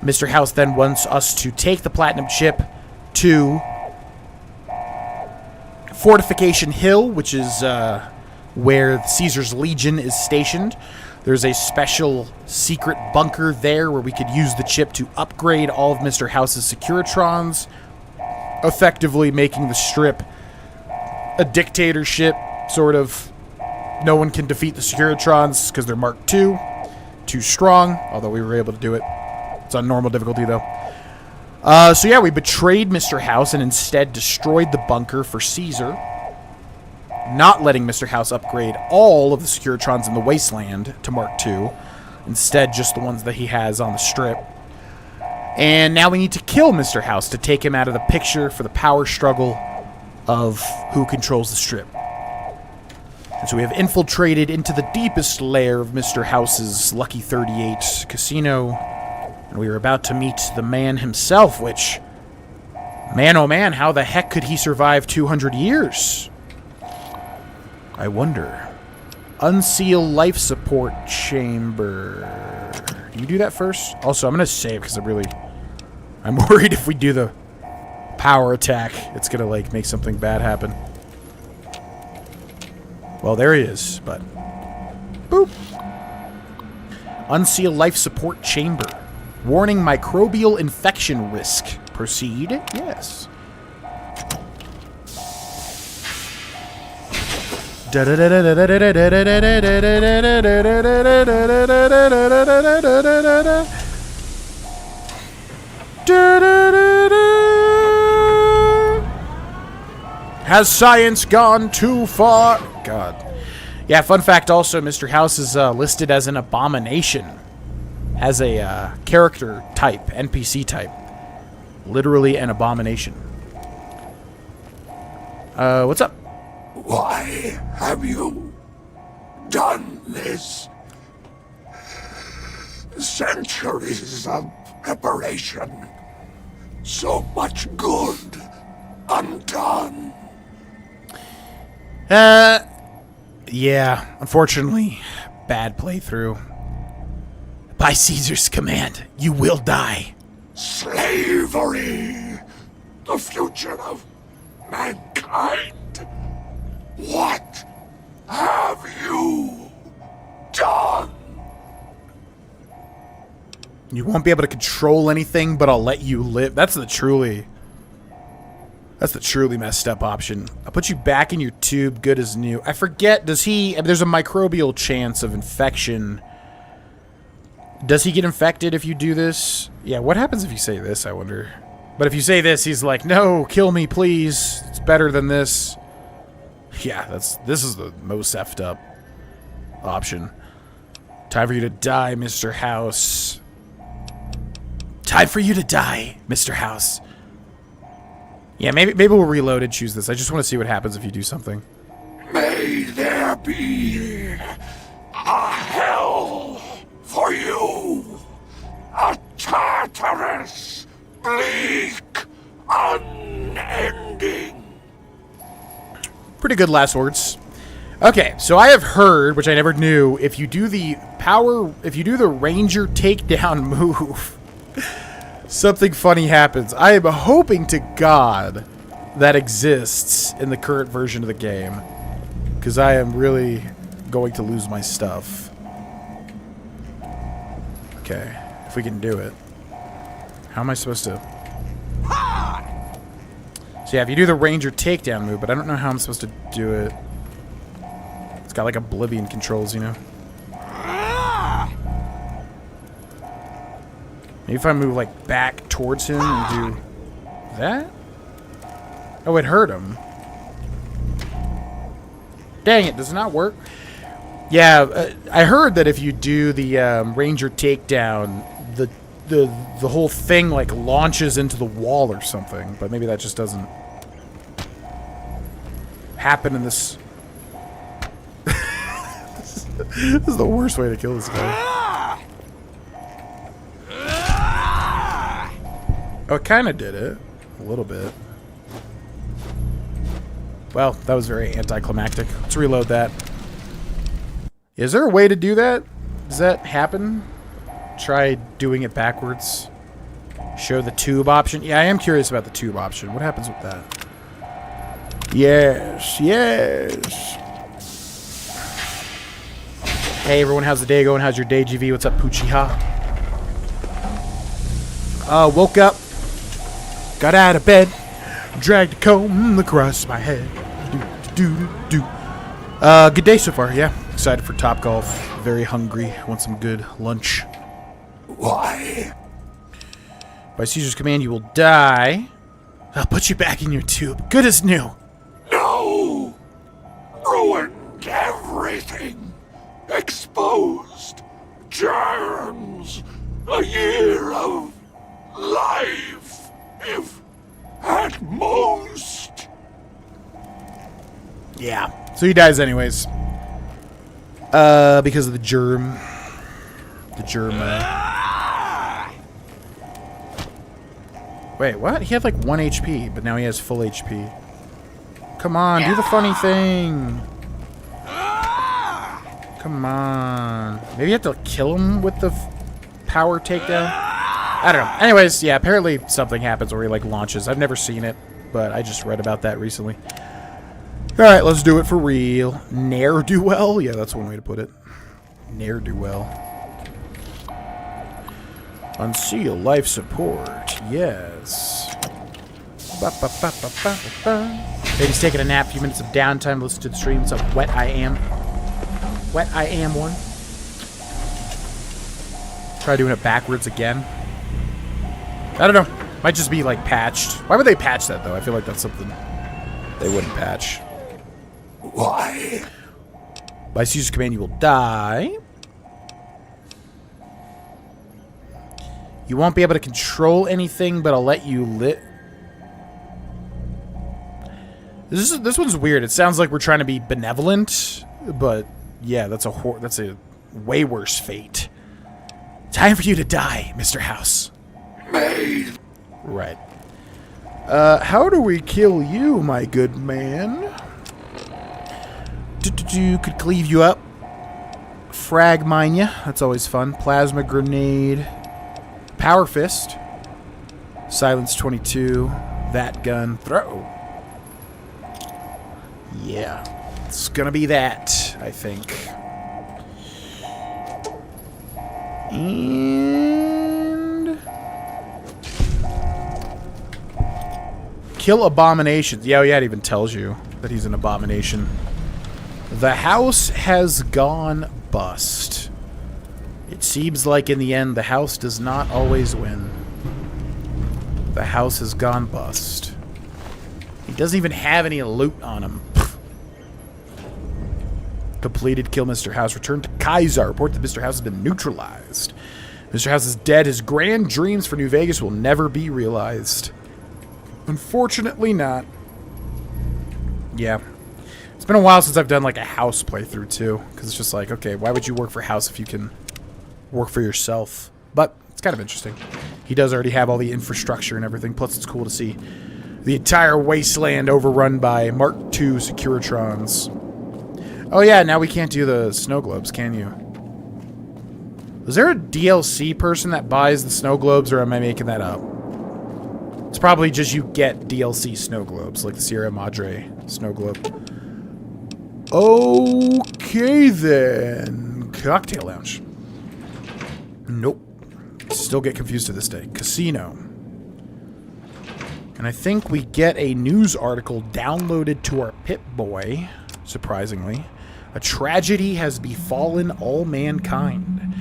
Mr. House then wants us to take the platinum chip to Fortification Hill, which is where Caesar's Legion is stationed. There's a special secret bunker there where we could use the chip to upgrade all of Mr. House's securitrons, effectively making the Strip a dictatorship, sort of. No one can defeat the securitrons because they're Mark II. Too strong, although we were able to do it. It's on normal difficulty, though. So yeah, we betrayed Mr. House and instead destroyed the bunker for Caesar, not letting Mr. House upgrade all of the securitrons in the Wasteland to Mark II. Instead, just the ones that he has on the Strip. And now we need to kill Mr. House to take him out of the picture for the power struggle of who controls the Strip. And so we have infiltrated into the deepest lair of Mr. House's Lucky 38 casino, and we are about to meet the man himself, which, man oh man, how the heck could he survive 200 years? I wonder. Unseal life support chamber. Can you do that first? Also, I'm going to save because I'm worried if we do the power attack, it's going to, like, make something bad happen. Well, there he is, but... Boop! Unseal life support chamber. Warning microbial infection risk. Proceed? Yes. Has science gone too far? God. Yeah, fun fact also, Mr. House is listed as an abomination. Has a character type, NPC type. Literally an abomination. What's up? Why have you done this? Centuries of preparation. So much good undone. Yeah, unfortunately, bad playthrough. By Caesar's command, you will die. Slavery, the future of mankind. What have you done? You won't be able to control anything, but I'll let you live. That's the truly messed up option. I'll put you back in your tube, good as new. I forget, does he... There's a microbial chance of infection. Does he get infected if you do this? Yeah, what happens if you say this, I wonder? But if you say this, he's like, no, kill me, please. It's better than this. Yeah, this is the most effed up option. Time for you to die, Mr. House. Time for you to die, Mr. House. Yeah, maybe we'll reload and choose this. I just want to see what happens if you do something. May there be a hell for you. A Tartarus, bleak, unending. Pretty good last words. Okay, so I have heard, which I never knew, if you do the Ranger takedown move, something funny happens. I am hoping to God that exists in the current version of the game, because I am really going to lose my stuff. Okay, if we can do it. How am I supposed to... So yeah, if you do the Ranger takedown move, but I don't know how I'm supposed to do it. It's got like Oblivion controls, you know? Maybe if I move like back towards him and do that? Oh, it hurt him. Dang it, does it not work? Yeah, I heard that if you do the Ranger takedown, the the whole thing like launches into the wall or something, but maybe that just doesn't happen in this. This is the worst way to kill this guy. Oh, it kind of did it. A little bit. Well, that was very anticlimactic. Let's reload that. Is there a way to do that? Does that happen? Try doing it backwards. Show the tube option. Yeah, I am curious about the tube option. What happens with that? Yes, yes. Hey everyone, how's the day going? How's your day, GV? What's up, Poochie Ha? Woke up, got out of bed, dragged a comb across my head. Good day so far, yeah. Excited for Top Golf. Very hungry. Want some good lunch. Why? By Caesar's command, you will die. I'll put you back in your tube. Good as new. No! Ruined everything. Exposed. Germs. A year of life. If at most. Yeah. So he dies anyways. Because of the germ. The germ, Wait, what? He had like 1 HP, but now he has full HP. Come on, do the funny thing. Come on. Maybe you have to kill him with the power takedown? I don't know. Anyways, yeah, apparently something happens where he like launches. I've never seen it, but I just read about that recently. Alright, let's do it for real. Ne'er-do-well? Yeah, that's one way to put it. Ne'er-do-well. Unseal life support. Yes. Baby's taking a nap. A few minutes of downtime. Listen to the stream. What's up, Wet I Am? Wet I Am one. Try doing it backwards again. I don't know. Might just be like patched. Why would they patch that though? I feel like that's something they wouldn't patch. Why? By Caesar's command, you will die. You won't be able to control anything, but I'll let you lit. This one's weird. It sounds like we're trying to be benevolent, but yeah, that's a way worse fate. Time for you to die, Mr. House. Made. Right. How do we kill you, my good man? Could cleave you up. Frag mine ya. That's always fun. Plasma grenade. Power fist. Silence 22. That gun. Throw. Yeah. It's gonna be that, I think. And kill abominations. Yeah, it even tells you that he's an abomination. The house has gone bust. It seems like in the end, the house does not always win. The house has gone bust. He doesn't even have any loot on him. Completed. Kill Mr. House. Return to Kaiser. Report that Mr. House has been neutralized. Mr. House is dead. His grand dreams for New Vegas will never be realized. Unfortunately not. Yeah. It's been a while since I've done like a house playthrough too. Because it's just like, okay, why would you work for House if you can work for yourself? But it's kind of interesting. He does already have all the infrastructure and everything. Plus it's cool to see the entire wasteland overrun by Mark II securitrons. Oh yeah, now we can't do the snow globes, can you? Is there a DLC person that buys the snow globes, or am I making that up? It's probably just you get DLC snow globes, like the Sierra Madre snow globe. Okay then. Cocktail lounge. Nope. Still get confused to this day. Casino. And I think we get a news article downloaded to our Pip-Boy, surprisingly. A tragedy has befallen all mankind.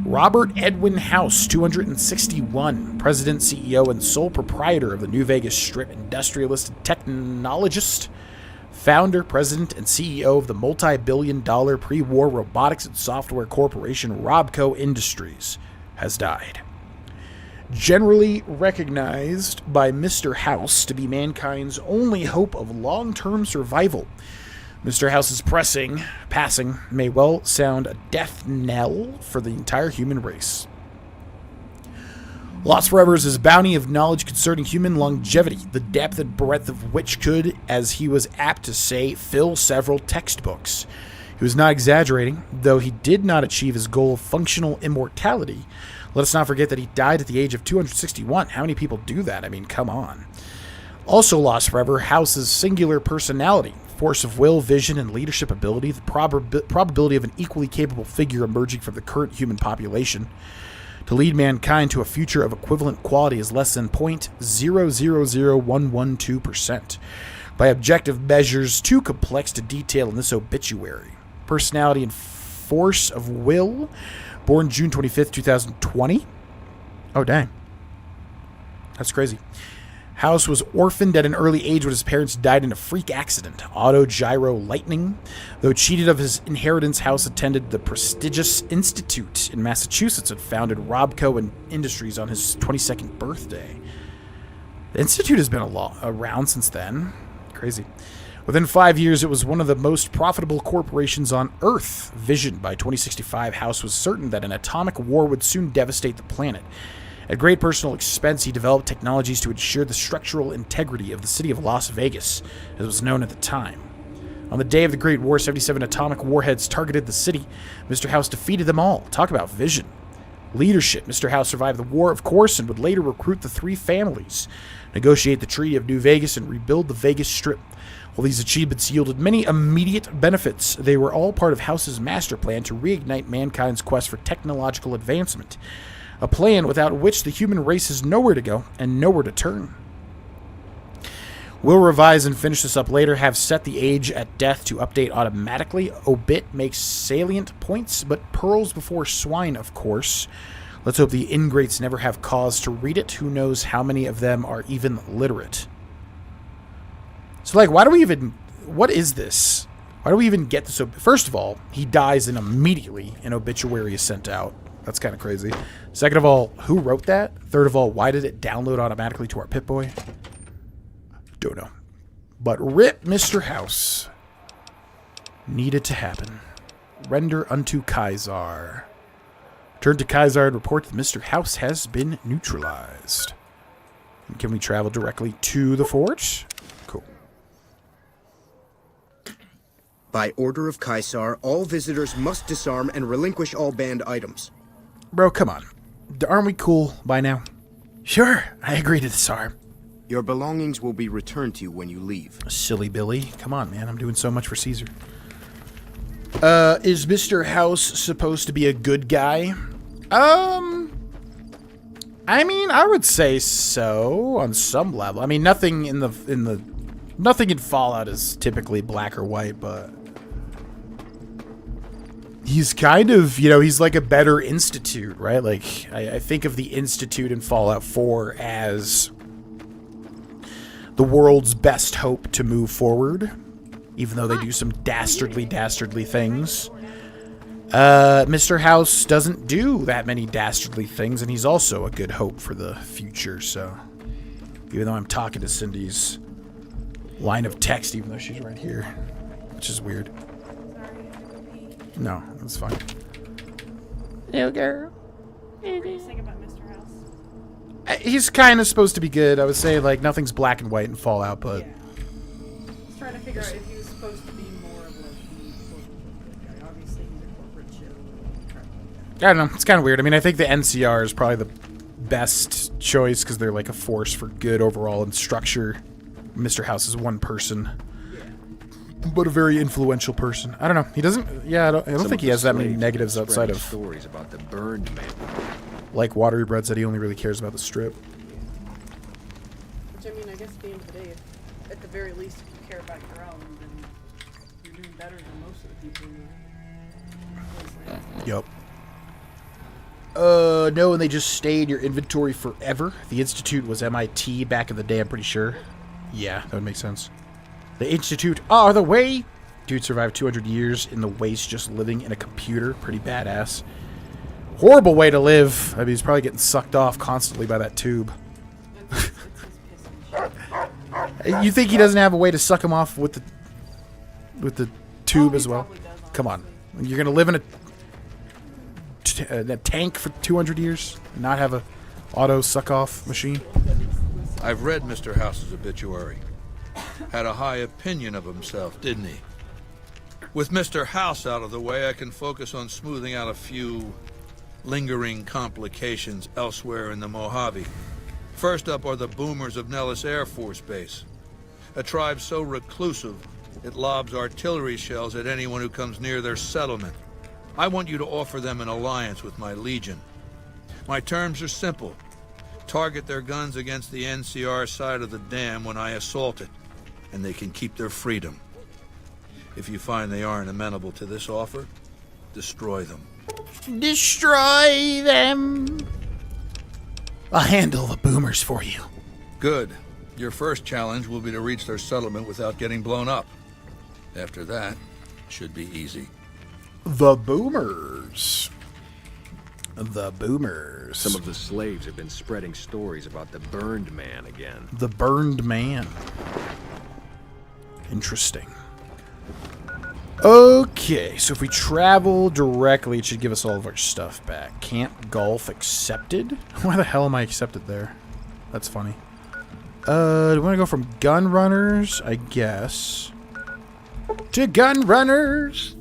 Robert Edwin House, 261, president, CEO, and sole proprietor of the New Vegas Strip, industrialist and technologist, founder, president, and CEO of the multi-billion-dollar pre-war robotics and software corporation Robco Industries, has died. generally recognized by Mr. House to be mankind's only hope of long-term survival. Mr. House's passing may well sound a death knell for the entire human race. Lost Forever is his bounty of knowledge concerning human longevity, the depth and breadth of which could, as he was apt to say, fill several textbooks. He was not exaggerating, though he did not achieve his goal of functional immortality. Let us not forget that he died at the age of 261. How many people do that? I mean, come on. Also lost forever, House's singular personality, force of will, vision, and leadership ability, the probability of an equally capable figure emerging from the current human population. To lead mankind to a future of equivalent quality is less than 0.000112%. By objective measures too complex to detail in this obituary. Personality and force of will, born June 25th, 2020. Oh, dang. That's crazy. House was orphaned at an early age when his parents died in a freak accident, autogyro lightning. Though cheated of his inheritance, House attended the prestigious Institute in Massachusetts and founded Robco and Industries on his 22nd birthday. The Institute has been around since then. Crazy. Within 5 years, it was one of the most profitable corporations on Earth. Visioned by 2065, House was certain that an atomic war would soon devastate the planet. At great personal expense, he developed technologies to ensure the structural integrity of the city of Las Vegas, as it was known at the time. On the day of the Great War, 77 atomic warheads targeted the city. Mr. House defeated them all. Talk about vision. Leadership. Mr. House survived the war, of course, and would later recruit the three families, negotiate the Treaty of New Vegas, and rebuild the Vegas Strip. While these achievements yielded many immediate benefits, they were all part of House's master plan to reignite mankind's quest for technological advancement. A plan without which the human race has nowhere to go and nowhere to turn. We'll revise and finish this up later. Have set the age at death to update automatically. Obit makes salient points, but pearls before swine, of course. Let's hope the ingrates never have cause to read it. Who knows how many of them are even literate. So, like, why do we even... What is this? Why do we even get this? First of all, he dies and immediately an obituary is sent out. That's kind of crazy. Second of all, who wrote that? Third of all, why did it download automatically to our Pip-Boy? Don't know. But rip Mr. House. Needed to happen. Render unto Kaisar. Turn to Kaisar and report that Mr. House has been neutralized. And can we travel directly to the fort? Cool. By order of Kaisar, all visitors must disarm and relinquish all banned items. Bro, come on. Aren't we cool by now? Sure, I agree to disarm. Your belongings will be returned to you when you leave. Silly Billy. Come on, man. I'm doing so much for Caesar. Is Mr. House supposed to be a good guy? I mean, I would say so on some level. I mean, nothing in Fallout is typically black or white, but he's kind of, he's like a better Institute, right? Like, I think of the Institute in Fallout 4 as the world's best hope to move forward, even though they do some dastardly things. Mr. House doesn't do that many dastardly things, and he's also a good hope for the future, so even though I'm talking to Cindy's line of text, even though she's right here, which is weird. No, that's fine. Little girl. What were you saying about Mr. House? He's kind of supposed to be good. I would say, like, nothing's black and white in Fallout, but... Yeah. I was trying to figure out if he was supposed to be more of, like, the corporate guy. Obviously, he's a corporate ship. I don't know. It's kind of weird. I mean, I think the NCR is probably the best choice because they're, like, a force for good overall in structure. Mr. House is one person. But a very influential person. I don't know. He doesn't... Yeah, I don't think he has that many negatives outside of... stories about the burned man. Like Watery Bread said, he only really cares about the strip. Which, I mean, I guess at the end of the day, at the very least, if you care about your own, then you're doing better than most of the people you... Yup. No, and they just stay in your inventory forever. The Institute was MIT back in the day, I'm pretty sure. Yeah, that would make sense. The Institute are the way. Dude survived 200 years in the waste just living in a computer. Pretty badass. Horrible way to live. I mean, he's probably getting sucked off constantly by that tube. You think he doesn't have a way to suck him off with the tube as well? Come on. You're going to live in a tank for 200 years and not have a auto suck-off machine? I've read Mr. House's obituary. Had a high opinion of himself, didn't he? With Mr. House out of the way, I can focus on smoothing out a few lingering complications elsewhere in the Mojave. First up are the boomers of Nellis Air Force Base. A tribe so reclusive, it lobs artillery shells at anyone who comes near their settlement. I want you to offer them an alliance with my Legion. My terms are simple. Target their guns against the NCR side of the dam when I assault it, and they can keep their freedom. If you find they aren't amenable to this offer, destroy them. Destroy them! I'll handle the boomers for you. Good. Your first challenge will be to reach their settlement without getting blown up. After that, should be easy. The boomers. The boomers. Some of the slaves have been spreading stories about the burned man again. The burned man. Interesting. Okay, so if we travel directly, it should give us all of our stuff back. Camp Golf accepted? Why the hell am I accepted there? That's funny. Do we want to go from gun runners, I guess, to gun runners?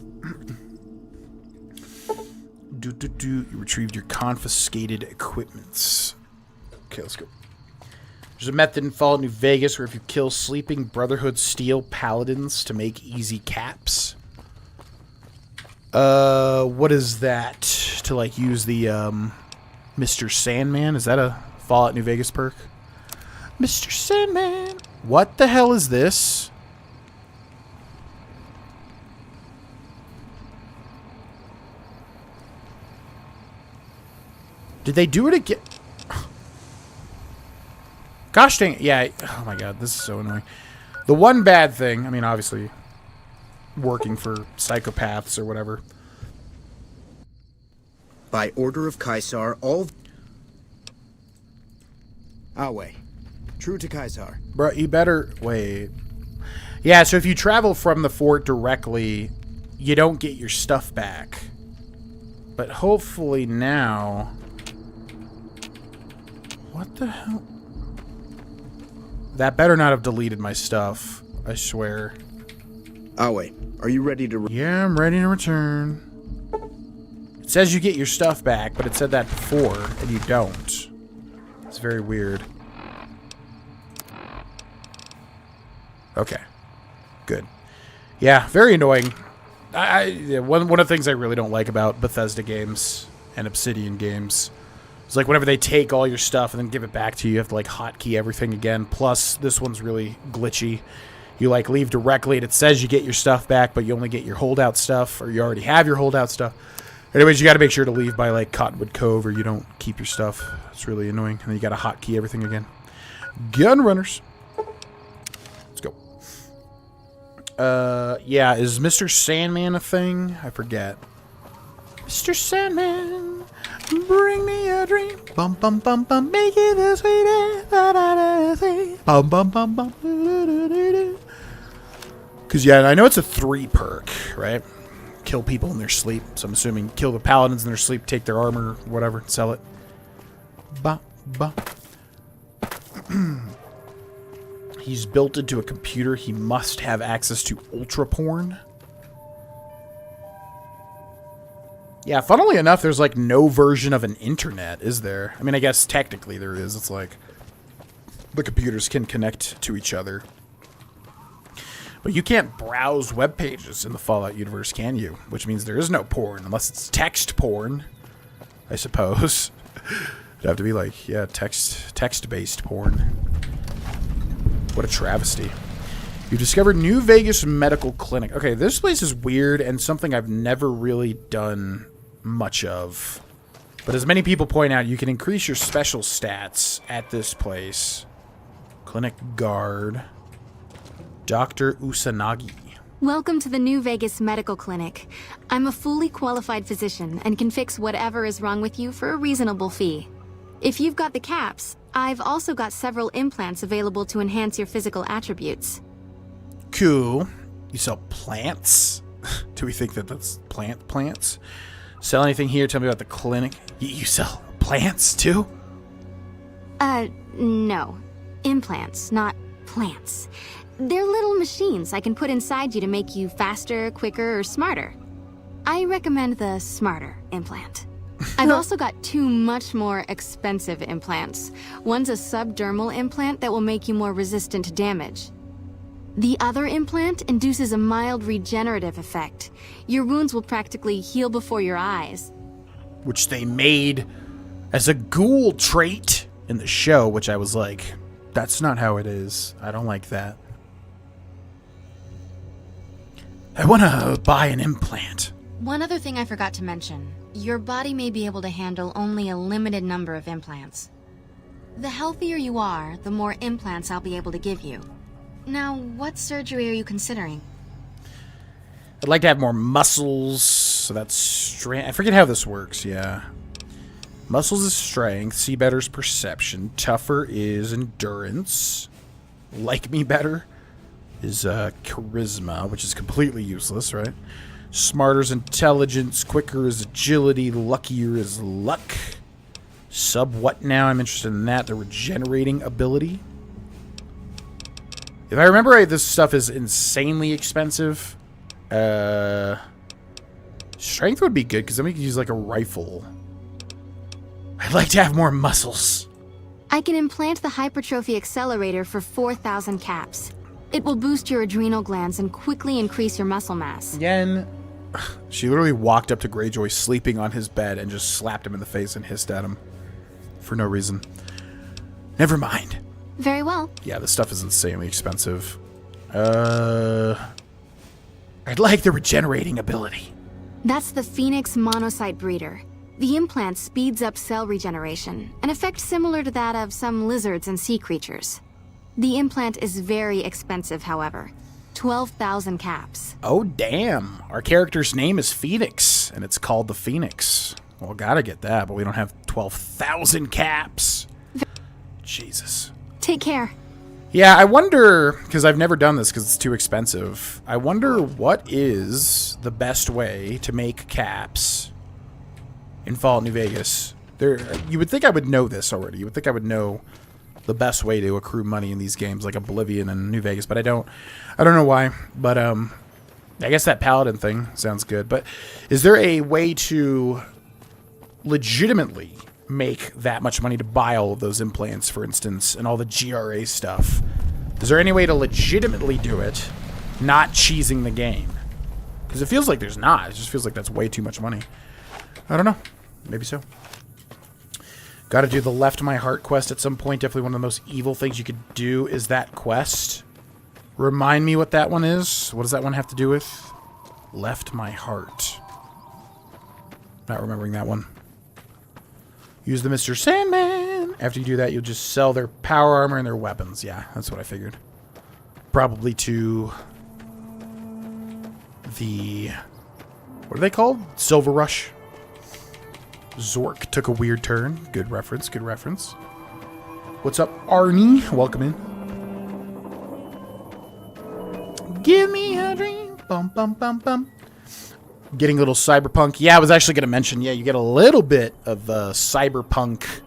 You retrieved your confiscated equipments. Okay, let's go. There's a method in Fallout New Vegas where if you kill sleeping Brotherhood Steel Paladins to make easy caps. What is that? To, like, use the, Mr. Sandman? Is that a Fallout New Vegas perk? Mr. Sandman! What the hell is this? Did they do it again? Gosh dang it. Yeah. Oh my god, this is so annoying. The one bad thing, I mean, obviously, working for psychopaths or whatever. By order of Caesar, all... Awe. True to Caesar. Bro, you better... Wait. Yeah, so if you travel from the fort directly, you don't get your stuff back. But hopefully now... What the hell? That better not have deleted my stuff. I swear. Awe, are you ready to... Yeah, I'm ready to return. It says you get your stuff back, but it said that before, and you don't. It's very weird. Okay. Good. Yeah, very annoying. Yeah, one of the things I really don't like about Bethesda games and Obsidian games is like whenever they take all your stuff and then give it back to you, you have to like hotkey everything again. Plus, this one's really glitchy. You like leave directly and it says you get your stuff back, but you only get your holdout stuff, or you already have your holdout stuff. Anyways, you got to make sure to leave by like Cottonwood Cove or you don't keep your stuff. It's really annoying. And then you got to hotkey everything again. Gun runners. Let's go. Yeah, is Mr. Sandman a thing? I forget. Mr. Sandman, bring me a dream. Bum bum bum bum, make it the sweetest. Bum bum bum bum. Because yeah, I know it's a 3 perk, right? Kill people in their sleep. So I'm assuming kill the paladins in their sleep, take their armor, whatever, sell it. Ba ba. He's built into a computer. He must have access to ultra porn. Yeah, funnily enough, there's like no version of an internet, is there? I mean, I guess technically there is. It's like the computers can connect to each other. But you can't browse web pages in the Fallout universe, can you? Which means there is no porn, unless it's text porn, I suppose. It'd have to be like, yeah, text-based porn. What a travesty. You discovered New Vegas Medical Clinic. Okay, this place is weird and something I've never really done much of. But as many people point out, you can increase your special stats at this place. Clinic guard. Dr. Usanagi. Welcome to the New Vegas Medical Clinic. I'm a fully qualified physician and can fix whatever is wrong with you for a reasonable fee. If you've got the caps, I've also got several implants available to enhance your physical attributes. Cool. You sell plants? Do we think that that's plants? Sell anything here? Tell me about the clinic. You sell plants too? No. Implants, not plants. They're little machines I can put inside you to make you faster, quicker, or smarter. I recommend the smarter implant. I've also got 2 much more expensive implants. One's a subdermal implant that will make you more resistant to damage. The other implant induces a mild regenerative effect. Your wounds will practically heal before your eyes. Which they made as a ghoul trait in the show, which I was like, that's not how it is. I don't like that. I want to buy an implant. One other thing I forgot to mention. Your body may be able to handle only a limited number of implants. The healthier you are, the more implants I'll be able to give you. Now, what surgery are you considering? I'd like to have more muscles, so that's strength. I forget how this works, yeah. Muscles is strength, see better is perception, tougher is endurance, like me better is charisma, which is completely useless, right? Smarter is intelligence, quicker is agility, luckier is luck. Sub what now? I'm interested in that. The regenerating ability. If I remember right, this stuff is insanely expensive. Strength would be good, because then we could use like a rifle. I'd like to have more muscles. I can implant the hypertrophy accelerator for 4,000 caps. It will boost your adrenal glands and quickly increase your muscle mass. Again, she literally walked up to Greyjoy sleeping on his bed and just slapped him in the face and hissed at him. For no reason. Never mind. Very well. Yeah, this stuff is insanely expensive. I'd like the regenerating ability. That's the Phoenix Monocyte Breeder. The implant speeds up cell regeneration, an effect similar to that of some lizards and sea creatures. The implant is very expensive, however. 12,000 caps. Oh, damn. Our character's name is Phoenix, and it's called the Phoenix. Well, gotta get that, but we don't have 12,000 caps. Jesus. Take care. Yeah, I wonder, because I've never done this because it's too expensive, I wonder what is the best way to make caps in Fallout New Vegas. You would think I would know this already. You would think I would know the best way to accrue money in these games like Oblivion and New Vegas, but I don't know why. But I guess that paladin thing sounds good. But is there a way to legitimately make that much money to buy all of those implants, for instance, and all the GRA stuff? Is there any way to legitimately do it, not cheesing the game? Because it feels like there's not. It just feels like that's way too much money. I don't know. Maybe so. Got to do the Left My Heart quest at some point. Definitely one of the most evil things you could do is that quest. Remind me what that one is. What does that one have to do with? Left My Heart. Not remembering that one. Use the Mr. Sandman. After you do that, you'll just sell their power armor and their weapons. Yeah, that's what I figured. Probably to the... What are they called? Silver Rush. Zork took a weird turn. Good reference, good reference. What's up, Arnie? Welcome in. Give me a dream. Bum, bum, bum, bum. Getting a little cyberpunk. Yeah, I was actually going to mention, yeah, you get a little bit of cyberpunk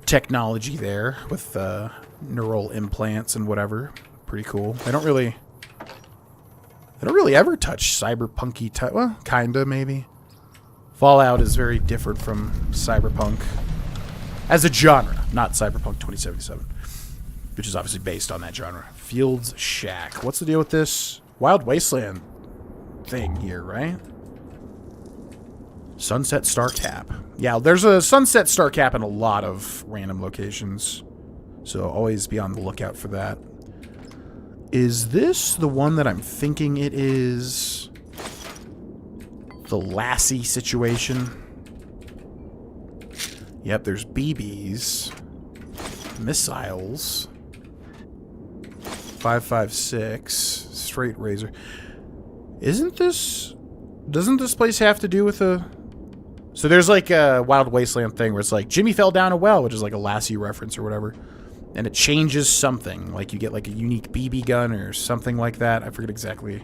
technology there with neural implants and whatever. Pretty cool. They don't really ever touch cyberpunky type. Well, kinda, maybe. Fallout is very different from cyberpunk as a genre, not Cyberpunk 2077, which is obviously based on that genre. Fields Shack. What's the deal with this Wild Wasteland thing here, right? Sunset Star Cap. Yeah, there's a Sunset Star Cap in a lot of random locations, so always be on the lookout for that. Is this the one that I'm thinking it is? The Lassie situation. Yep, there's BBs. Missiles. 5.56. Straight razor. Doesn't this place have to do with a... So there's like a Wild Wasteland thing where it's like, Jimmy fell down a well, which is like a Lassie reference or whatever. And it changes something. Like you get like a unique BB gun or something like that. I forget exactly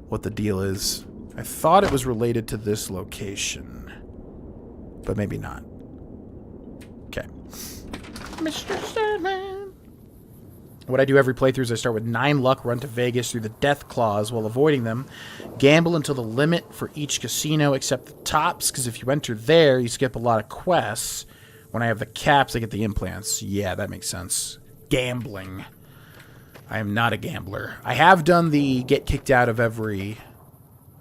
what the deal is. I thought it was related to this location. But maybe not. Okay. Mr. Sandman. What I do every playthrough is I start with 9 luck, run to Vegas through the death claws while avoiding them, gamble until the limit for each casino except the tops, because if you enter there, you skip a lot of quests. When I have the caps, I get the implants. Yeah, that makes sense. Gambling. I am not a gambler. I have done the get kicked out of every...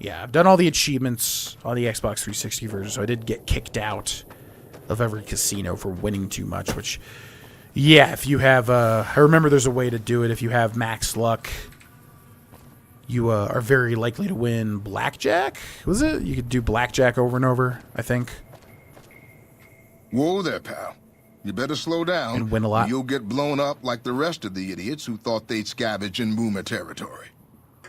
Yeah, I've done all the achievements on the Xbox 360 version, so I did get kicked out of every casino for winning too much, which... Yeah, if you have, I remember there's a way to do it. If you have max luck, you are very likely to win blackjack. Was it? You could do blackjack over and over, I think. Whoa there, pal. You better slow down. And win a lot. You'll get blown up like the rest of the idiots who thought they'd scavenge in Boomer territory.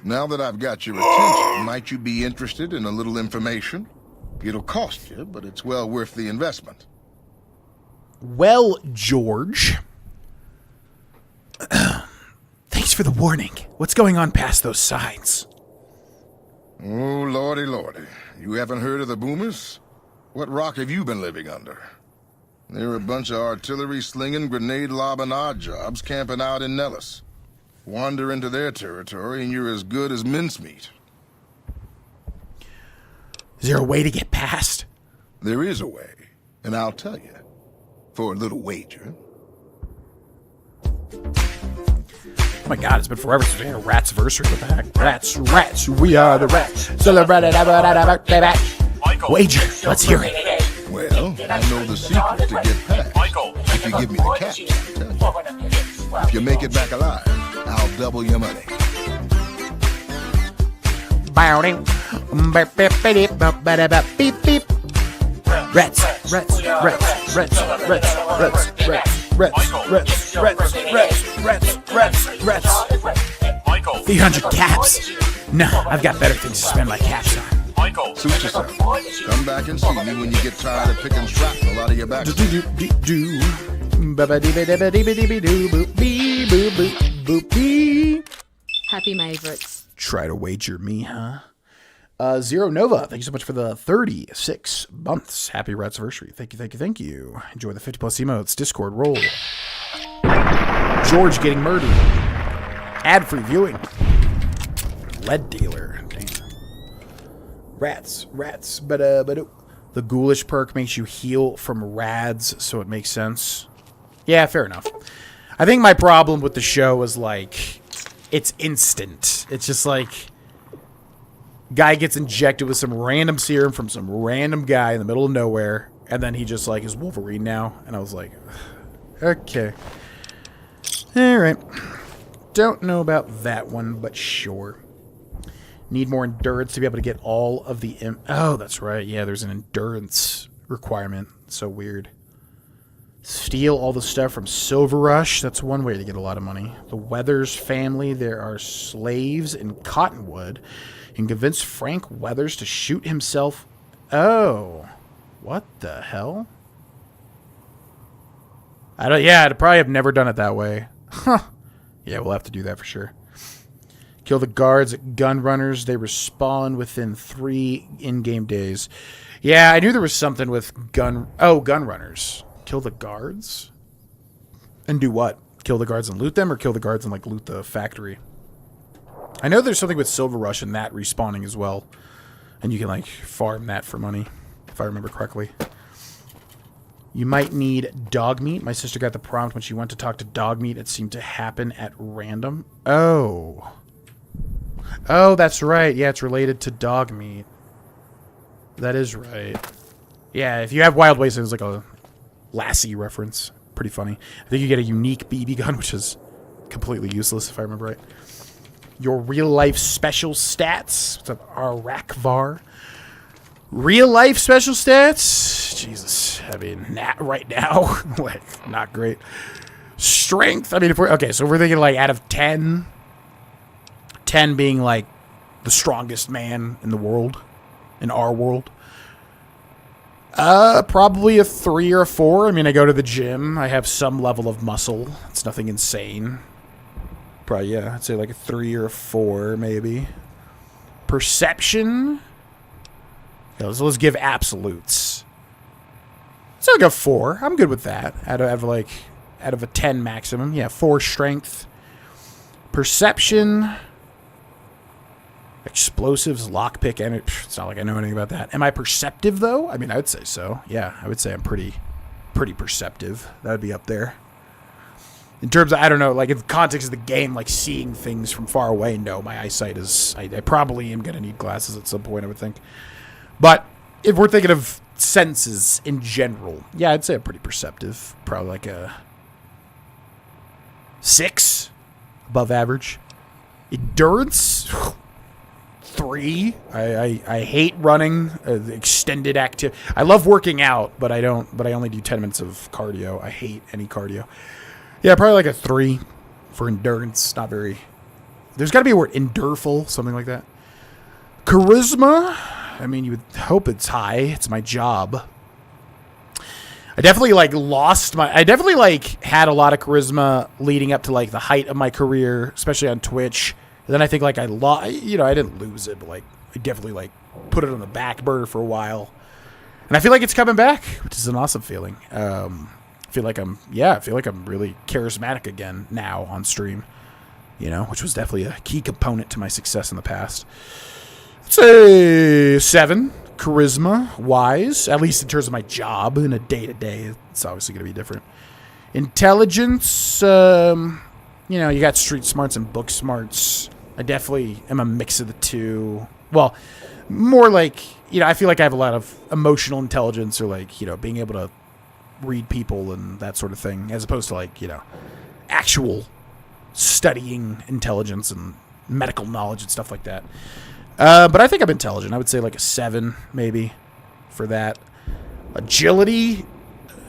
Now that I've got your attention, might you be interested in a little information? It'll cost you, but it's well worth the investment. Well, George. Thanks for the warning. What's going on past those signs? Oh, lordy, lordy. You haven't heard of the Boomers? What rock have you been living under? They're a bunch of artillery-slinging, grenade-lobbing odd jobs camping out in Nellis. Wander into their territory and you're as good as mincemeat. Is there a way to get past? There is a way, and I'll tell you. For a little wager. Oh my god, it's been forever since we had a Rats anniversary with that. Rats, we are the Rats. Celebrated wager, let's hear it. Well, I know the secret to get past. If you give me the cash, I'll tell you. If you make it back alive, I'll double your money. Rats. 300 caps. No, I've got better things to spend my caps on. Suit yourself. Come back and see me when you get tired of picking shrapnel out of your back. Happy favorites. Try to wager me, huh? Zero Nova, thank you so much for the 36 months. Happy Rats anniversary. Thank you. Enjoy the 50 plus emotes. Discord roll. George getting murdered. Ad-free viewing. Lead dealer. Damn. Rats. But the ghoulish perk makes you heal from rads, so it makes sense. Yeah, fair enough. I think my problem with the show is like, it's instant. It's just like, guy gets injected with some random serum from some random guy in the middle of nowhere, and then he just like is Wolverine now. And I was like, okay. Alright. Don't know about that one, but sure. Need more endurance to be able to get all of the... Oh, that's right. Yeah, there's an endurance requirement. So weird. Steal all the stuff from Silver Rush. That's one way to get a lot of money. The Weathers family. There are slaves in Cottonwood. And convince Frank Weathers to shoot himself. Oh. What the hell? I'd probably have never done it that way. Huh. Yeah, we'll have to do that for sure. Kill the guards at gun runners. They respawn within 3 in-game days. Yeah, I knew there was something with gun runners. Kill the guards? And do what? Kill the guards and loot them, or kill the guards and like loot the factory? I know there's something with Silver Rush and that respawning as well. And you can like farm that for money, if I remember correctly. You might need dog meat. My sister got the prompt when she went to talk to dog meat. It seemed to happen at random. Oh, that's right. Yeah, it's related to dog meat. That is right. Yeah, if you have Wild Wasteland, it's like a Lassie reference. Pretty funny. I think you get a unique BB gun, which is completely useless, if I remember right. Your real-life special stats. What's up, Arakvar? Real-life special stats? Jesus. I mean, right now, like, not great. Strength. I mean, if we're... Okay, so we're thinking, like, out of 10... 10 being, like, the strongest man in the world, in our world. Probably a 3 or a 4. I mean, I go to the gym. I have some level of muscle. It's nothing insane. Probably, yeah, I'd say like a 3 or a 4, maybe. Perception? Yeah, let's give absolutes. It's like a 4. I'm good with that. Out of a 10 maximum. Yeah, 4 strength. Perception. Explosives, lockpick, and it's not like I know anything about that. Am I perceptive, though? I mean, I would say so. Yeah, I would say I'm pretty perceptive. That would be up there. In terms of, I don't know, like in the context of the game, like seeing things from far away, no, my eyesight is, I probably am going to need glasses at some point, I would think. But if we're thinking of senses in general, yeah, I'd say I'm pretty perceptive. Probably like a 6, above average. Endurance, 3. I hate running, extended activity. I love working out, but I only do 10 minutes of cardio. I hate any cardio. Yeah, probably like a 3 for endurance. Not very. There's got to be a word, endurful, something like that. Charisma, I mean, you would hope it's high. It's my job. I definitely had a lot of charisma leading up to like the height of my career, especially on Twitch. And then I think like I didn't lose it, but like I definitely like put it on the back burner for a while. And I feel like it's coming back, which is an awesome feeling. I feel like I'm really charismatic again now on stream, which was definitely a key component to my success in the past. I'd say 7 charisma wise, at least in terms of my job in a day-to-day. It's obviously going to be different. Intelligence, you got street smarts and book smarts. I definitely am a mix of the two. Well, more like, I feel like I have a lot of emotional intelligence or like, being able to read people and that sort of thing, as opposed to like, actual studying intelligence and medical knowledge and stuff like that. But I think I'm intelligent. I would say like a 7 maybe for that. Agility,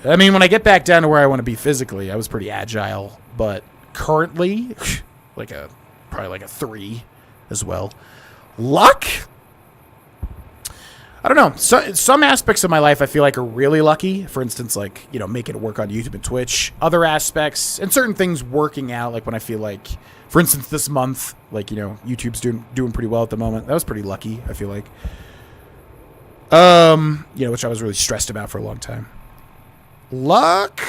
I mean, when I get back down to where I want to be physically, I was pretty agile, but currently, probably like a 3 as well. Luck? I don't know. Some aspects of my life I feel like are really lucky. For instance, like, making it work on YouTube and Twitch. Other aspects and certain things working out, like when I feel like, for instance, this month, like, YouTube's doing pretty well at the moment. That was pretty lucky, I feel like. Which I was really stressed about for a long time. Luck?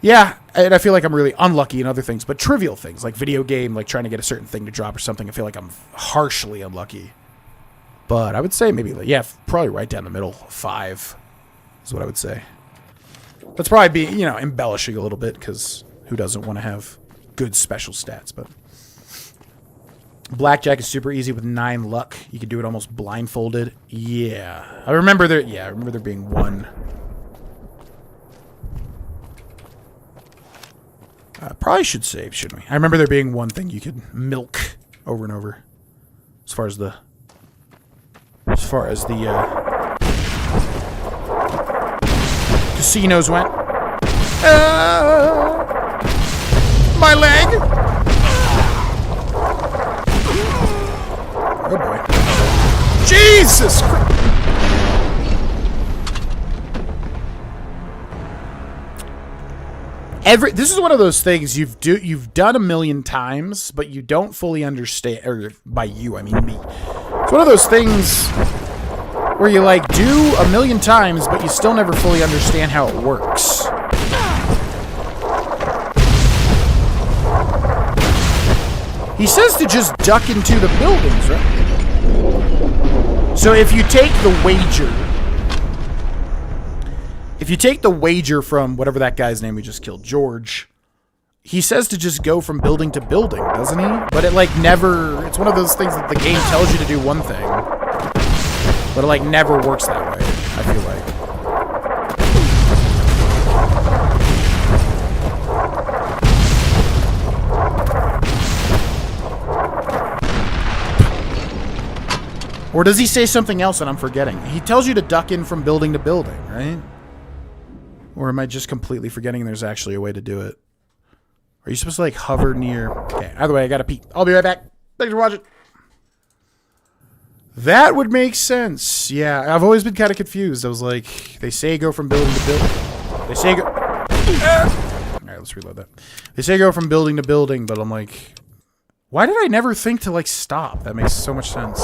Yeah, and I feel like I'm really unlucky in other things, but trivial things, like video game, like trying to get a certain thing to drop or something, I feel like I'm harshly unlucky. But I would say maybe, probably right down the middle. 5 is what I would say. That's probably be, embellishing a little bit, because who doesn't want to have good special stats, but... Blackjack is super easy with 9 luck. You can do it almost blindfolded. Yeah. I remember there being one... probably should save, shouldn't we? I remember there being one thing you could milk over and over. As far as the casinos went. My leg! Oh boy. Jesus Christ! This is one of those things you've done a million times, but you don't fully understand. Or by you, I mean me. It's one of those things where you do a million times, but you still never fully understand how it works. He says to just duck into the buildings, right? So if you take the wager. If you take the wager from whatever that guy's name we just killed, George, he says to just go from building to building, doesn't he? But it never, it's one of those things that the game tells you to do one thing, but it never works that way, I feel like. Or does he say something else that I'm forgetting? He tells you to duck in from building to building, right? Or am I just completely forgetting there's actually a way to do it? Are you supposed to hover near... Okay, either way, I gotta pee. I'll be right back. Thanks for watching. That would make sense. Yeah, I've always been kind of confused. I was like, they say go from building to building. They say go... Alright, let's reload that. They say go from building to building, but I'm like... Why did I never think to, like, stop? That makes so much sense.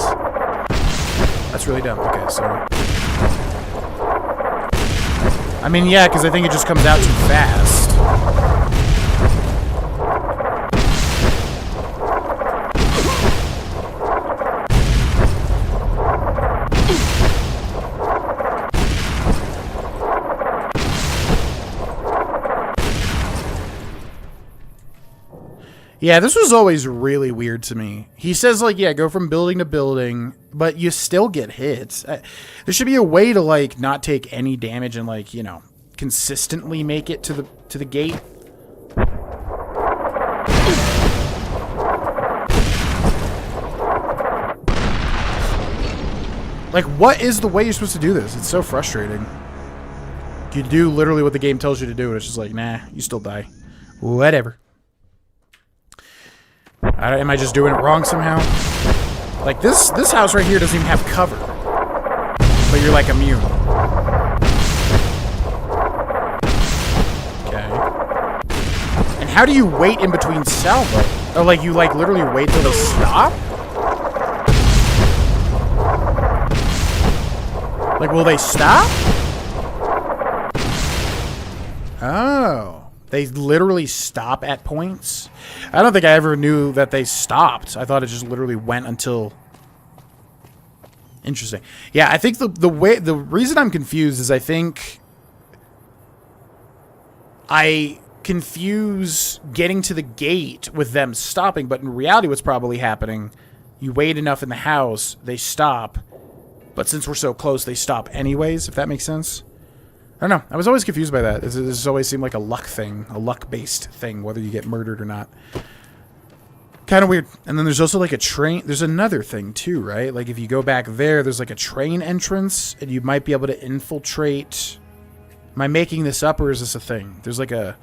That's really dumb. Okay, so... I mean, yeah, because I think it just comes out too fast. Yeah, this was always really weird to me. He says, like, yeah, go from building to building, but you still get hits. There should be a way to, like, not take any damage and, like, you know, consistently make it to the gate. Like, what is the way you're supposed to do this? It's so frustrating. You do literally what the game tells you to do, and it's just like, nah, you still die. Whatever. Am I just doing it wrong somehow? Like, this house right here doesn't even have cover. But you're, like, immune. Okay. And how do you wait in between salvo? Oh, like, you, like, literally wait till they stop? Like, will they stop? Oh. They literally stop at points? I don't think I ever knew that they stopped. I thought it just literally went until... Interesting. Yeah, I think the reason I'm confused is I think I confuse getting to the gate with them stopping, but in reality what's probably happening, you wait enough in the house, they stop, but since we're so close, they stop anyways, if that makes sense. I don't know. I was always confused by that. This always seemed like a luck thing, a luck-based thing, whether you get murdered or not. Kind of weird. And then there's also like a train. There's another thing too, right? Like if you go back there, there's like a train entrance, and you might be able to infiltrate. Am I making this up, or is this a thing? There's like a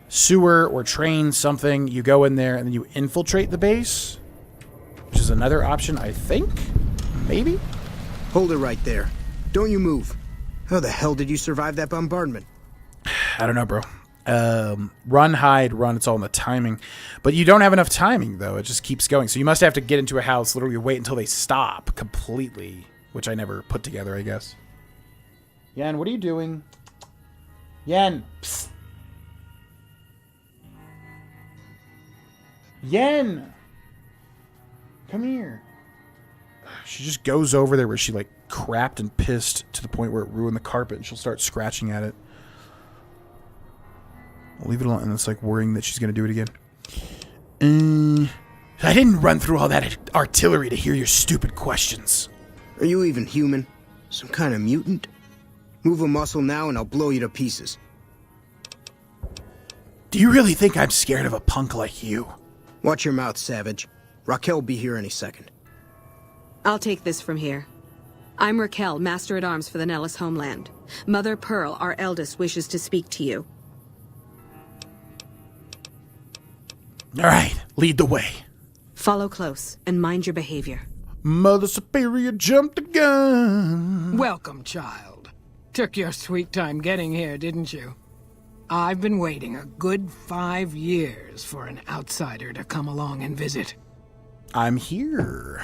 sewer or train something. You go in there, and then you infiltrate the base, which is another option, I think. Maybe? Hold it right there. Don't you move. How the hell did you survive that bombardment? I don't know, bro. Run, hide, run. It's all in the timing. But you don't have enough timing, though. It just keeps going. So you must have to get into a house, literally wait until they stop completely, which I never put together, I guess. Yen, what are you doing? Yen! Psst. Yen! Come here. She just goes over there where she, like, crapped and pissed to the point where it ruined the carpet, and she'll start scratching at it. I'll leave it alone, and it's like worrying that she's going to do it again. I didn't run through all that artillery to hear your stupid questions. Are you even human? Some kind of mutant? Move a muscle now and I'll blow you to pieces. Do you really think I'm scared of a punk like you? Watch your mouth, Savage. Raquel will be here any second. I'll take this from here. I'm Raquel, Master-at-Arms for the Nellis homeland. Mother Pearl, our eldest, wishes to speak to you. All right, lead the way. Follow close and mind your behavior. Mother Superior jumped the gun. Welcome, child. Took your sweet time getting here, didn't you? I've been waiting a good 5 years for an outsider to come along and visit. I'm here.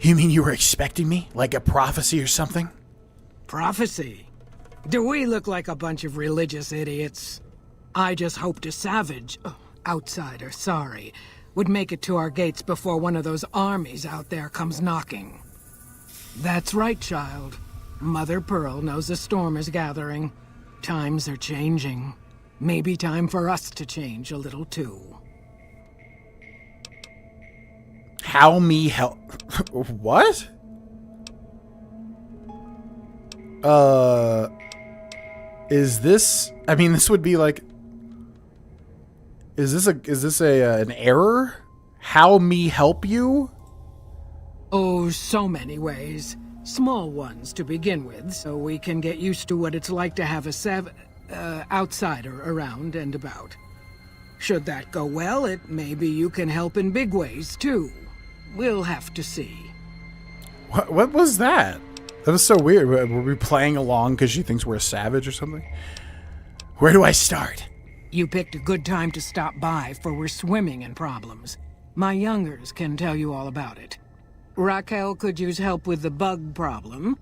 You mean you were expecting me? Like a prophecy or something? Prophecy? Do we look like a bunch of religious idiots? I just hoped a savage, outsider, sorry, would make it to our gates before one of those armies out there comes knocking. That's right, child. Mother Pearl knows a storm is gathering. Times are changing. Maybe time for us to change a little too. How me help? What? Is this? I mean, this would be like. Is this an error? How me help you? Oh, so many ways. Small ones to begin with, so we can get used to what it's like to have a outsider around and about. Should that go well, maybe you can help in big ways, too. we'll have to see. What was that? That was so weird. Were we playing along because she thinks we're a savage or something? Where do I start? You picked a good time to stop by, for we're swimming in problems. My youngers can tell you all about it. Raquel could use help with the bug problem.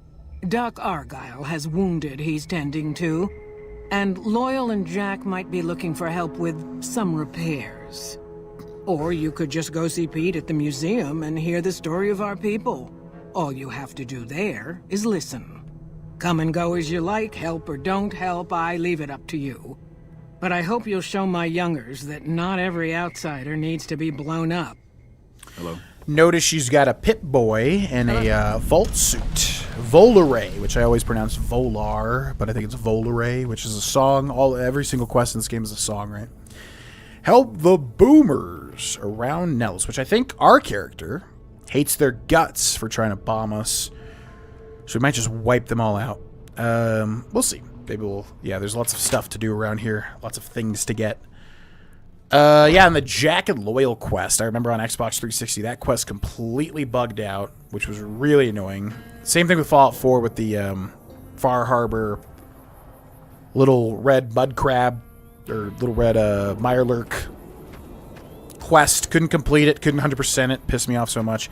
Doc Argyle has wounded he's tending to. And Loyal and Jack might be looking for help with some repairs. Or you could just go see Pete at the museum and hear the story of our people. All you have to do there is listen. Come and go as you like, help or don't help, I leave it up to you. But I hope you'll show my youngers that not every outsider needs to be blown up. Hello. Notice she's got a Pip-Boy and a vault suit. Volare, which I always pronounce Volar, but I think it's Volare, which is a song. Every single quest in this game is a song, right? Help the boomers around Nellis, which I think our character hates their guts for trying to bomb us. So we might just wipe them all out. We'll see. Maybe we'll... Yeah, there's lots of stuff to do around here. Lots of things to get. Yeah, and the Jack and Loyal quest. I remember on Xbox 360, that quest completely bugged out, which was really annoying. Same thing with Fallout 4 with the Far Harbor little red mud crab, or little red Mirelurk quest. Couldn't complete it, couldn't 100% it. Pissed me off so much.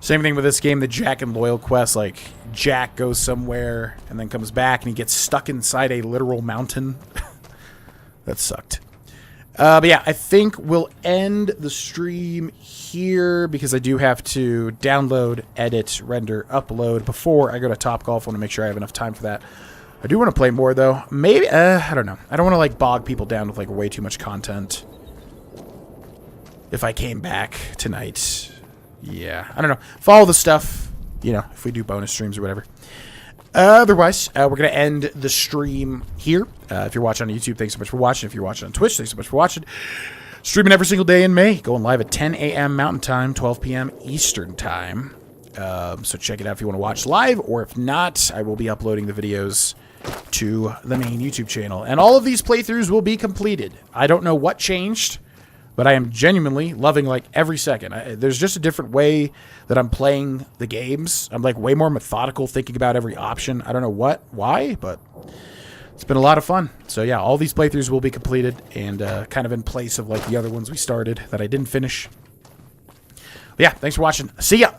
Same thing with this game, the Jack and Loyal quest. Like, Jack goes somewhere and then comes back and he gets stuck inside a literal mountain. That sucked. But yeah, I think we'll end the stream here because I do have to download, edit, render, upload before I go to Topgolf. I want to make sure I have enough time for that. I do want to play more, though. Maybe, I don't know. I don't want to, like, bog people down with, like, way too much content. If I came back tonight. Yeah, I don't know. Follow the stuff, you know, if we do bonus streams or whatever. Otherwise, we're going to end the stream here. If you're watching on YouTube, thanks so much for watching. If you're watching on Twitch, thanks so much for watching. Streaming every single day in May. Going live at 10 a.m. Mountain Time, 12 p.m. Eastern Time. So check it out if you want to watch live. Or if not, I will be uploading the videos to the main YouTube channel. And all of these playthroughs will be completed. I don't know what changed, but I am genuinely loving, like, every second. There's just a different way that I'm playing the games. I'm, like, way more methodical, thinking about every option. I don't know why, but it's been a lot of fun. So, yeah, all these playthroughs will be completed and kind of in place of, like, the other ones we started that I didn't finish. But yeah, thanks for watching. See ya!